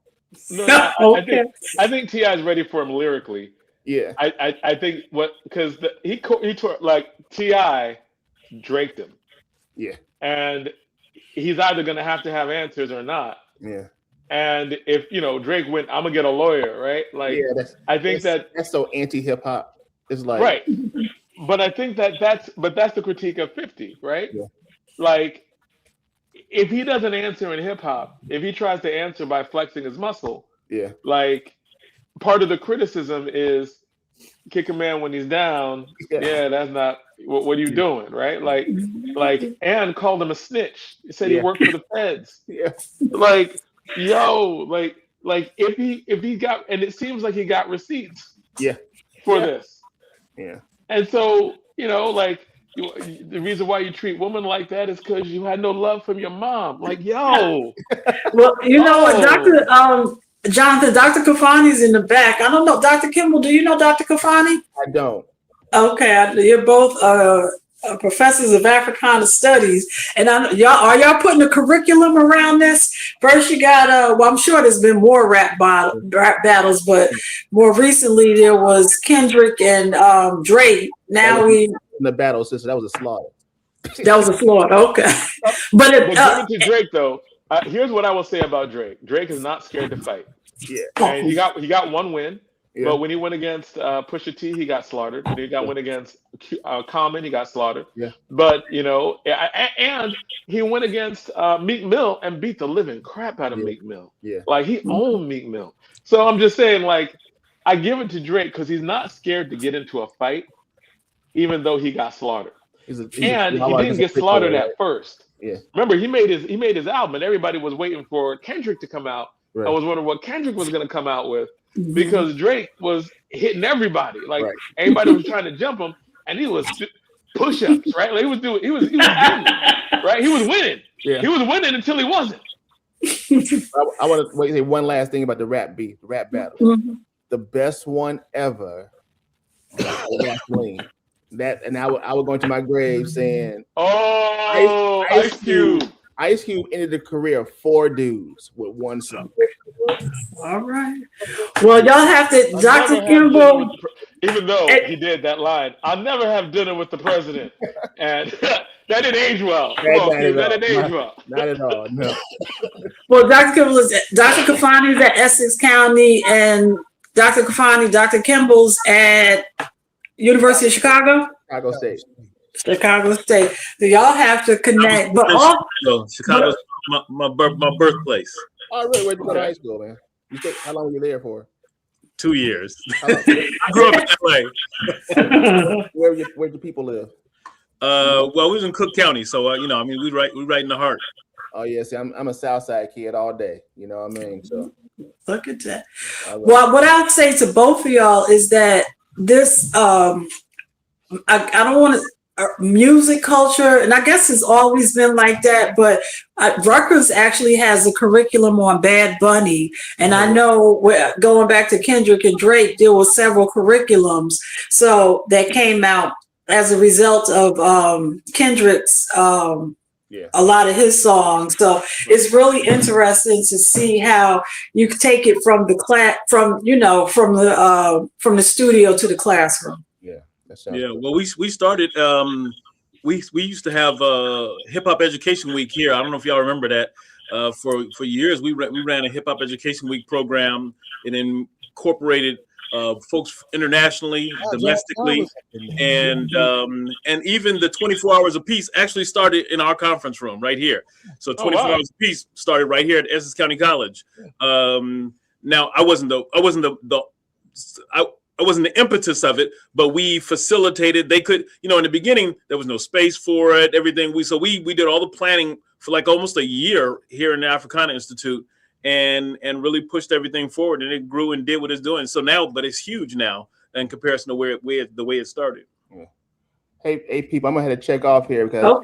him. No, Okay. I think T.I. is ready for him lyrically. Yeah, I think because he tore like T.I. draked him. Yeah, and he's either gonna have to have answers or not. yeah. And if Drake went, I'm gonna get a lawyer, right? Like, Yeah, I think that's so anti-hip hop. It's like right, but I think that's the critique of 50, right? Yeah. Like, if he doesn't answer in hip hop, if he tries to answer by flexing his muscle, yeah, like part of the criticism is kick a man when he's down. Yeah, that's not what are you doing, right? Like, and called him a snitch. He said he worked for the feds. yeah. Like, yo, like if he got, and it seems like he got receipts. Yeah. For this. Yeah. And so, like, the reason why you treat women like that is because you had no love from your mom. Like, yo. Well, you know what, Dr. Jonathan, Dr. Khalfani's in the back. I don't know, Dr. Kimble, do you know Dr. Khalfani? I don't. Okay, you're both professors of Africana studies, and are y'all putting a curriculum around this? First, you got well, I'm sure there's been more rap battles, but more recently there was Kendrick and Drake. Now in the battle, sister, that was a slaughter. That was a slaughter. Okay, but give it to Drake though. Here's what I will say about Drake. Drake is not scared to fight. Yeah, and he got one win. Yeah. But when he went against Pusha T, he got slaughtered. When he went against Common, he got slaughtered. Yeah. But and he went against Meek Mill and beat the living crap out of Meek Mill. Yeah. Like he owned Meek Mill. So I'm just saying, like, I give it to Drake because he's not scared to get into a fight, even though he got slaughtered. He didn't get slaughtered at first. Yeah. Remember, he made his album, and everybody was waiting for Kendrick to come out. Right. I was wondering what Kendrick was going to come out with. Because Drake was hitting everybody, like everybody was trying to jump him, and he was push-ups, right? Like he was getting it, right? He was winning. Yeah. He was winning until he wasn't. I want to say one last thing about the rap battle. Mm-hmm. The best one ever. That, and I would go into my grave saying, "Oh, Ice Cube." Ice Cube ended the career of 4 dudes with one song. All right. Well, y'all have to, Dr. Kimble. Even though he did that line, I'll never have dinner with the president. And that didn't age well. That didn't age well. Not at all, no. Well, Dr. Khalfani is at Essex County, and Dr. Khalfani, Dr. Kimble's at University of Chicago? Chicago State. So y'all have to connect. But Chicago's my birthplace. Oh, really? Where'd you go to high school, man? How long were you there for? 2 years. I grew up in LA. Where'd your people live? Well, we was in Cook County, so we right in the heart. Oh yeah, see, I'm a Southside kid all day. You know what I mean? So look at that. Well, what I would say to both of y'all is that this I don't want to. Music culture, and I guess it's always been like that, but Rutgers actually has a curriculum on Bad Bunny, and I know going back to Kendrick and Drake, there were several curriculums that came out as a result of Kendrick's a lot of his songs. So it's really interesting to see how you take it from the from the studio to the classroom. Yeah, well, we started. We used to have Hip Hop Education Week here. I don't know if y'all remember that. For years, we ran a Hip Hop Education Week program and incorporated folks internationally, domestically, and even the 24 Hours of Peace actually started in our conference room right here. So 24 Hours of Peace started right here at Essex County College. Now I wasn't the impetus of it, but we facilitated. They could, in the beginning, there was no space for it, everything. We did all the planning for like almost a year here in the Africana Institute. and really pushed everything forward, and it grew and did what it's doing. So now, but it's huge now in comparison to the way it started. Yeah. Hey, people, I'm gonna have to check off here because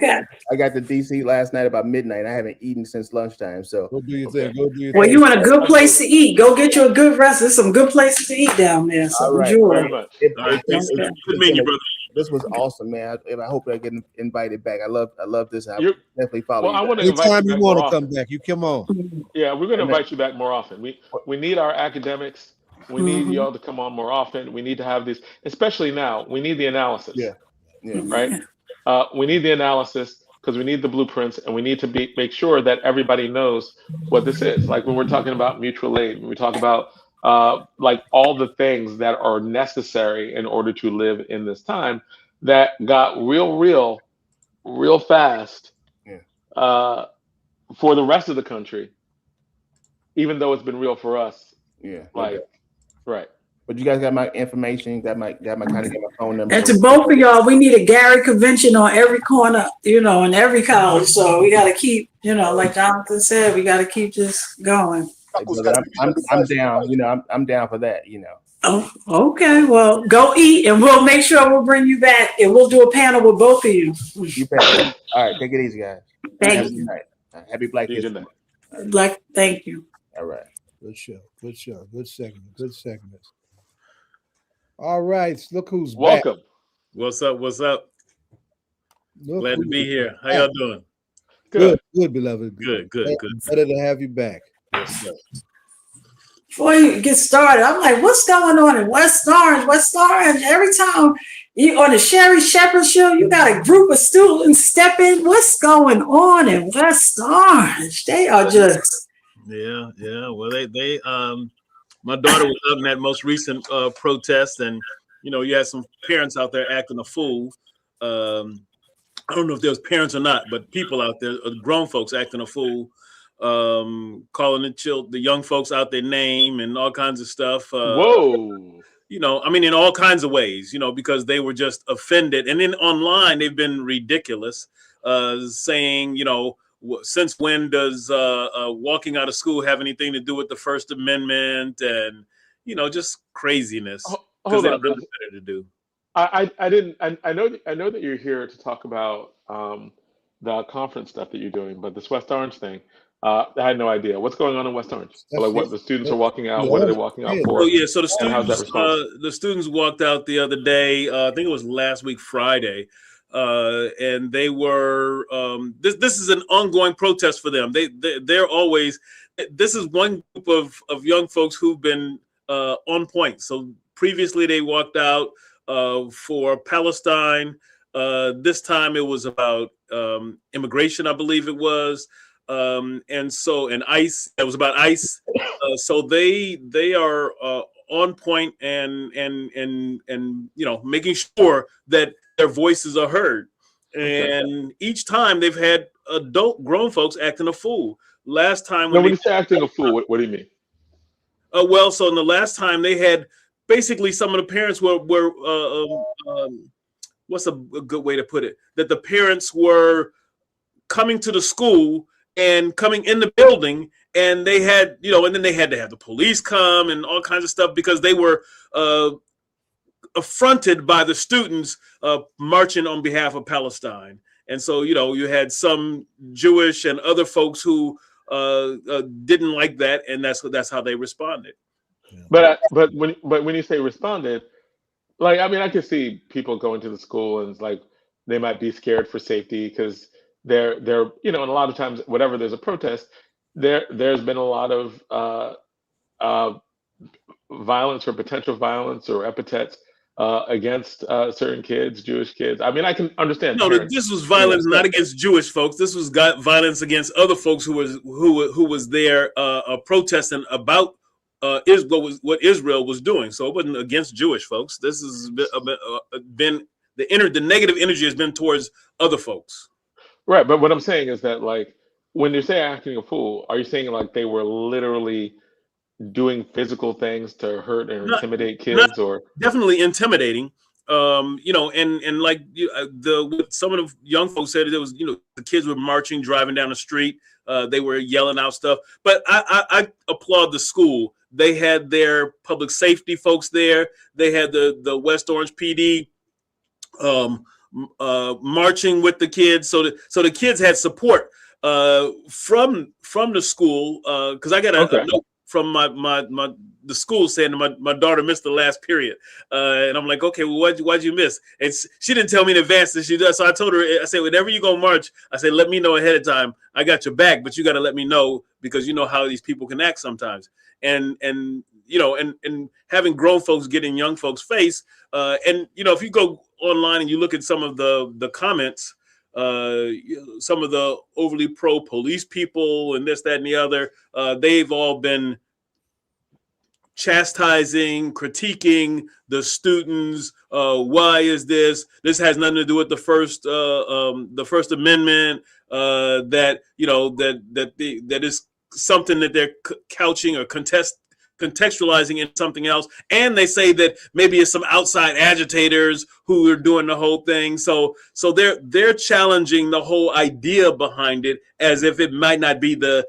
I got to DC last night about midnight. I haven't eaten since lunchtime. So Go do your thing. Go do your Well, thing. you want a good place to eat. Go get you a good rest. There's some good places to eat down there. So all right, enjoy. Very much. All right, good meeting you, brother. This was awesome, man. I hope I get invited back. I love this. I You're- definitely follow Well, I you. want to invite Anytime you you back want more to come often. back, you come on. Yeah, we're going to Amen. invite you back more often. We need our academics. We need y'all to come on more often. We need to have these, especially now. We need the analysis. Yeah. Right. We need the analysis because we need the blueprints, and we need to make sure that everybody knows what this is. Like when we're talking about mutual aid, when we talk about like all the things that are necessary in order to live in this time that got real fast for the rest of the country, even though it's been real for us. Yeah. Like, right. But you guys got my information, got my phone number. And to both of y'all, we need a Gary convention on every corner, in every college. So we got to keep, like Jonathan said, we got to keep this going. Hey, brother, I'm down. I'm down for that. Oh, okay. Well, go eat, and we'll make sure we'll bring you back, and we'll do a panel with both of you. You bet. All right, take it easy, guys. Thank you. Happy Black History. Thank you. All right. Good show. Good segment. All right, look who's Welcome. back. What's up? Glad to be here. How y'all doing? Good, beloved. Good. Better to have you back. Yes, sir. Before you get started, I'm like, what's going on in West Orange? Every time you on the Sherry Shepherd show, you got a group of students step in. What's going on in West Orange? They are just Yeah. Well, they my daughter was out in that most recent protest, and you had some parents out there acting a fool. I don't know if there was parents or not, but people out there, grown folks acting a fool, calling the young folks out their name and all kinds of stuff. Whoa. In all kinds of ways, because they were just offended. And then online, they've been ridiculous, saying, since when does walking out of school have anything to do with the First Amendment? And, just craziness. Because they don't have better to do. I know that you're here to talk about the conference stuff that you're doing, but this West Orange thing, I had no idea. What's going on in West Orange? Like what the students are walking out, what are they walking out for? Oh yeah, so the students walked out the other day, I think it was last week Friday. And they were this is an ongoing protest for them. They're always, this is one group of young folks who've been on point. So previously they walked out for Palestine. This time it was about immigration, I believe it was. And ICE, it was about ICE. So they are on point and making sure that their voices are heard. And each time they've had grown folks acting a fool. Last time when you say acting a fool, what do you mean? So in the last time they had basically some of the parents were what's a good way to put it? That the parents were coming to the school and coming in the building, and they had, and then they had to have the police come and all kinds of stuff because they were affronted by the students marching on behalf of Palestine. And so, you had some Jewish and other folks who didn't like that, and that's how they responded. But when you say responded, like, I mean, I could see people going to the school and it's like they might be scared for safety because they're and a lot of times whenever there's a protest, there's been a lot of violence or potential violence or epithets against certain kids, Jewish kids. I mean, I can understand. No, this was violence not against Jewish folks. This was violence against other folks who was there protesting about what Israel was doing. So it wasn't against Jewish folks. This has been the negative energy has been towards other folks. Right, but what I'm saying is that, like, when you say acting a fool, are you saying like they were literally doing physical things to hurt and intimidate kids, or definitely intimidating? You know, and like what some of the young folks said, it was, you know, the kids were marching, driving down the street. They were yelling out stuff. But I applaud the school. They had their public safety folks there. They had the West Orange PD marching with the kids. So the kids had support from the school, because I got a note from the school saying my daughter missed the last period, and I'm like, okay, well, why'd you miss? And she didn't tell me in advance that she does. So I told her, I said, whenever you go march, I said, let me know ahead of time. I got your back, but you got to let me know, because you know how these people can act sometimes. And you know, and having grown folks get in young folks' face, and you know, if you go online and you look at some of the comments, some of the overly pro police people and this, that, and the other, they've all been chastising, critiquing the students. Why is this? This has nothing to do with the First Amendment. That, you know, that is something that they're couching or contextualizing in something else. And they say that maybe it's some outside agitators who are doing the whole thing. So they're challenging the whole idea behind it, as if it might not be the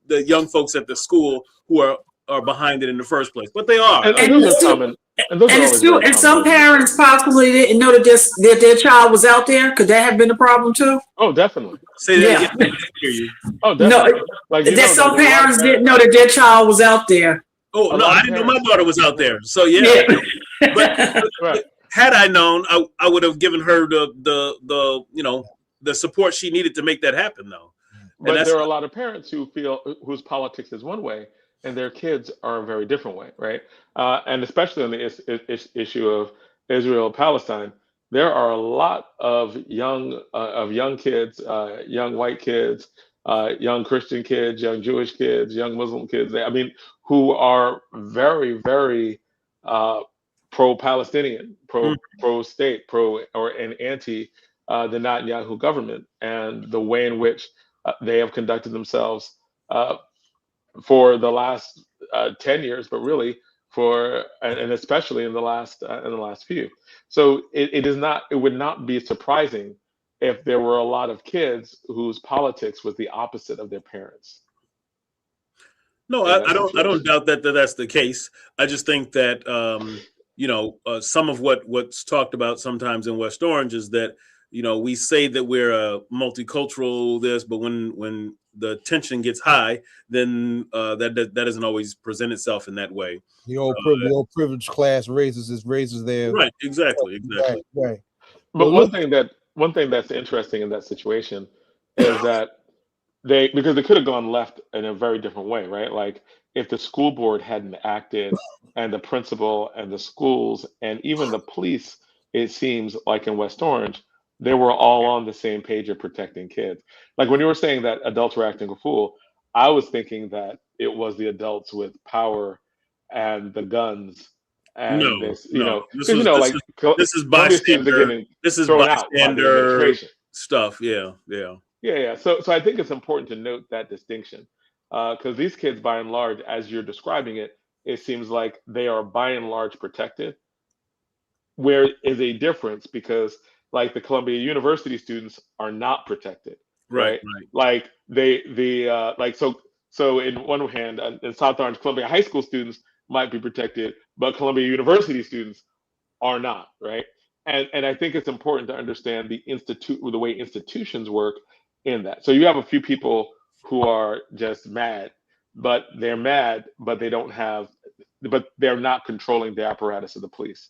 young folks at the school who are behind it in the first place, but they are. And those are common. And those are always very common. And some parents possibly didn't know that their child was out there. Could that have been a problem too? Oh, definitely. Say that again. I hear you. Oh, definitely. No, like, that some parents didn't know that their child was out there. Oh, no, I didn't know my daughter was out there. So yeah. But right. Had I known, I would have given her the you know, the support she needed to make that happen, though. But there are a lot of parents who feel whose politics is one way and their kids are a very different way, right? And especially on the issue of Israel Palestine, there are a lot of young kids, young white kids, young Christian kids, young Jewish kids, young Muslim kids. I mean, who are very, very pro-Palestinian, pro-state, and anti the Netanyahu government and the way in which they have conducted themselves for the last 10 years, but really and especially in the last few. So it would not be surprising if there were a lot of kids whose politics was the opposite of their parents. No, I don't doubt that that's the case. I just think that you know, some of what's talked about sometimes in West Orange is that, you know, we say that we're a multicultural but when the tension gets high, then that doesn't always present itself in that way. The old privileged class raises their right. Exactly. Right. But one thing that's interesting in that situation is that because they could have gone left in a very different way, right? Like if the school board hadn't acted, and the principal and the schools and even the police, it seems like in West Orange, they were all on the same page of protecting kids. Like when you were saying that adults were acting a fool, I was thinking that it was the adults with power and the guns and this is bystander. This is bystander stuff. Yeah. So I think it's important to note that distinction, because these kids, by and large, as you're describing it, it seems like they are by and large protected. Where is a difference, because like the Columbia University students are not protected, right? Like so in one hand, in South Orange, Columbia High School students might be protected, but Columbia University students are not, right? And I think it's important to understand the way institutions work in that. So you have a few people who are just mad, but they're not controlling the apparatus of the police.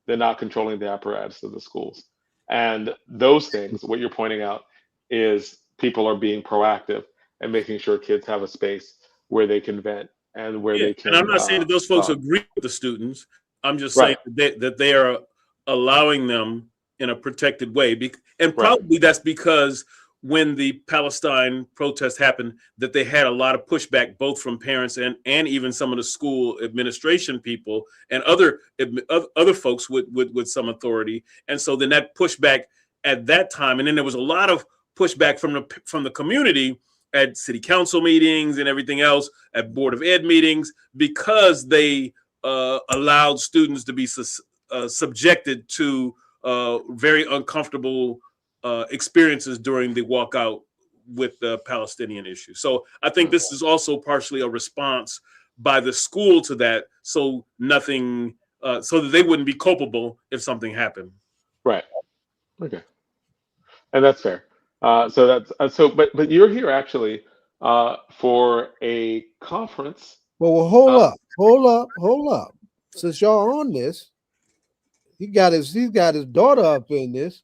They're not controlling the apparatus of the schools. And those things, what you're pointing out, is people are being proactive and making sure kids have a space where they can vent and where they can. And I'm not saying that those folks agree with the students. I'm just saying that they are allowing them in a protected way. And probably that's because when the Palestine protests happened, that they had a lot of pushback, both from parents and even some of the school administration people and other folks with some authority. And so then that pushback at that time, and then there was a lot of pushback from the community at city council meetings and everything else, at Board of Ed meetings, because they allowed students to be subjected to very uncomfortable experiences during the walkout with the Palestinian issue. So I think this is also partially a response by the school to that, so nothing, so that they wouldn't be culpable if something happened. Right. Okay. And that's fair. So that's but you're here actually for a conference. Well, hold up. Since y'all on this, he's got his daughter up in this.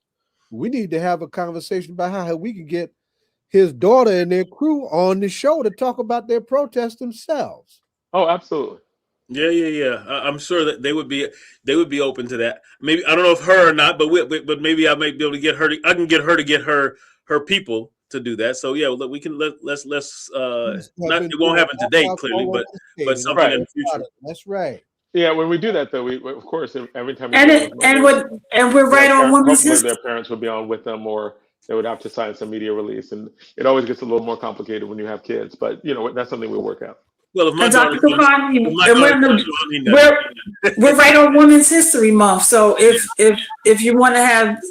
We need to have a conversation about how we can get his daughter and their crew on the show to talk about their protest themselves. Oh, absolutely. Yeah. I'm sure that they would be open to that. Maybe, I don't know if her or not, but maybe I might be able to get her. I can get her to get her people to do that. So yeah, we can let's not, it won't happen today clearly, but something in the future. That's right. Yeah, when we do that though, we of course every time we And we're right on Women's History. Their parents would be on with them, or they would have to sign some media release, and it always gets a little more complicated when you have kids. But that's something we work out. Well, if my Dr. daughter, we're right on Women's History Month. So if you want to have,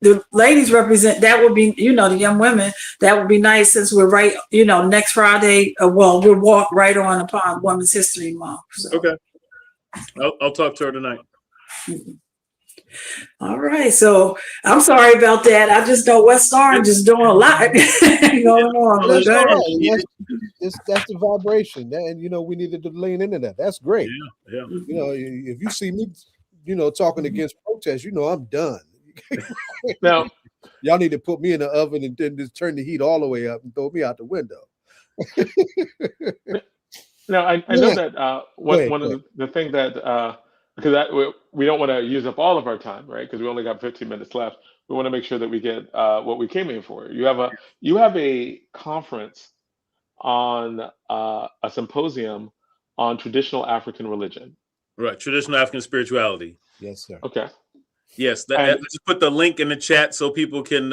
the ladies represent, that would be, the young women, that would be nice, since we're right, next Friday, we'll walk right on upon Women's History Month. So. Okay. I'll talk to her tonight. All right, so I'm sorry about that. I just know West Orange is doing a lot going on. That's right. That's the vibration, and we needed to lean into that. That's great. Yeah. If you see me, talking against protests, I'm done. Now, y'all need to put me in the oven and then just turn the heat all the way up and throw me out the window. Now, I know that one of the things that because we don't want to use up all of our time, right? Because we only got 15 minutes left. We want to make sure that we get what we came here for. You have a conference on a symposium on traditional African religion. Right, traditional African spirituality. Yes, sir. Okay. Yes, I just put the link in the chat so people can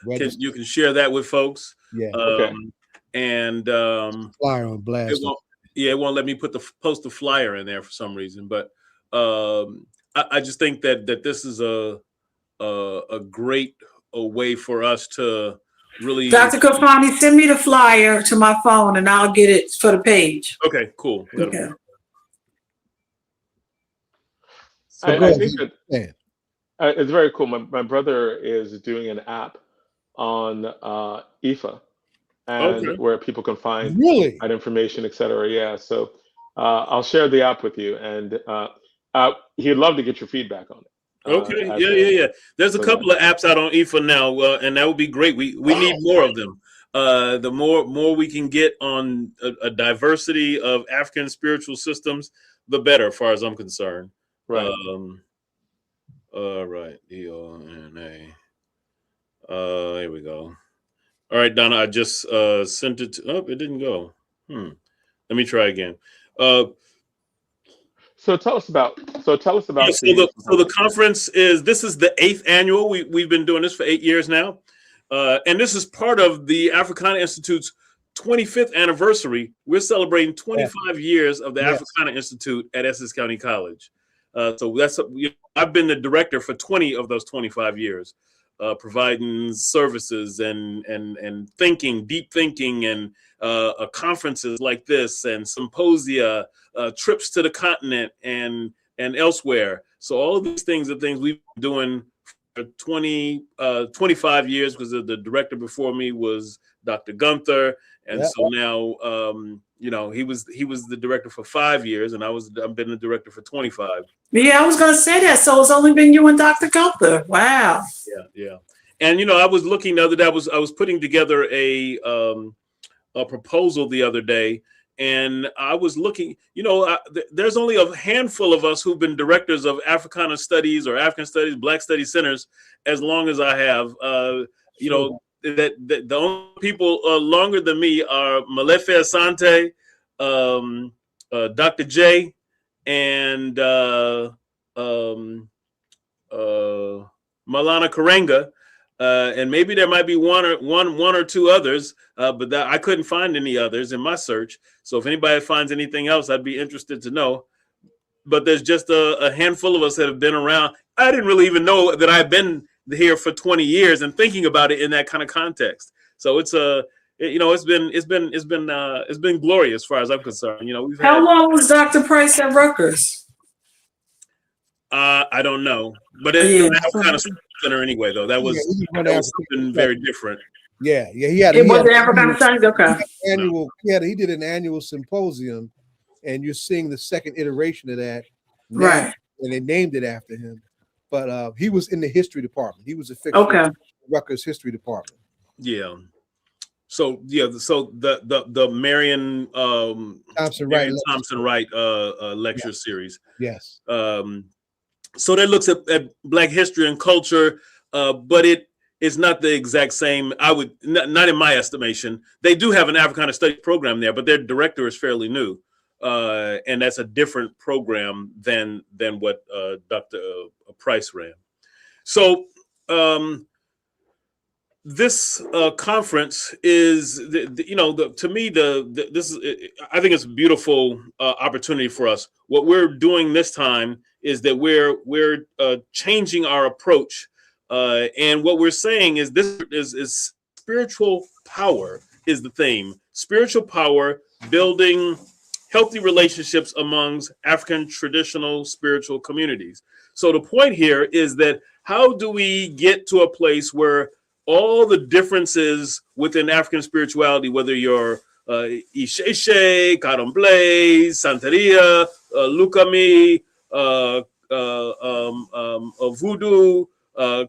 you can share that with folks. Yeah. Okay. And flyer on blast. It won't let me post the flyer in there for some reason, but I just think that this is a great way for us to really. Dr. Khalfani, send me the flyer to my phone and I'll get it for the page. Okay, cool. Okay. I think that it's very cool. My brother is doing an app on IFA, and where people can find that information, etc. Yeah, so I'll share the app with you, and he'd love to get your feedback on it. Okay, yeah. There's a couple of apps out on IFA now, and that would be great. We need more of them. The more we can get on a diversity of African spiritual systems, the better, as far as I'm concerned. Right. All right. EONA. Here we go. All right, Donna. I just sent it. It didn't go. Let me try again. So tell us about. So the conference is. This is the 8th annual. We've been doing this for 8 years now, and this is part of the Africana Institute's 25th anniversary. We're celebrating 25 years of the Africana Institute at Essex County College. So I've been the director for 20 of those 25 years, providing services and thinking, deep thinking, and conferences like this, and symposia, trips to the continent and elsewhere. So all of these things are things we've been doing for 25 years, because the director before me was Dr. Gunther. And so now, he was the director for 5 years, and I've been the director for 25. Yeah, I was going to say that. So it's only been you and Dr. Gunther. Wow. Yeah. And I was looking the other day. I was putting together a proposal the other day, and I was looking. There's only a handful of us who've been directors of Africana Studies or African Studies, Black Studies centers as long as I have. That the only people longer than me are Malefe Asante, Dr. J, and Malana Karenga, and maybe there might be one or two others, but I couldn't find any others in my search. So if anybody finds anything else, I'd be interested to know. but there's just a handful of us that have been around. I didn't really even know that I've been here for 20 years and thinking about it in that kind of context. So it's it's been glorious as far as I'm concerned. You know, we've had. How long was Dr. Price at Rutgers? I don't know, but it's an kind of center anyway, though. That was something very different. Yeah, he had. It was the Africana Studies. Okay. He did an annual symposium, and you're seeing the second iteration of that, now, right? And they named it after him. But he was in the history department. He was a fixture in Rutgers history department. Yeah. So the Marion Thompson Wright lecture series. Yes. So that looks at Black history and culture, but it is not the exact same. I would not in my estimation. They do have an Africana Studies program there, but their director is fairly new, and that's a different program than what Dr. Price ran. So this conference is, to me, this is. I think it's a beautiful opportunity for us. What we're doing this time is that we're changing our approach, and what we're saying is this is spiritual power is the theme. Spiritual power, building healthy relationships amongst African traditional spiritual communities. So the point here is that how do we get to a place where all the differences within African spirituality, whether you're Isheshe, Kadomble, Santeria, Lukami, Voodoo,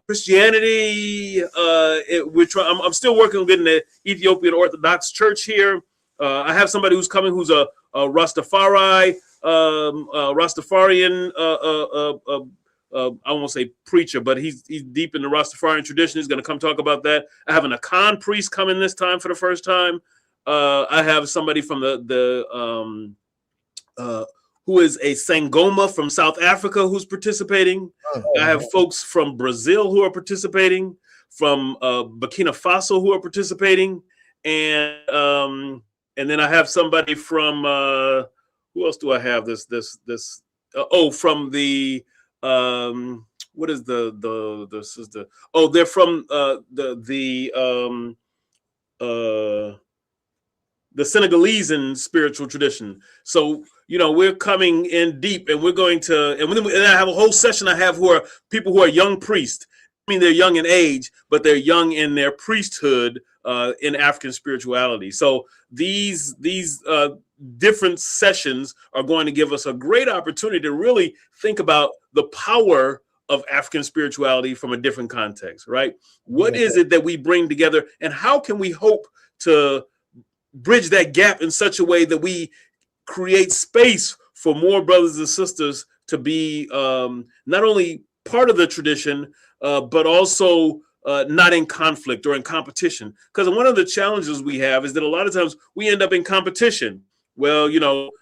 Christianity. I'm still working on getting the Ethiopian Orthodox Church here. I have somebody who's coming who's a Rastafarian. I won't say preacher, but he's deep in the Rastafarian tradition. He's going to come talk about that. I have an Akan priest coming this time for the first time. I have somebody from who is a Sangoma from South Africa who's participating. I have folks from Brazil who are participating, from Burkina Faso who are participating, and then I have somebody from who else do I have? From the what is they're from the Senegalese and spiritual tradition. So, we're coming in deep, and we're going to, and I have a whole session I have who are people who are young priests. I mean, they're young in age, but they're young in their priesthood in African spirituality. So these different sessions are going to give us a great opportunity to really think about the power of African spirituality from a different context, right? What is it that we bring together, and how can we hope to bridge that gap in such a way that we create space for more brothers and sisters to be not only part of the tradition, but also not in conflict or in competition. Because one of the challenges we have is that a lot of times we end up in competition. Well,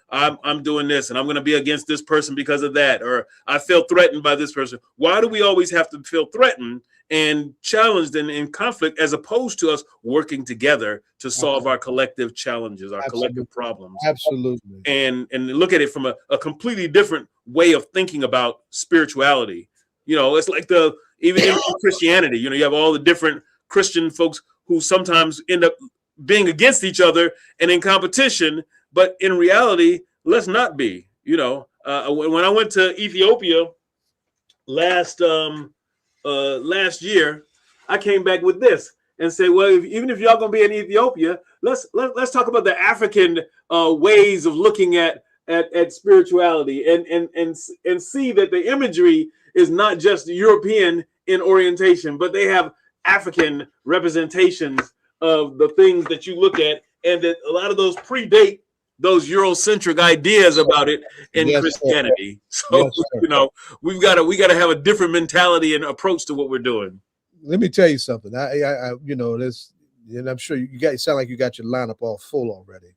I'm doing this and I'm going to be against this person because of that, or I feel threatened by this person. Why do we always have to feel threatened and challenged and in conflict, as opposed to us working together to solve our collective challenges, our collective problems? Absolutely. And look at it from a completely different way of thinking about spirituality. It's like even in Christianity, you have all the different Christian folks who sometimes end up being against each other and in competition. But in reality, let's not be. When I went to Ethiopia last year, I came back with this and said, well, even if y'all gonna be in Ethiopia, let's talk about the African ways of looking at spirituality and see that the imagery is not just European in orientation, but they have African representations of the things that you look at, and that a lot of those predate those Eurocentric ideas about it in Christianity. So, we got to have a different mentality and approach to what we're doing. Let me tell you something. This, and I'm sure you sound like you got your lineup all full already.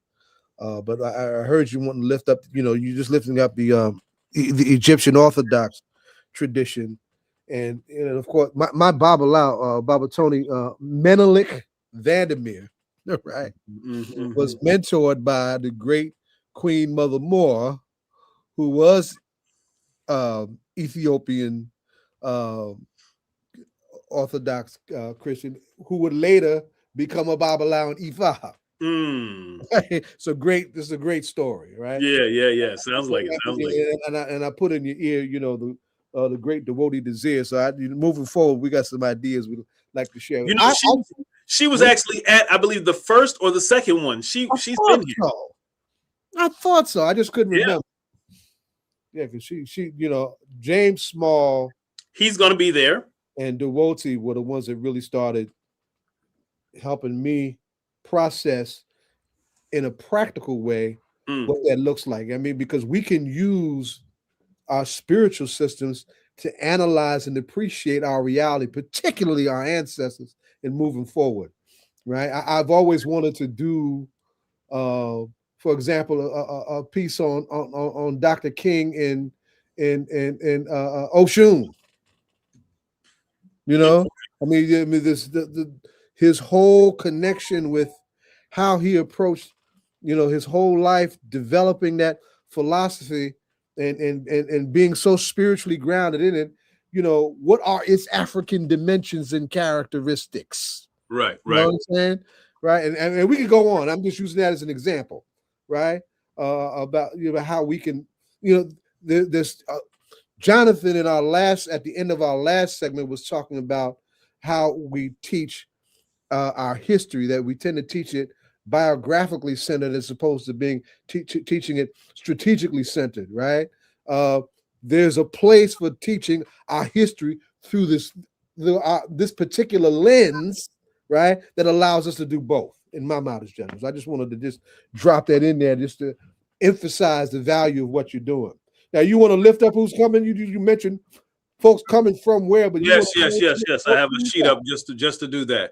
But I heard you want to lift up, you're just lifting up the Egyptian Orthodox tradition. And, of course, my Baba Tony Menelik Vandermeer, right, was mentored by the great Queen Mother Moore, who was Ethiopian Orthodox Christian who would later become a Babylon Ifa. This is a great story, right? Yeah. Sounds like it. And I put in your ear, the great devotee Desire. So moving forward, we got some ideas we'd like to share. She was actually at, I believe, the first or the second one. She's been here. So. I thought so. I just couldn't remember. Yeah, because she, James Small. He's going to be there. And Devotee were the ones that really started helping me process in a practical way what that looks like. I mean, because we can use our spiritual systems to analyze and appreciate our reality, particularly our ancestors, in moving forward, right? I've always wanted to do, for example, a piece on Dr. King in Oshun. I mean, his whole connection with how he approached, his whole life developing that philosophy and being so spiritually grounded in it. What are its African dimensions and characteristics? Right. You know what I'm saying? Right. And we can go on. I'm just using that as an example, right? About how we can, there's Jonathan at the end of our last segment was talking about how we teach our history, that we tend to teach it biographically centered as opposed to being teaching it strategically centered, right? There's a place for teaching our history through this particular lens, right? That allows us to do both, in my modest generals. I just wanted to just drop that in there just to emphasize the value of what you're doing. Now, you want to lift up who's coming? You mentioned folks coming from where, but yes. I have a sheet up just to do that.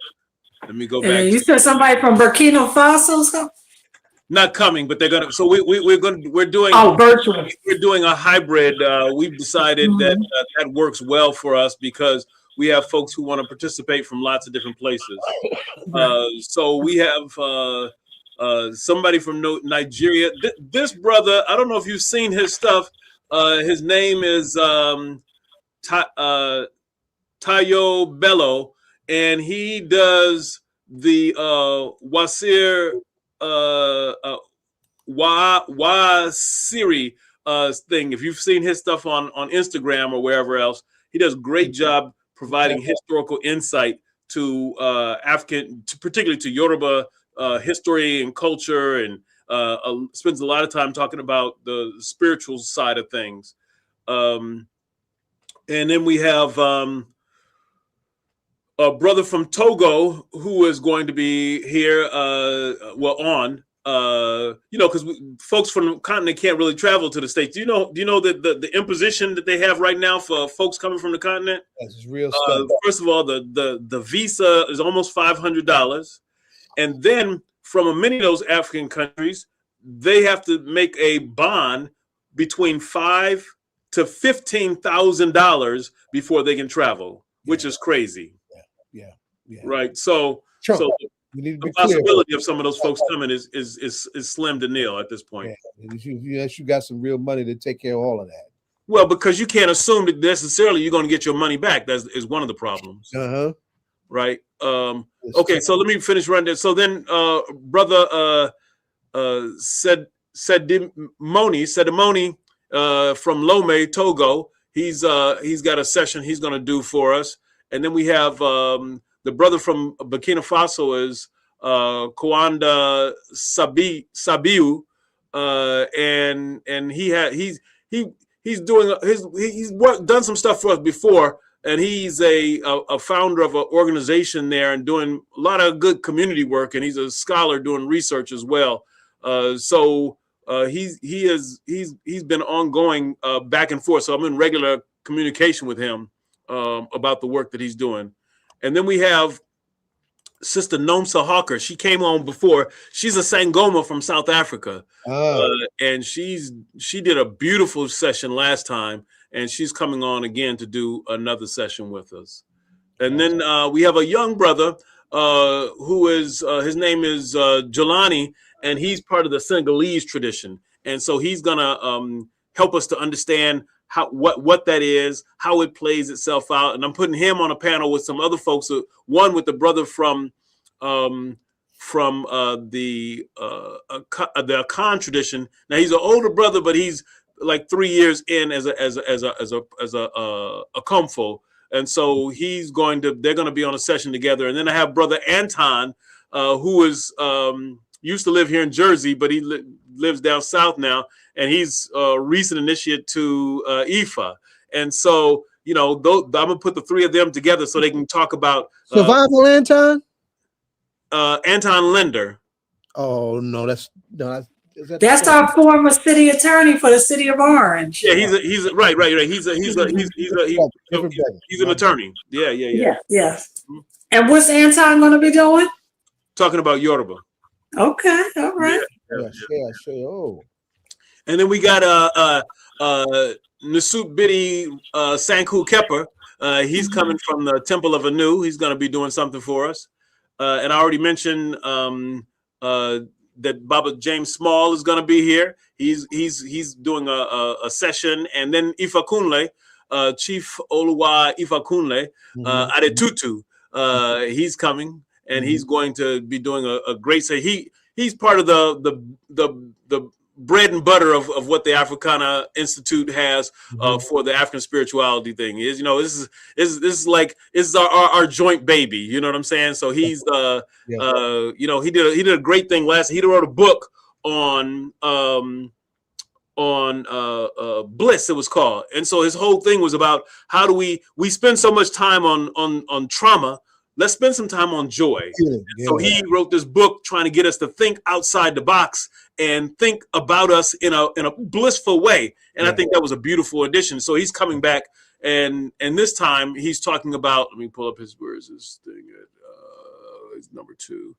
Let me go back. You said somebody from Burkina Faso? Not coming, but they're gonna. So we're doing. Virtual. We're doing a hybrid. We've decided that works well for us because we have folks who want to participate from lots of different places. So we have somebody from Nigeria. This brother, I don't know if you've seen his stuff. His name is Tayo Bello, and he does the Wasir Wasiri thing. If you've seen his stuff on Instagram or wherever else, he does a great job providing historical insight to particularly to Yoruba history and culture, and spends a lot of time talking about the spiritual side of things. And then we have a brother from Togo who is going to be here, because folks from the continent can't really travel to the States. Do you know that the imposition that they have right now for folks coming from the continent? That's real stuff. First of all, the visa is almost $500. And then from many of those African countries, they have to make a bond between $5,000 to $15,000 before they can travel, which is crazy. Yeah. Right. So the possibility of some of those folks coming is slim to nil at this point. Yeah. You got some real money to take care of all of that. Well, because you can't assume that necessarily you're going to get your money back. That is one of the problems. Right. Okay. So let me finish running this. So then, brother Sedimoni from Lomé, Togo. He's got a session he's going to do for us. And then we have the brother from Burkina Faso is Kawanda Sabiu, and he's done some stuff for us before, and he's a founder of an organization there and doing a lot of good community work, and he's a scholar doing research as well. So he's been ongoing back and forth. So I'm in regular communication with him about the work that he's doing. And then we have Sister Nomsa Hawker. She came on before. She's a Sangoma from South Africa. And she did a beautiful session last time, and she's coming on again to do another session with us. And then we have a young brother who is, his name is Jelani, and he's part of the Senegalese tradition. And so he's gonna help us to understand what that is, how it plays itself out. And I'm putting him on a panel with some other folks. One with the brother from the Khan tradition. Now he's an older brother, but he's like 3 years in as a Komfo. And so they're going to be on a session together. And then I have brother Anton, who is used to live here in Jersey, but he lives down south now, and he's a recent initiate to IFA. And so, you know, I'm gonna put the three of them together so they can talk about Survival Anton. Anton Linder. Oh no, that's our former city attorney for the city of Orange. Yeah, he's right. He's an attorney. Yeah. Yes. And what's Anton going to be doing? Talking about Yoruba. Okay, all right. Yeah. Oh. And then we got Nasut Bidi Sanku Kepper. He's coming from the Temple of Anu. He's going to be doing something for us. And I already mentioned that Baba James Small is going to be here. He's doing a session, and then Ifa Kunle, Chief Oluwa Ifa Kunle Adetutu, he's coming, and he's going to be doing a great say. He's part of the bread and butter of what the Africana Institute has for the African spirituality thing. Is, you know, this is our joint baby. You know what I'm saying? So he's you know, he did a great thing last. He wrote a book on bliss, it was called. And so his whole thing was about how do we spend so much time on trauma. Let's spend some time on joy. Yeah. So he wrote this book trying to get us to think outside the box and think about us in a blissful way. And I think that was a beautiful addition. So he's coming back, and this time he's talking about, let me pull up where's his thing? It's number 2.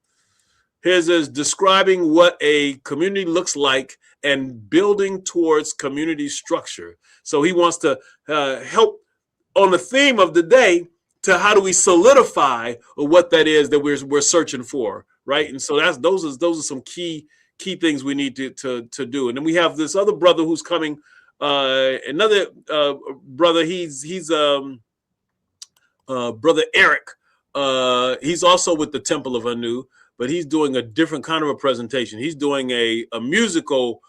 His is describing what a community looks like and building towards community structure. So he wants to help on the theme of the day, to how do we solidify what that is that we're searching for, right? And so those are some key things we need to do. And then we have this other brother who's coming, another brother. He's brother Eric. He's also with the Temple of Anu, but he's doing a different kind of a presentation. He's doing a musical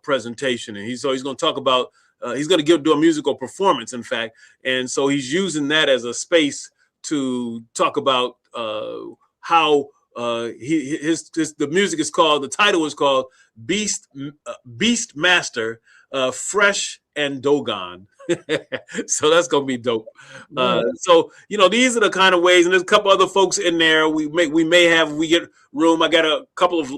presentation, and he's going to talk about. He's going to do a musical performance, in fact, and so he's using that as a space to talk about how the music is called. The title is called Beast Master, Fresh and Dogon. So that's going to be dope. So you know, these are the kind of ways, and there's a couple other folks in there. We get room. I got a couple of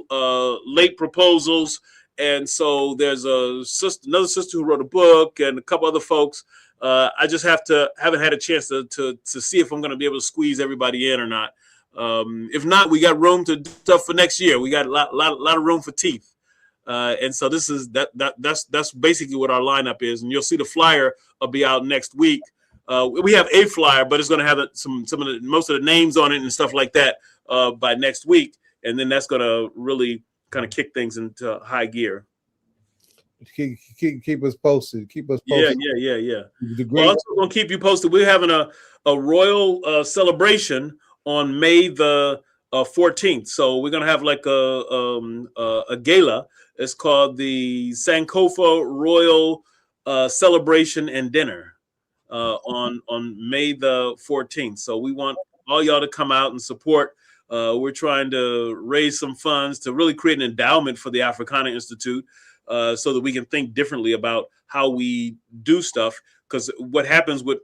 late proposals. And so there's another sister who wrote a book, and a couple other folks. I just haven't had a chance to see if I'm going to be able to squeeze everybody in or not. If not, we got room to do stuff for next year. We got a lot of room for teeth. And so this is that's basically what our lineup is. And you'll see the flyer will be out next week. We have a flyer, but it's going to have most of the names on it and stuff like that by next week. And then that's going to really kind of kick things into high gear. Keep us posted. Keep us posted. Yeah. We're also going to keep you posted. We're having a royal celebration on May the 14th. So we're going to have like a gala. It's called the Sankofa Royal Celebration and Dinner on May the 14th. So we want all y'all to come out and support. We're trying to raise some funds to really create an endowment for the Africana Institute so that we can think differently about how we do stuff. Because what happens with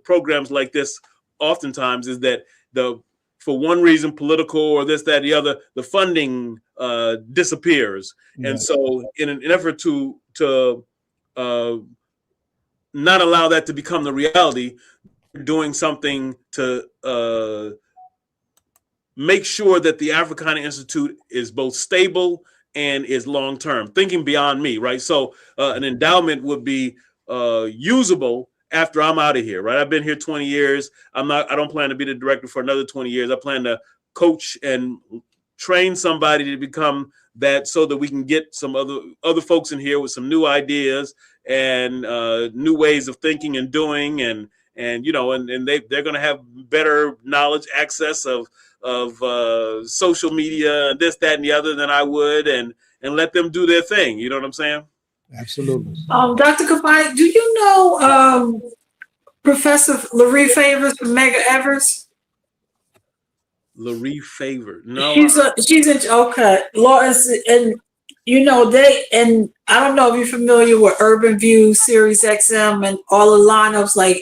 programs like this oftentimes is that for one reason, political or this, that, the other, the funding disappears. Yeah. And so in an effort to not allow that to become the reality, we're doing something to make sure that the Africana Institute is both stable and is long-term, thinking beyond me, right? So an endowment would be usable after I'm out of here, right? I've been here 20 years. I don't plan to be the director for another 20 years. I plan to coach and train somebody to become that, so that we can get some other folks in here with some new ideas and new ways of thinking and doing, and they're going to have better knowledge, access of social media and this, that, and the other than I would, and let them do their thing. You know what I'm saying? Absolutely. Dr. Khalfani, do you know Professor Larry Favors from Mega Evers? Larry Favor? No. She's in okay. Lawrence, and and I don't know if you're familiar with Urban View, Sirius XM, and all the lineups like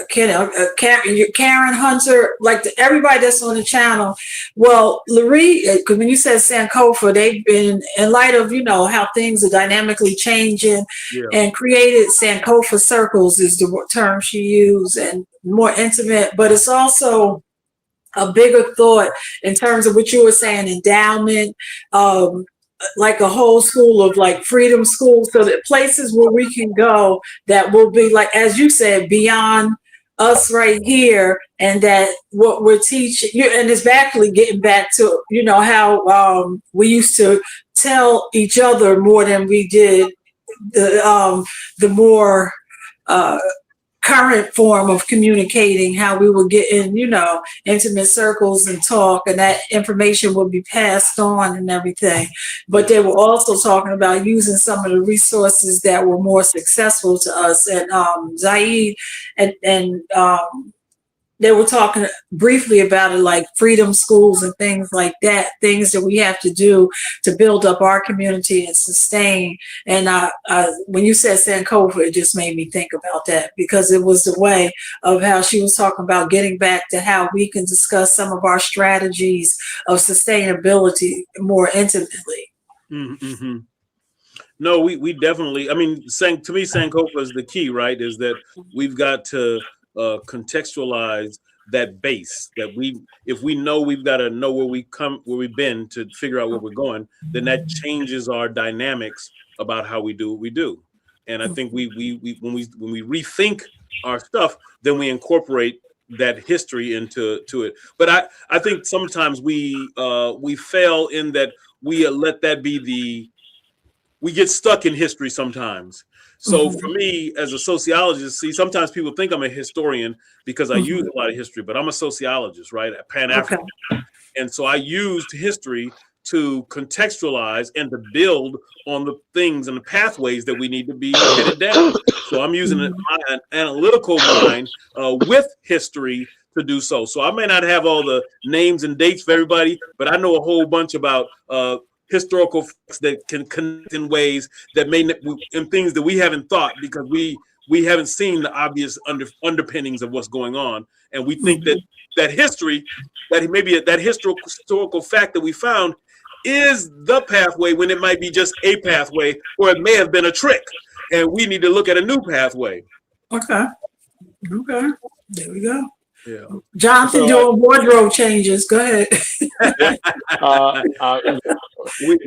Karen Hunter, like everybody that's on the channel. Well, Larry, because when you said Sankofa, they've been, in light of how things are dynamically changing, and created Sankofa circles is the term she used, and more intimate, but it's also a bigger thought in terms of what you were saying, endowment, like a whole school of like freedom schools, so that places where we can go that will be, like, as you said, beyond us right here, and that what we're teaching, and it's actually getting back to, how we used to tell each other more than we did the more current form of communicating, how we would get in, intimate circles and talk, and that information would be passed on and everything. But they were also talking about using some of the resources that were more successful to us. And Zaid and they were talking briefly about it, like freedom schools and things like that, things that we have to do to build up our community and sustain. And when you said Sankofa, it just made me think about that, because it was the way of how she was talking about getting back to how we can discuss some of our strategies of sustainability more intimately. Mm-hmm. No, we definitely, to me, Sankofa is the key, right? Is that we've got to contextualize that base, that if we know, we've got to know where we've been to figure out where we're going, then that changes our dynamics about how we do what we do. And I think when we rethink our stuff, then we incorporate that history into it. But I think sometimes we fail in that we let that be we get stuck in history sometimes. So for me, as a sociologist, sometimes people think I'm a historian because I use a lot of history, but I'm a sociologist, right? A Pan-African. Okay. And so I used history to contextualize and to build on the things and the pathways that we need to be headed down. So I'm using an analytical mind with history to do so. So I may not have all the names and dates for everybody, but I know a whole bunch about historical facts that can connect in ways that in things that we haven't thought, because we haven't seen the obvious underpinnings of what's going on, and we think that history, that maybe that historical fact that we found is the pathway, when it might be just a pathway, or it may have been a trick, and we need to look at a new pathway. Okay, there we go. Yeah, Jonathan doing wardrobe changes. Go ahead.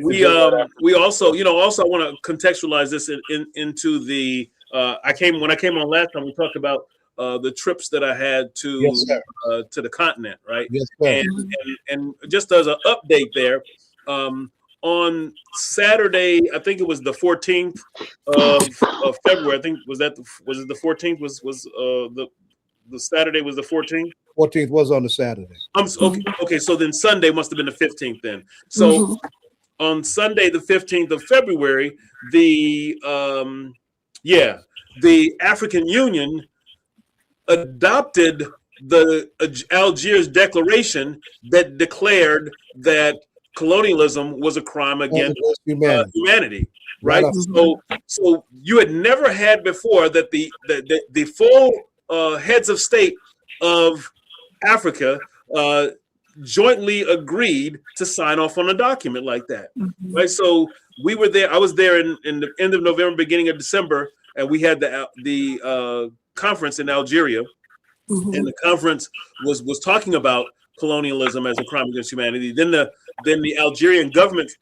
We also, I want to contextualize this into the. When I came on last time, we talked about the trips that I had to the continent, right? Yes, sir. And just as an update there, on Saturday, I think it was the 14th of February. I think was it the 14th? Was the Saturday was the 14th? 14th was on the Saturday. Okay, so then Sunday must have been the 15th then. So on Sunday, the 15th of February, the African Union adopted the Algiers Declaration that declared that colonialism was a crime against humanity. Right? So you had never had before that the full heads of state of Africa jointly agreed to sign off on a document like that, right? So we were there. I was there in the end of November, beginning of December, and we had the conference in Algeria, and the conference was talking about colonialism as a crime against humanity. Then the Algerian government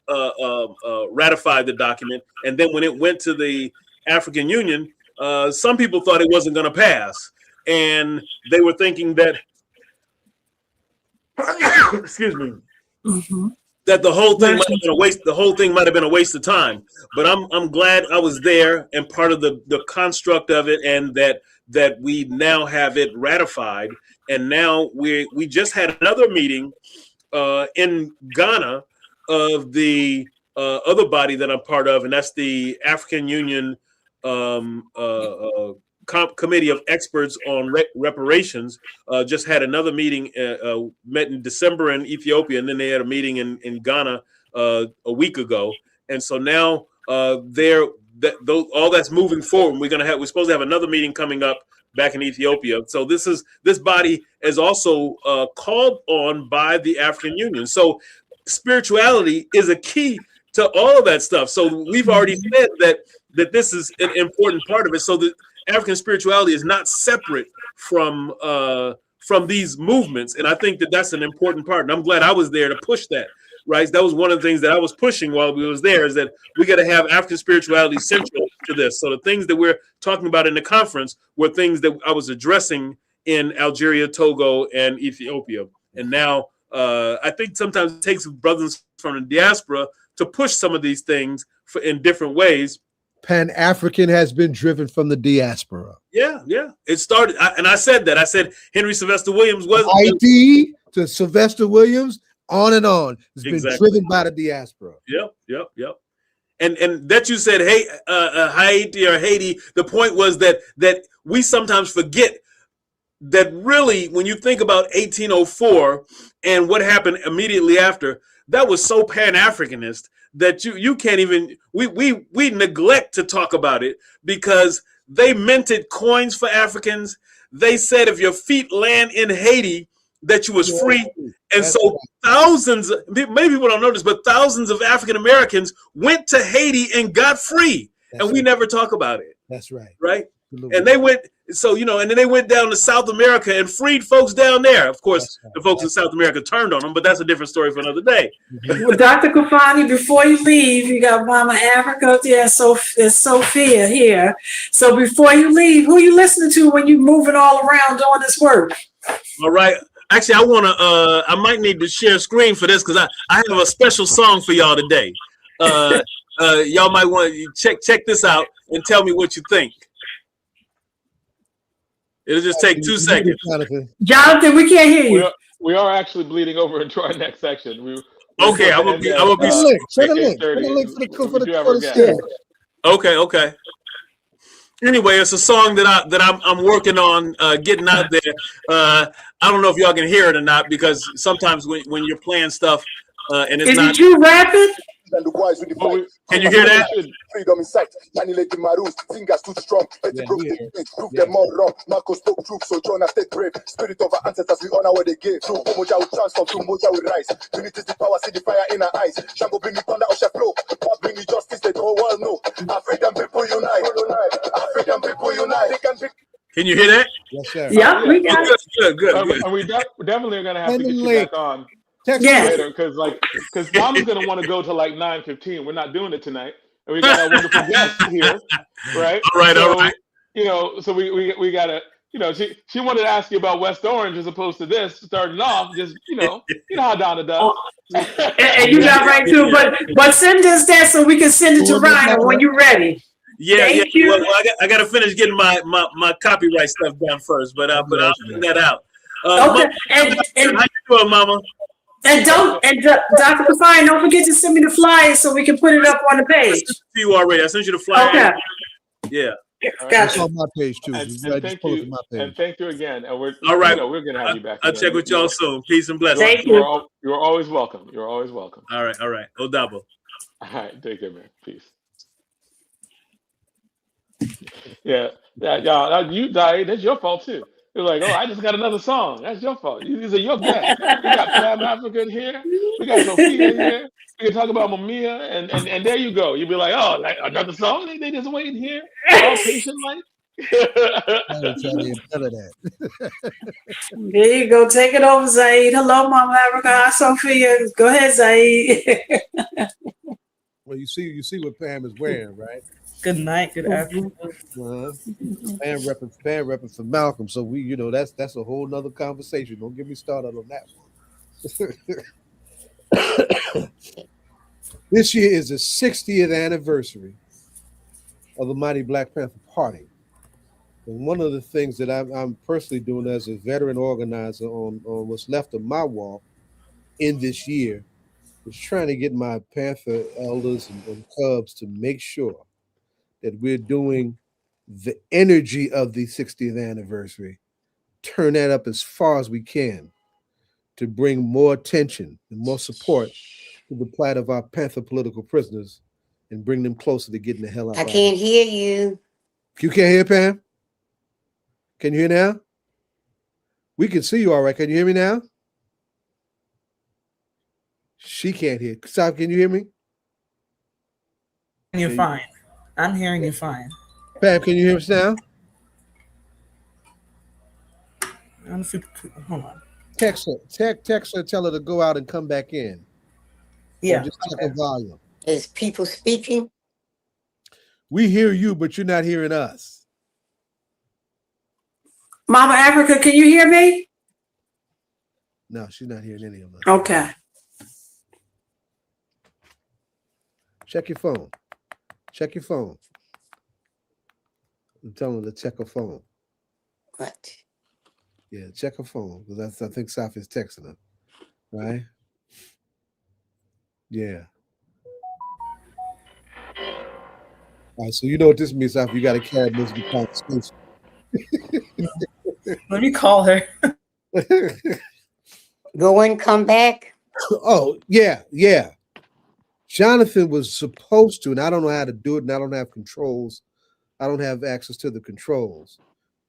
ratified the document, and then when it went to the African Union, some people thought it wasn't going to pass. And they were thinking that excuse me, Mm-hmm. that the whole thing might have been a waste. The whole thing might have been a waste of time. But I'm glad I was there and part of the construct of it, and that we now have it ratified. And now we just had another meeting in Ghana of the other body that I'm part of, and that's the African Union Committee of Experts on Reparations. Just had another meeting, met in December in Ethiopia, and then they had a meeting in Ghana a week ago. And so now all that's moving forward. We're supposed to have another meeting coming up back in Ethiopia. So this body is also called on by the African Union. So spirituality is a key to all of that stuff. So we've already said that this is an important part of it. So that African spirituality is not separate from these movements, and I think that that's an important part. And I'm glad I was there to push that. Right, that was one of the things that I was pushing while we was there, is that we got to have African spirituality central to this. So the things that we're talking about in the conference were things that I was addressing in Algeria, Togo, and Ethiopia. And now I think sometimes it takes brothers from the diaspora to push some of these things in different ways. Pan-African has been driven from the diaspora. Yeah. It started, and I said that. I said Henry Sylvester Williams was Haiti to Sylvester Williams, on and on. It's been driven by the diaspora. Yep. And that you said, hey, Haiti or Haiti. The point was that we sometimes forget that really, when you think about 1804 and what happened immediately after, that was so Pan-Africanist that you can't even, we neglect to talk about it, because they minted coins for Africans. They said if your feet land in Haiti, that you was free. And so thousands, maybe people don't know this, but thousands of African Americans went to Haiti and got free. And we never talk about it. That's right. Right. And they went, and then they went down to South America and freed folks down there. Of course, the folks in South America turned on them, but that's a different story for another day. Well, Dr. Khalfani, before you leave, you got Mama Africa there, so there's Sophia here. So before you leave, who you listening to when you moving all around doing this work? All right. Actually, I might need to share a screen for this, because I have a special song for y'all today. Y'all might want to check this out and tell me what you think. It'll just take 2 seconds. Jonathan, we can't hear you. We are actually bleeding over into our next section. Okay, I will be. Send a link for the Okay. Anyway, it's a song that I'm working on getting out there. I don't know if y'all can hear it or not, because sometimes when you're playing stuff and it's not. Is it you rapping? Can you hear that? Freedom in sight. Annihilate Marus, fingers too strong. Prove them all wrong. Marco spoke truth, so Jonah stayed brave. Spirit of our ancestors, we honor what they gave. Through Moja will transform, through Moja will rise. Unity is the power, see the fire in our eyes. Shango bring me thunder, Osha flow. Pop bring me justice, let the whole world know. African people unite. African people unite. Can you hear that? Yes, sir. Yeah, we got it. Good. And we definitely are going to have to get you back on Yes. later, because Mama's going to want to go to like 9:15. We're not doing it tonight. And we got our wonderful guest here, right? All right. So we got to, she wanted to ask you about West Orange as opposed to this, starting off, just, you know how Donna does. And you got right too, but send us that so we can send it to Ryan when you're ready. Thank you. Well, I got to finish getting my copyright stuff done first, but I'll send that out. Okay. Mama, how you doing, Mama? And Dr. Khalfani, don't forget to send me the flyer so we can put it up on the page. I sent it to you already. I sent you the flyer. Okay. Yeah. It's on my page too. And thank you again. And we're we're gonna have you back. I'll check with y'all soon. Peace and blessings. Thank you. You're always welcome. You're always welcome. All right. Odabo. All right, take care, man. Peace. Yeah, y'all. You died. That's your fault too. You're like, oh, I just got another song. That's your fault. These are your guests. We got Pan African here. We got Sophia here. We can talk about Mumia, and there you go. You'll be like, oh, like another song? They just waiting here, all patient like. There you go. Take it over, Zaid. Hello, Mama Africa. Hi, Sophia. Go ahead, Zaid. Well, you see what Pam is wearing, right? Good night. Good afternoon. Pam repping for Malcolm. So we, that's a whole nother conversation. Don't get me started on that one. This year is the 60th anniversary of the mighty Black Panther Party. And one of the things that I'm personally doing as a veteran organizer on what's left of my walk in this year is trying to get my Panther elders and cubs to make sure that we're doing the energy of the 60th anniversary, turn that up as far as we can to bring more attention and more support to the plight of our Panther political prisoners and bring them closer to getting the hell out. I can't hear you. You can't hear, Pam? Can you hear now? We can see you all right. Can you hear me now? She can't hear. Stop, can you hear me? You're fine. I'm hearing you fine. Pam, can you hear us now? Hold on. Text her, tell her to go out and come back in. Yeah. Or just check the volume. Is people speaking? We hear you, but you're not hearing us. Mama Africa, can you hear me? No, she's not hearing any of us. Okay. Check your phone. Check your phone. I'm telling her to check her phone. What? Yeah, check her phone because I think Sophia's texting her, right? Yeah. All right, so you know what this means, Sophia. You got to carry this conversation. Let me call her. Go and come back? Oh, yeah. Jonathan was supposed to, and I don't know how to do it, and I don't have controls. I don't have access to the controls.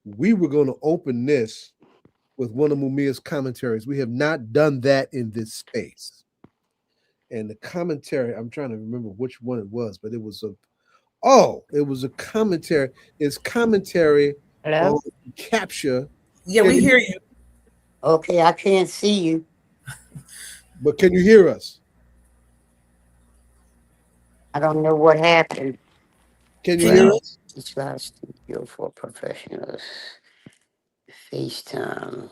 We were going to open this with one of Mumia's commentaries. We have not done that in this space. And the commentary, I'm trying to remember which one it was, but it was a commentary. It's commentary on capture. Yeah, we hear you. Okay, I can't see you. But can you hear us? I don't know what happened. Can you hear us? It's not studio for professionals. FaceTime.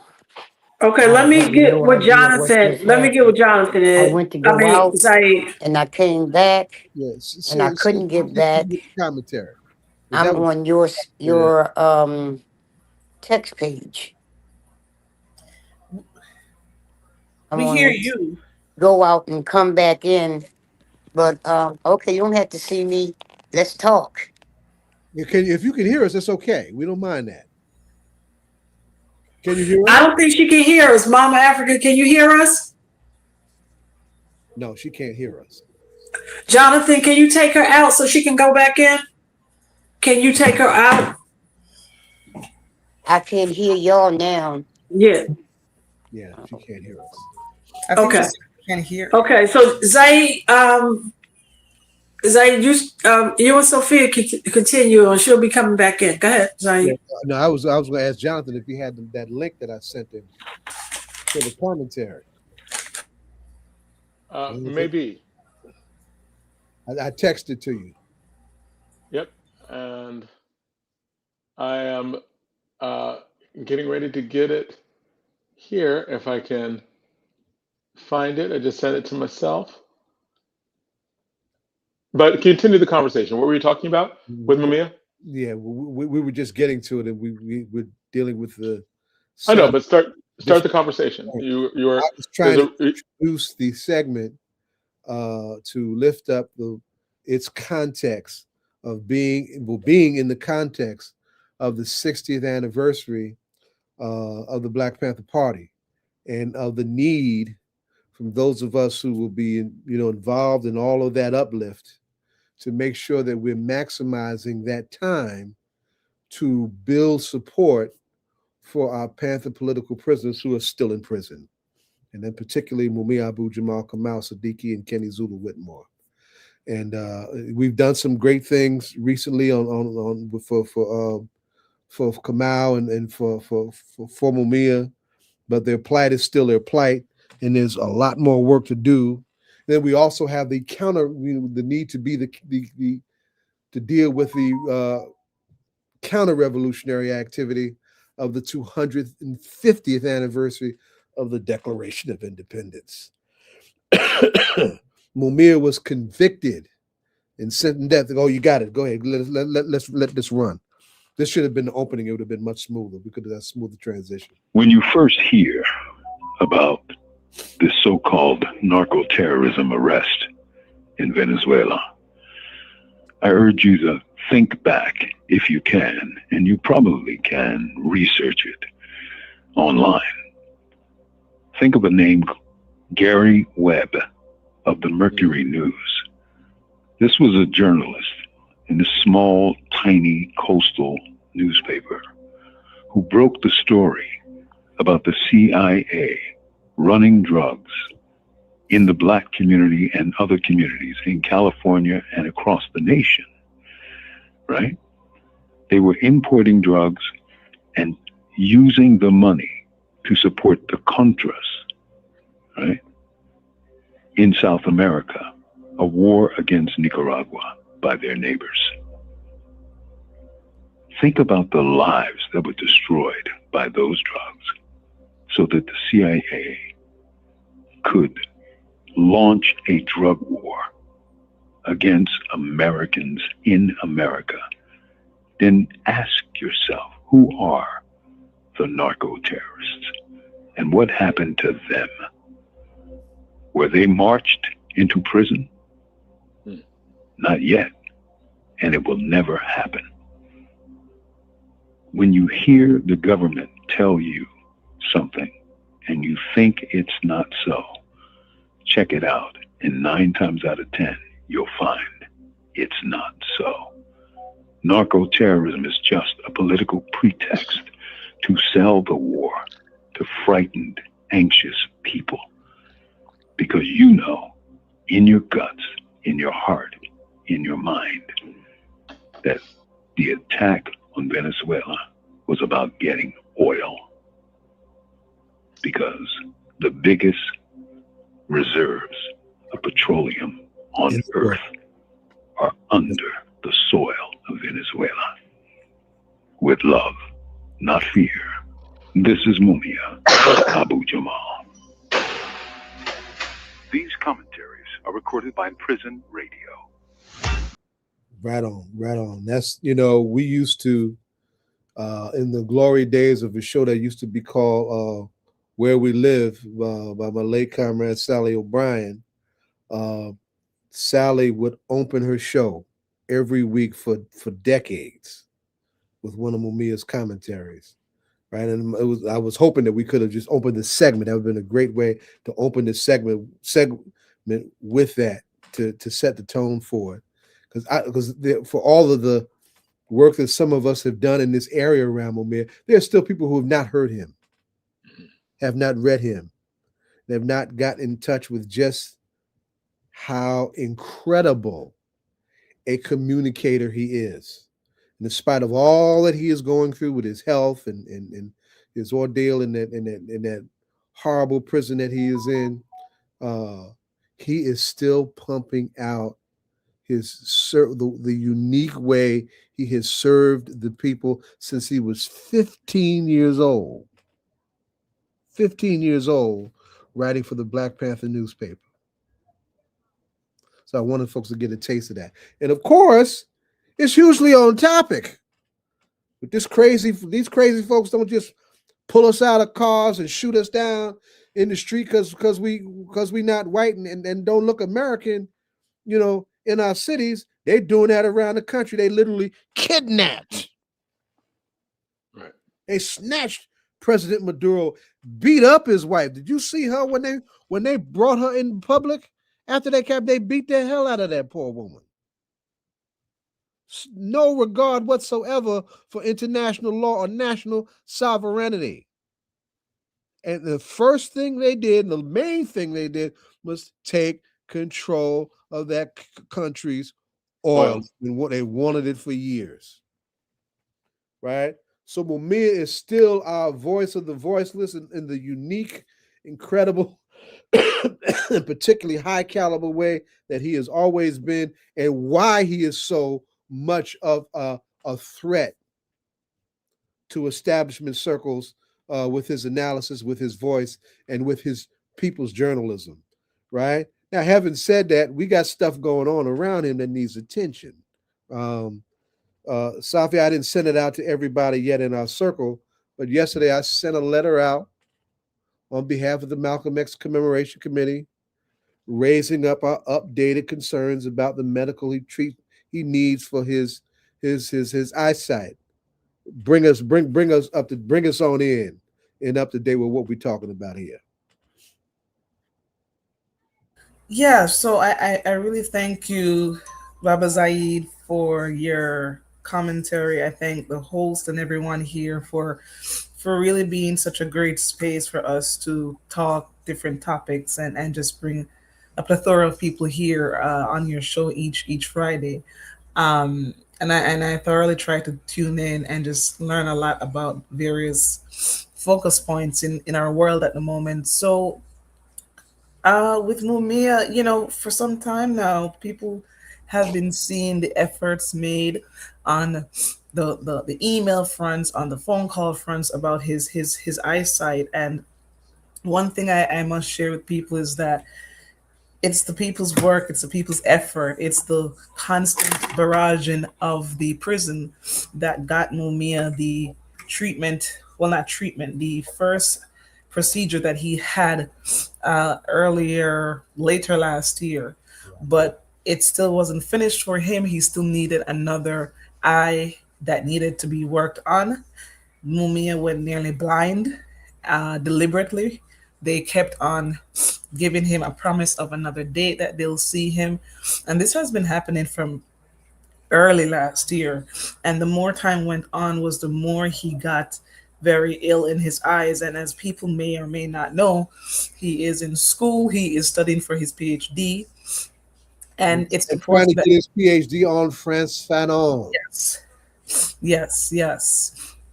Okay, let me get what Jonathan. Let me get what Jonathan is. I went to go out Zaid. and I came back. Yes, and I couldn't get back. Commentary. I'm on your text page. We hear you. Go out and come back in. But okay, you don't have to see me. Let's talk. If you can hear us, it's okay. We don't mind that. Can you hear us? I don't think she can hear us. Mama Africa, can you hear us? No, she can't hear us. Jonathan, can you take her out so she can go back in? Can you take her out? I can't hear y'all now. Yeah. Yeah, she can't hear us. Okay. Can't hear. Okay, so Zaid, you and Sophia can continue, and she'll be coming back in. Go ahead, Zaid. Yeah, no, I was going to ask Jonathan if he had that link that I sent him to the commentary. Maybe. I texted to you. Yep, and I am getting ready to get it here if I can find it. I just sent it to myself. But continue the conversation. What were you talking about with Mumia? Yeah, we were just getting to it, and we were dealing with the. I know, but start the conversation. You were. I was trying to introduce the segment to lift up its context of being in the context of the 60th anniversary of the Black Panther Party, and of the need from those of us who will be involved in all of that uplift to make sure that we're maximizing that time to build support for our Panther political prisoners who are still in prison, and then particularly Mumia Abu Jamal, Kamal Siddiqui, and Kenny Zulu Whitmore. And we've done some great things recently for Kamal and for Mumia, but their plight is still their plight, and there's a lot more work to do. Then we also have the the need to be to deal with the counter-revolutionary activity of the 250th anniversary of the Declaration of Independence. Mumia was convicted and sentenced to death. Oh, you got it. Go ahead. Let's let this run. This should have been the opening. It would have been much smoother. We could have had a smoother transition. When you first hear about this so-called narco-terrorism arrest in Venezuela, I urge you to think back, if you can, and you probably can research it online. Think of a name, Gary Webb of the Mercury News. This was a journalist in a small, tiny coastal newspaper who broke the story about the CIA running drugs in the Black community and other communities in California and across the nation, right? They were importing drugs and using the money to support the Contras, right? In South America, a war against Nicaragua by their neighbors. Think about the lives that were destroyed by those drugs so that the CIA could launch a drug war against Americans in America. Then ask yourself, who are the narco-terrorists and what happened to them? Were they marched into prison? Not yet, and it will never happen. When you hear the government tell you something and you think it's not so, check it out, and 9 times out of 10, you'll find it's not so. Narco-terrorism is just a political pretext to sell the war to frightened, anxious people. Because you know, in your guts, in your heart, in your mind, that the attack on Venezuela was about getting oil. Because the biggest reserves of petroleum on earth are under the soil of Venezuela. With love, not fear. This is Mumia Abu Jamal. These commentaries are recorded by Prison Radio. Right on, right on. That's, you know, we used to, in the glory days of a show that used to be called Where We Live by my late comrade Sally O'Brien. Sally would open her show every week for decades with one of Mumia's commentaries, right? And I was hoping that we could have just opened the segment. That would have been a great way to open the segment with that to set the tone for it. Because for all of the work that some of us have done in this area around Mumia, there are still people who have not heard him, have not read him, they have not got in touch with just how incredible a communicator he is. And in spite of all that he is going through with his health and his ordeal in that horrible prison that he is in, he is still pumping out the unique way he has served the people since he was 15 years old. 15 years old, writing for the Black Panther newspaper. So I wanted folks to get a taste of that. And of course, it's usually on topic. But these crazy folks don't just pull us out of cars and shoot us down in the street because we not white and don't look American, you know, in our cities. They're doing that around the country. They literally kidnapped. Right. They snatched President Maduro, beat up his wife. Did you see her when they brought her in public? After they beat the hell out of that poor woman. No regard whatsoever for international law or national sovereignty. And the first thing they did, the main thing they did, was take control of that country's oil. And what they wanted it for years. Right? So Mumia is still our voice of the voiceless in the unique, incredible, and particularly high caliber way that he has always been, and why he is so much of a threat to establishment circles with his analysis, with his voice, and with his people's journalism, right? Now, having said that, we got stuff going on around him that needs attention. Sophia, I didn't send it out to everybody yet in our circle, but yesterday I sent a letter out on behalf of the Malcolm X Commemoration Committee, raising up our updated concerns about the medical he needs for his eyesight. Bring us on in and up to date with what we're talking about here. Yeah, so I really thank you, Baba Zaid, for your commentary. I thank the host and everyone here for really being such a great space for us to talk different topics and just bring a plethora of people here on your show each Friday. And I thoroughly try to tune in and just learn a lot about various focus points in our world at the moment. So with Mumia, for some time now, people have been seeing the efforts made on the email fronts, on the phone call fronts about his eyesight. And one thing I must share with people is that it's the people's work, it's the people's effort, it's the constant barraging of the prison that got Mumia the treatment, well, not treatment, the first procedure that he had later last year. But it still wasn't finished for him. He still needed another eye that needed to be worked on. Mumia went nearly blind deliberately. They kept on giving him a promise of another date that they'll see him. And this has been happening from early last year. And the more time went on was the more he got very ill in his eyes. And as people may or may not know, he is in school. He is studying for his PhD. And it's trying to get his PhD on Frantz Fanon. Yes.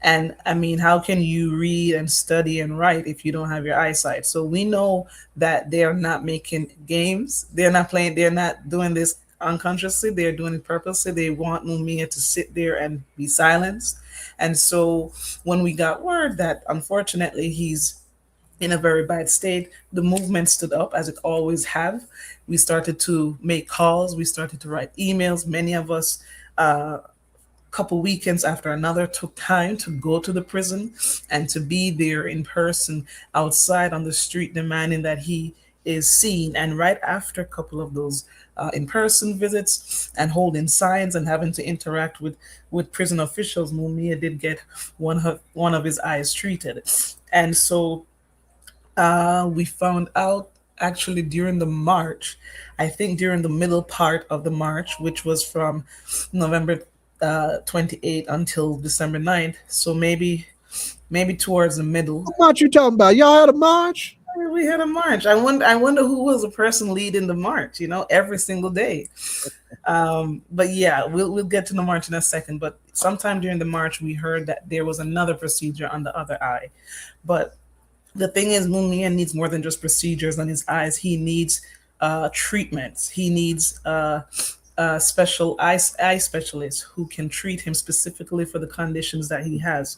And I mean, how can you read and study and write if you don't have your eyesight? So we know that they're not making games. They're not doing this unconsciously. They're doing it purposely. They want Mumia to sit there and be silenced. And so when we got word that unfortunately he's in a very bad state, the movement stood up as it always have. We started to make calls. We started to write emails. Many of us, couple weekends after another, took time to go to the prison and to be there in person outside on the street demanding that he is seen. And right after a couple of those in-person visits and holding signs and having to interact with prison officials, Mumia did get one of his eyes treated. And so we found out actually during the march, I think during the middle part of the march, which was from November 28th until December 9th. So maybe towards the middle. What march you talking about? Y'all had a march? We had a march. I wonder who was the person leading the march, every single day. But yeah, we'll get to the march in a second. But sometime during the march, we heard that there was another procedure on the other eye. But the thing is, Mumia needs more than just procedures on his eyes. He needs treatments. He needs special eye specialists who can treat him specifically for the conditions that he has.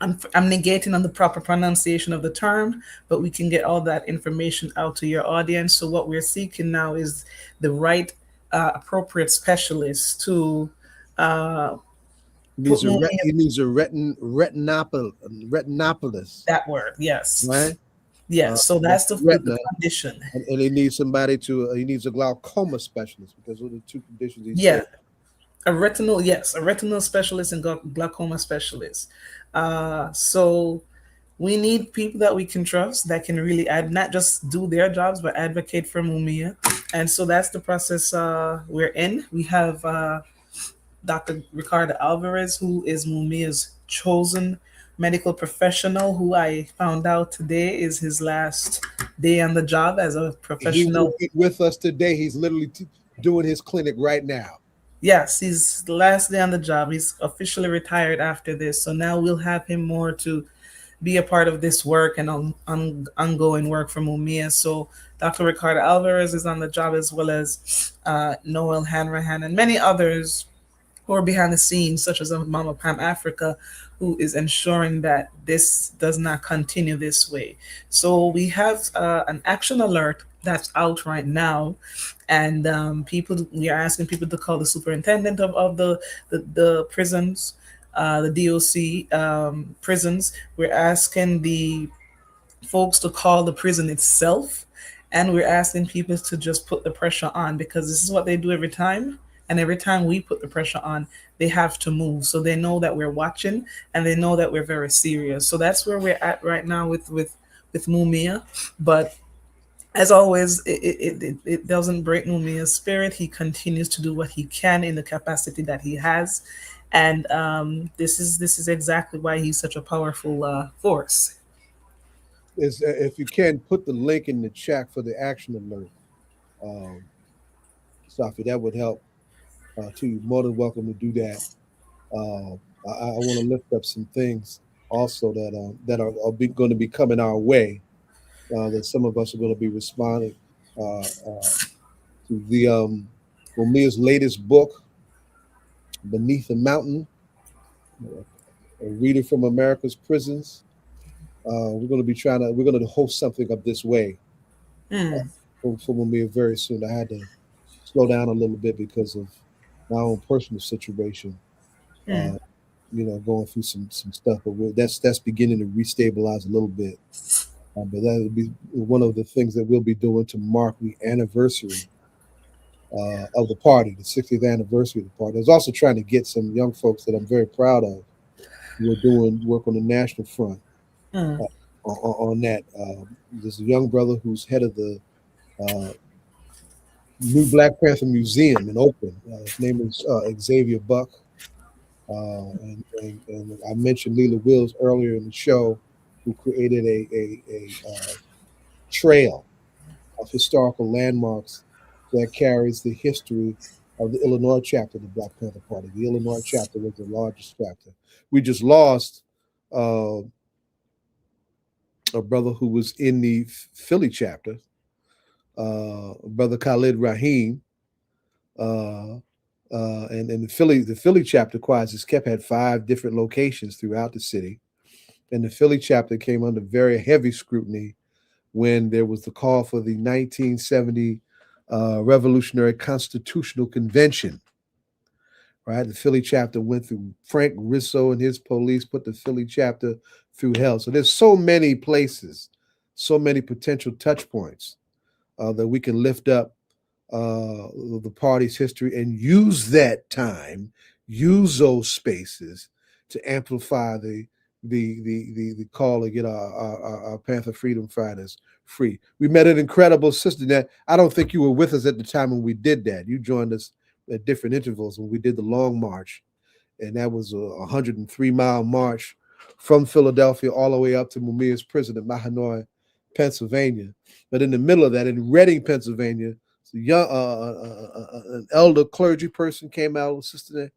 I'm negating on the proper pronunciation of the term, but we can get all that information out to your audience. So what we're seeking now is the right appropriate specialist to he needs a retinopolist. That word, yes. Right? Yes, so that's the condition. And he needs he needs a glaucoma specialist because those are the two conditions he said. A retinal specialist and glaucoma specialist. So we need people that we can trust that can really not just do their jobs, but advocate for Mumia. And so that's the process we're in. We have Dr. Ricardo Alvarez, who is Mumia's chosen medical professional, who I found out today is his last day on the job as a professional. He's with us today. He's literally doing his clinic right now. Yes, he's the last day on the job. He's officially retired after this. So now we'll have him more to be a part of this work and ongoing work for Mumia. So Dr. Ricardo Alvarez is on the job, as well as Noel Hanrahan and many others who are behind the scenes, such as Mama Pam Africa, who is ensuring that this does not continue this way. So we have an action alert that's out right now, and we are asking people to call the superintendent of the prisons, the DOC prisons. We're asking the folks to call the prison itself, and we're asking people to just put the pressure on, because this is what they do every time. And every time we put the pressure on, they have to move. So they know that we're watching, and they know that we're very serious. So that's where we're at right now with Mumia. But as always, it doesn't break Mumia's spirit. He continues to do what he can in the capacity that he has. And this is exactly why he's such a powerful force. Is if you can put the link in the chat for the action alert, Sophia, that would help. Too, you're more than welcome to do that. I want to lift up some things also that are going to be coming our way. That some of us are going to be responding to the Mumia's latest book, Beneath the Mountain, a reader from America's prisons. We're going to host something up this way for Mumia very soon. I had to slow down a little bit because of my own personal situation. Going through some stuff, but that's beginning to restabilize a little bit. But that will be one of the things that we'll be doing to mark the anniversary of the party, the 60th anniversary of the party. I was also trying to get some young folks that I'm very proud of who are doing work on the national front on that. There's a young brother who's head of the new Black Panther Museum in Oakland. His name is Xavier Buck. And I mentioned Leela Wills earlier in the show, who created a trail of historical landmarks that carries the history of the Illinois chapter of the Black Panther Party. The Illinois chapter was the largest chapter. We just lost a brother who was in the Philly chapter, Brother Khalid Rahim, and the Philly chapter, Quiet as Kept, had 5 different locations throughout the city. And the Philly chapter came under very heavy scrutiny when there was the call for the 1970 Revolutionary Constitutional Convention. Right, the Philly chapter went through Frank Risso and his police put the Philly chapter through hell. So there's so many places, so many potential touch points that we can lift up the party's history and use that time, use those spaces to amplify the call to get our Panther Freedom Fighters free. We met an incredible sister that I don't think you were with us at the time when we did that. You joined us at different intervals when we did the long march, and that was a 103-mile march from Philadelphia all the way up to Mumia's prison in Mahanoy, Pennsylvania. But in the middle of that, in Reading, Pennsylvania, an elder clergy person came out and sister there,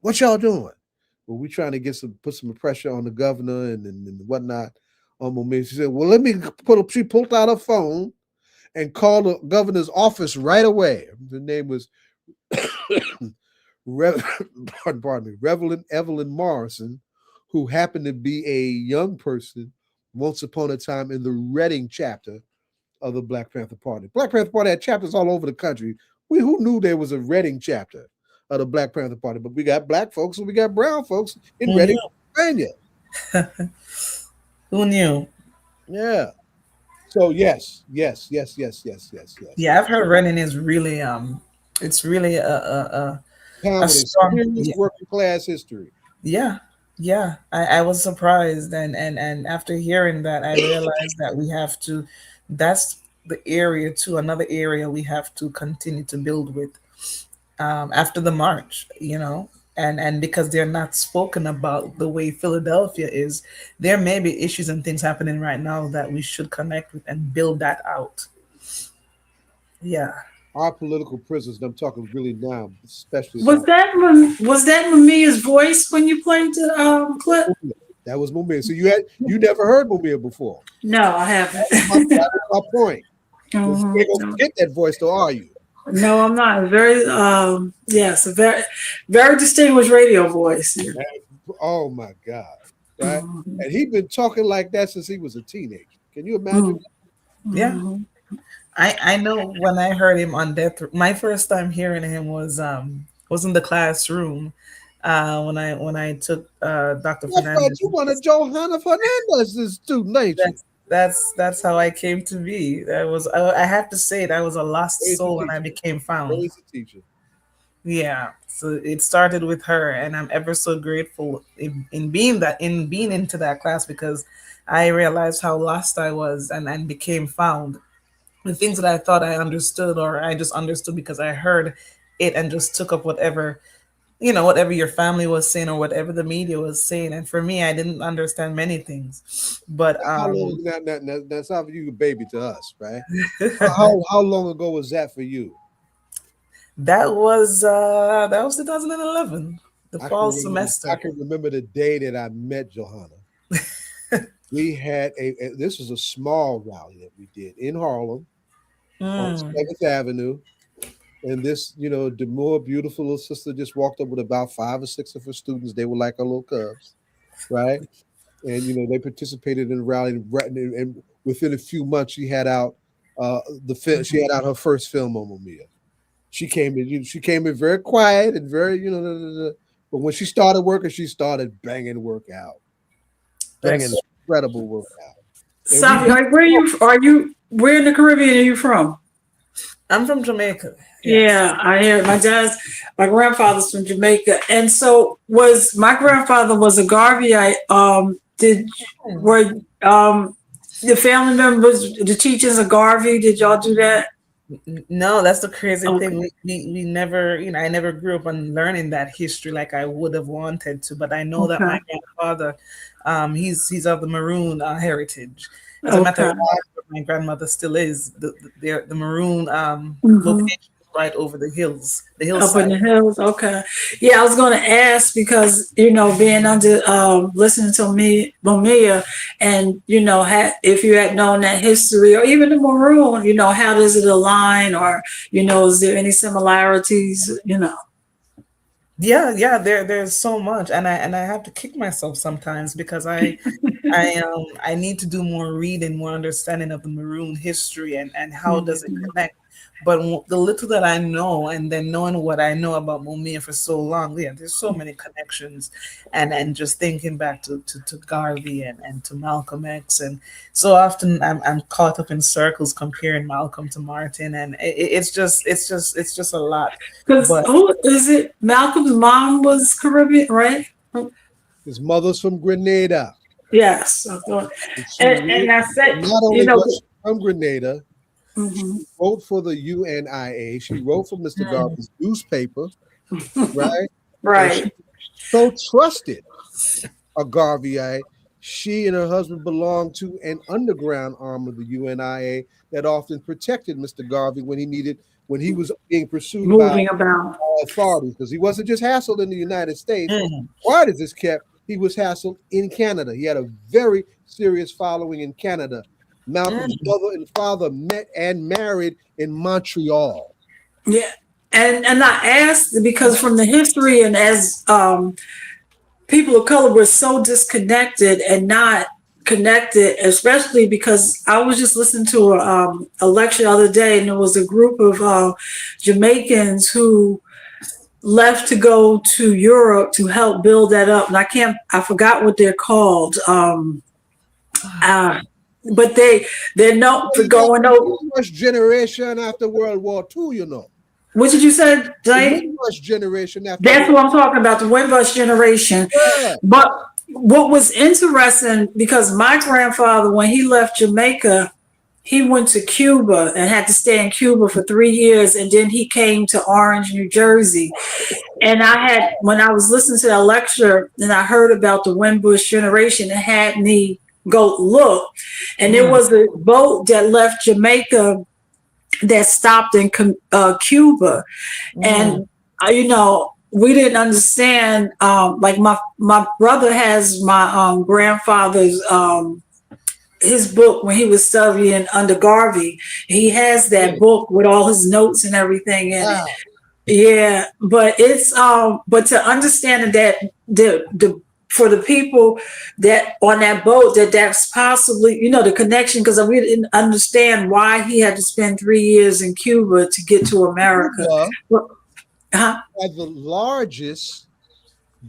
"What y'all doing?" Well, we're trying to put some pressure on the governor and whatnot on Mumia. She said, "Well, she pulled out her phone and called the governor's office right away." The name was Reverend Evelyn Morrison, who happened to be a young person once upon a time in the Reading chapter of the Black Panther Party. Black Panther Party had chapters all over the country. Who knew there was a Reading chapter of the Black Panther Party? But we got black folks and we got brown folks in Reading, Pennsylvania. Who knew? Yeah. So yes. Yeah, I've heard Reading is really it's really a strong working class history. Yeah. I was surprised, and after hearing that, I realized that that's the area too, another area we have to continue to build with after the march, and because they're not spoken about the way Philadelphia is, there may be issues and things happening right now that we should connect with and build that out. Yeah. Our political prisoners, and I'm talking really now, especially. Was that Mumia's voice when you played the clip? That was Mumia. So you never heard Mumia before? No, I haven't. That's my point. You don't get that voice, though, are you? No, I'm not. Very, yes, a very, very distinguished radio voice. Oh my God. Right? Mhm. And he'd been talking like that since he was a teenager. Can you imagine? Yeah. Mhm. I know when I heard him on Death, my first time hearing him was in the classroom when I took Dr. I thought Fernandez. you wanted Johanna Fernandez's student, ain't you? That's how I came to be. I have to say it. I was a lost Crazy soul and I teacher. became found. Crazy teacher. Yeah. So it started with her, and I'm ever so grateful in being into that class, because I realized how lost I was and became found. The things that I thought I understood, or I just understood because I heard it and just took up whatever your family was saying or whatever the media was saying. And for me, I didn't understand many things. But How long that's how you a baby to us, right? How long ago was that for you? that was 2011, the fall semester. I can remember the day that I met Johanna. We had this was a small rally that we did in Harlem on 7th Avenue. And this, demure, beautiful little sister just walked up with about 5 or 6 of her students. They were like her little cubs, right? And they participated in the rally. And within a few months, she had out she had out her first film on Mumia. She came in very quiet and very, but when she started working, she started banging work out. Banging incredible work out. Sophia, where in the Caribbean are you from? I'm from Jamaica. Yes. Yeah, I hear my grandfather's from Jamaica. And so my grandfather was a Garveyite. Were the family members, the teachers of Garvey, did y'all do that? No, that's the crazy thing. We never, I never grew up on learning that history like I would have wanted to. But I know that my grandfather, he's of the Maroon heritage. As a matter of fact, my grandmother still is the Maroon location right over the hills. The hillside. Up in the hills, okay. Yeah, I was going to ask because being under listening to Mumia, and if you had known that history or even the Maroon, how does it align, or is there any similarities? Yeah, there's so much, and I have to kick myself sometimes because I need to do more reading, more understanding of the Maroon history and how does it connect. But the little that I know, and then knowing what I know about Mumia for so long, there's so many connections, and just thinking back to Garvey and to Malcolm X, and so often I'm caught up in circles comparing Malcolm to Martin, and it's just a lot. Because who is it? Malcolm's mom was Caribbean, right? His mother's from Grenada. Yes, and I said, not only was she from Grenada. She wrote for the UNIA. She wrote for Mr. Garvey's newspaper, right? Right. So trusted a Garveyite. She and her husband belonged to an underground arm of the UNIA that often protected Mr. Garvey when he was being pursued by authorities, because he wasn't just hassled in the United States. Why does this kept? He was hassled in Canada. He had a very serious following in Canada. Malcolm's mother and father met and married in Montreal. Yeah, and I asked because from the history, and as people of color were so disconnected and not connected, especially because I was just listening to a lecture the other day, and there was a group of Jamaicans who left to go to Europe to help build that up, and I forgot what they're called. But they're known for going over. First generation after World War II, What did you say, Jay? The Windrush generation after. That's what I'm talking about, the Windrush generation. Yeah. But what was interesting, because my grandfather, when he left Jamaica, he went to Cuba and had to stay in Cuba for 3 years, and then he came to Orange, New Jersey. And when I was listening to that lecture and I heard about the Windrush generation, it had me go look, and there was a boat that left Jamaica that stopped in Cuba, and we didn't understand. Like my brother has my grandfather's his book when he was studying under Garvey. He has that book with all his notes and everything in it. Wow. Yeah, but it's but to understand that the for the people that on that boat that's possibly, you know, the connection, because we didn't understand why he had to spend 3 years in Cuba to get to America. As the largest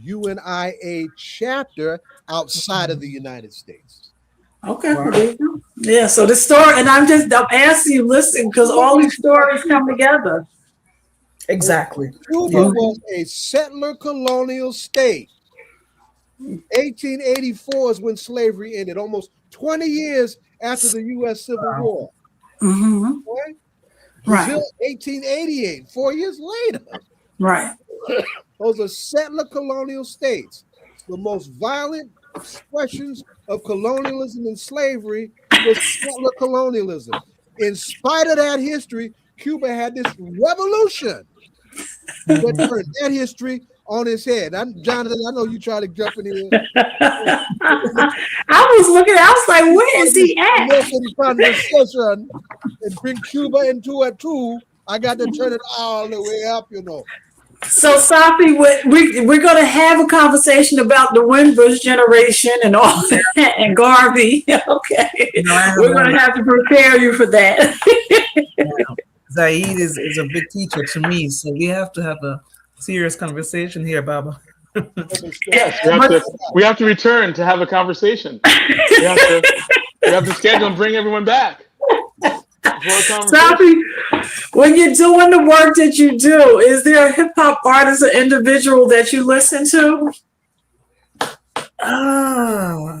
UNIA chapter outside of the United States. Okay. Right. Yeah, so the story, and I'm asking you, listen, because all these stories come together. Exactly. Cuba was a settler colonial state. 1884 is when slavery ended, almost 20 years after the U.S. Civil War. Mm-hmm. Right? Right. Brazil, 1888, 4 years later. Right. Those are settler colonial states. The most violent expressions of colonialism and slavery was settler colonialism. In spite of that history, Cuba had this revolution that turned that history on its head. Jonathan, I know you try to jump in here. I was looking, I was like, where is he at? Conversation and bring Cuba into it too. I got to turn it all the way up, you know. So, Sophie, we're going to have a conversation about the Windrush generation and all that, and Garvey. Okay. We're going to have to prepare you for that. Zaid is a big teacher to me, so we have to have a serious conversation here, Baba. Yes, we have to return to have a conversation. We have to schedule and bring everyone back. Sophie, when you're doing the work that you do, is there a hip hop artist or individual that you listen to?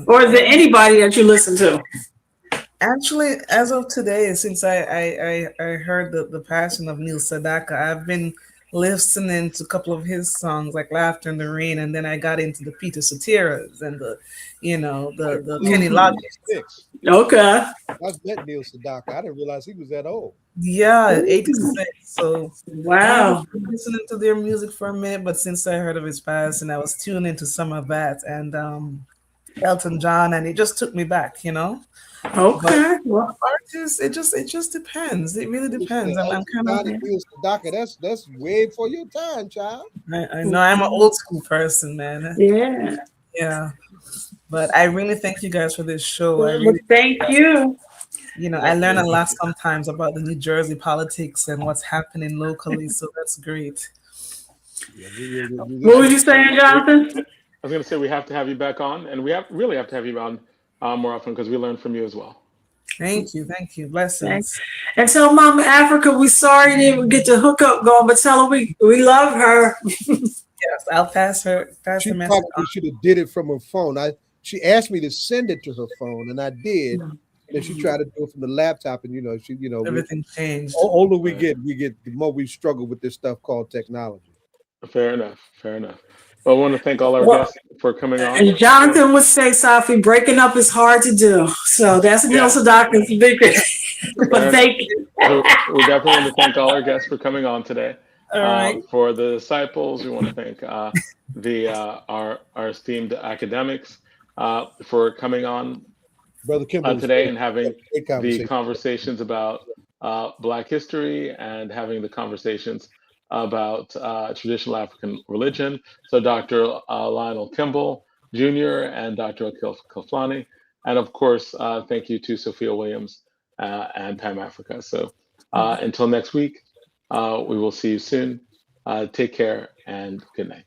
Or is there anybody that you listen to? Actually, as of today, since I heard the passion of Neil Sedaka, I've been listening to a couple of his songs like Laughter in the Rain, and then I got into the Peter Cetera's and the Kenny Loggins. Okay. I've met Neil Sedaka. I didn't realize he was that old. Yeah, 86. So wow. I've been listening to their music for a minute, but since I heard of his past, and I was tuned into some of that, and Elton John, and it just took me back, you know. Okay. Well, artists, it just depends. It really depends. I'm kind of that's way for your time, child. I know I'm an old school person, man. Yeah. Yeah. But I really thank you guys for this show. Thank you. You know, I learn a lot sometimes about the New Jersey politics and what's happening locally, so that's great. What were you saying, Jonathan? I was going to say we have to have you back on, and we really have to have you on more often because we learn from you as well. Thank you. Blessings. Thanks. And tell Mama Africa we sorry didn't get the hookup going, but tell her we love her. Yes, I'll pass the message. She probably should have did it from her phone. She asked me to send it to her phone, and I did. And then she tried to do it from the laptop, and everything changed. Older we get, the more we struggle with this stuff called technology. Fair enough. Well, I want to thank all our guests for coming on. And Jonathan would say, Sophie, breaking up is hard to do. So that's Neil Sedaka's big. But thank you. We definitely want to thank all our guests for coming on today. All right. For the disciples, we want to thank our esteemed academics for coming on Brother Kimble today and having the conversations about Black history and having the conversations about traditional African religion. So Dr. Lionel Kimble Jr. and Dr. Akil Khalfani. And of course, thank you to Sophia Williams and Pam Africa. So until next week, we will see you soon. Take care and good night.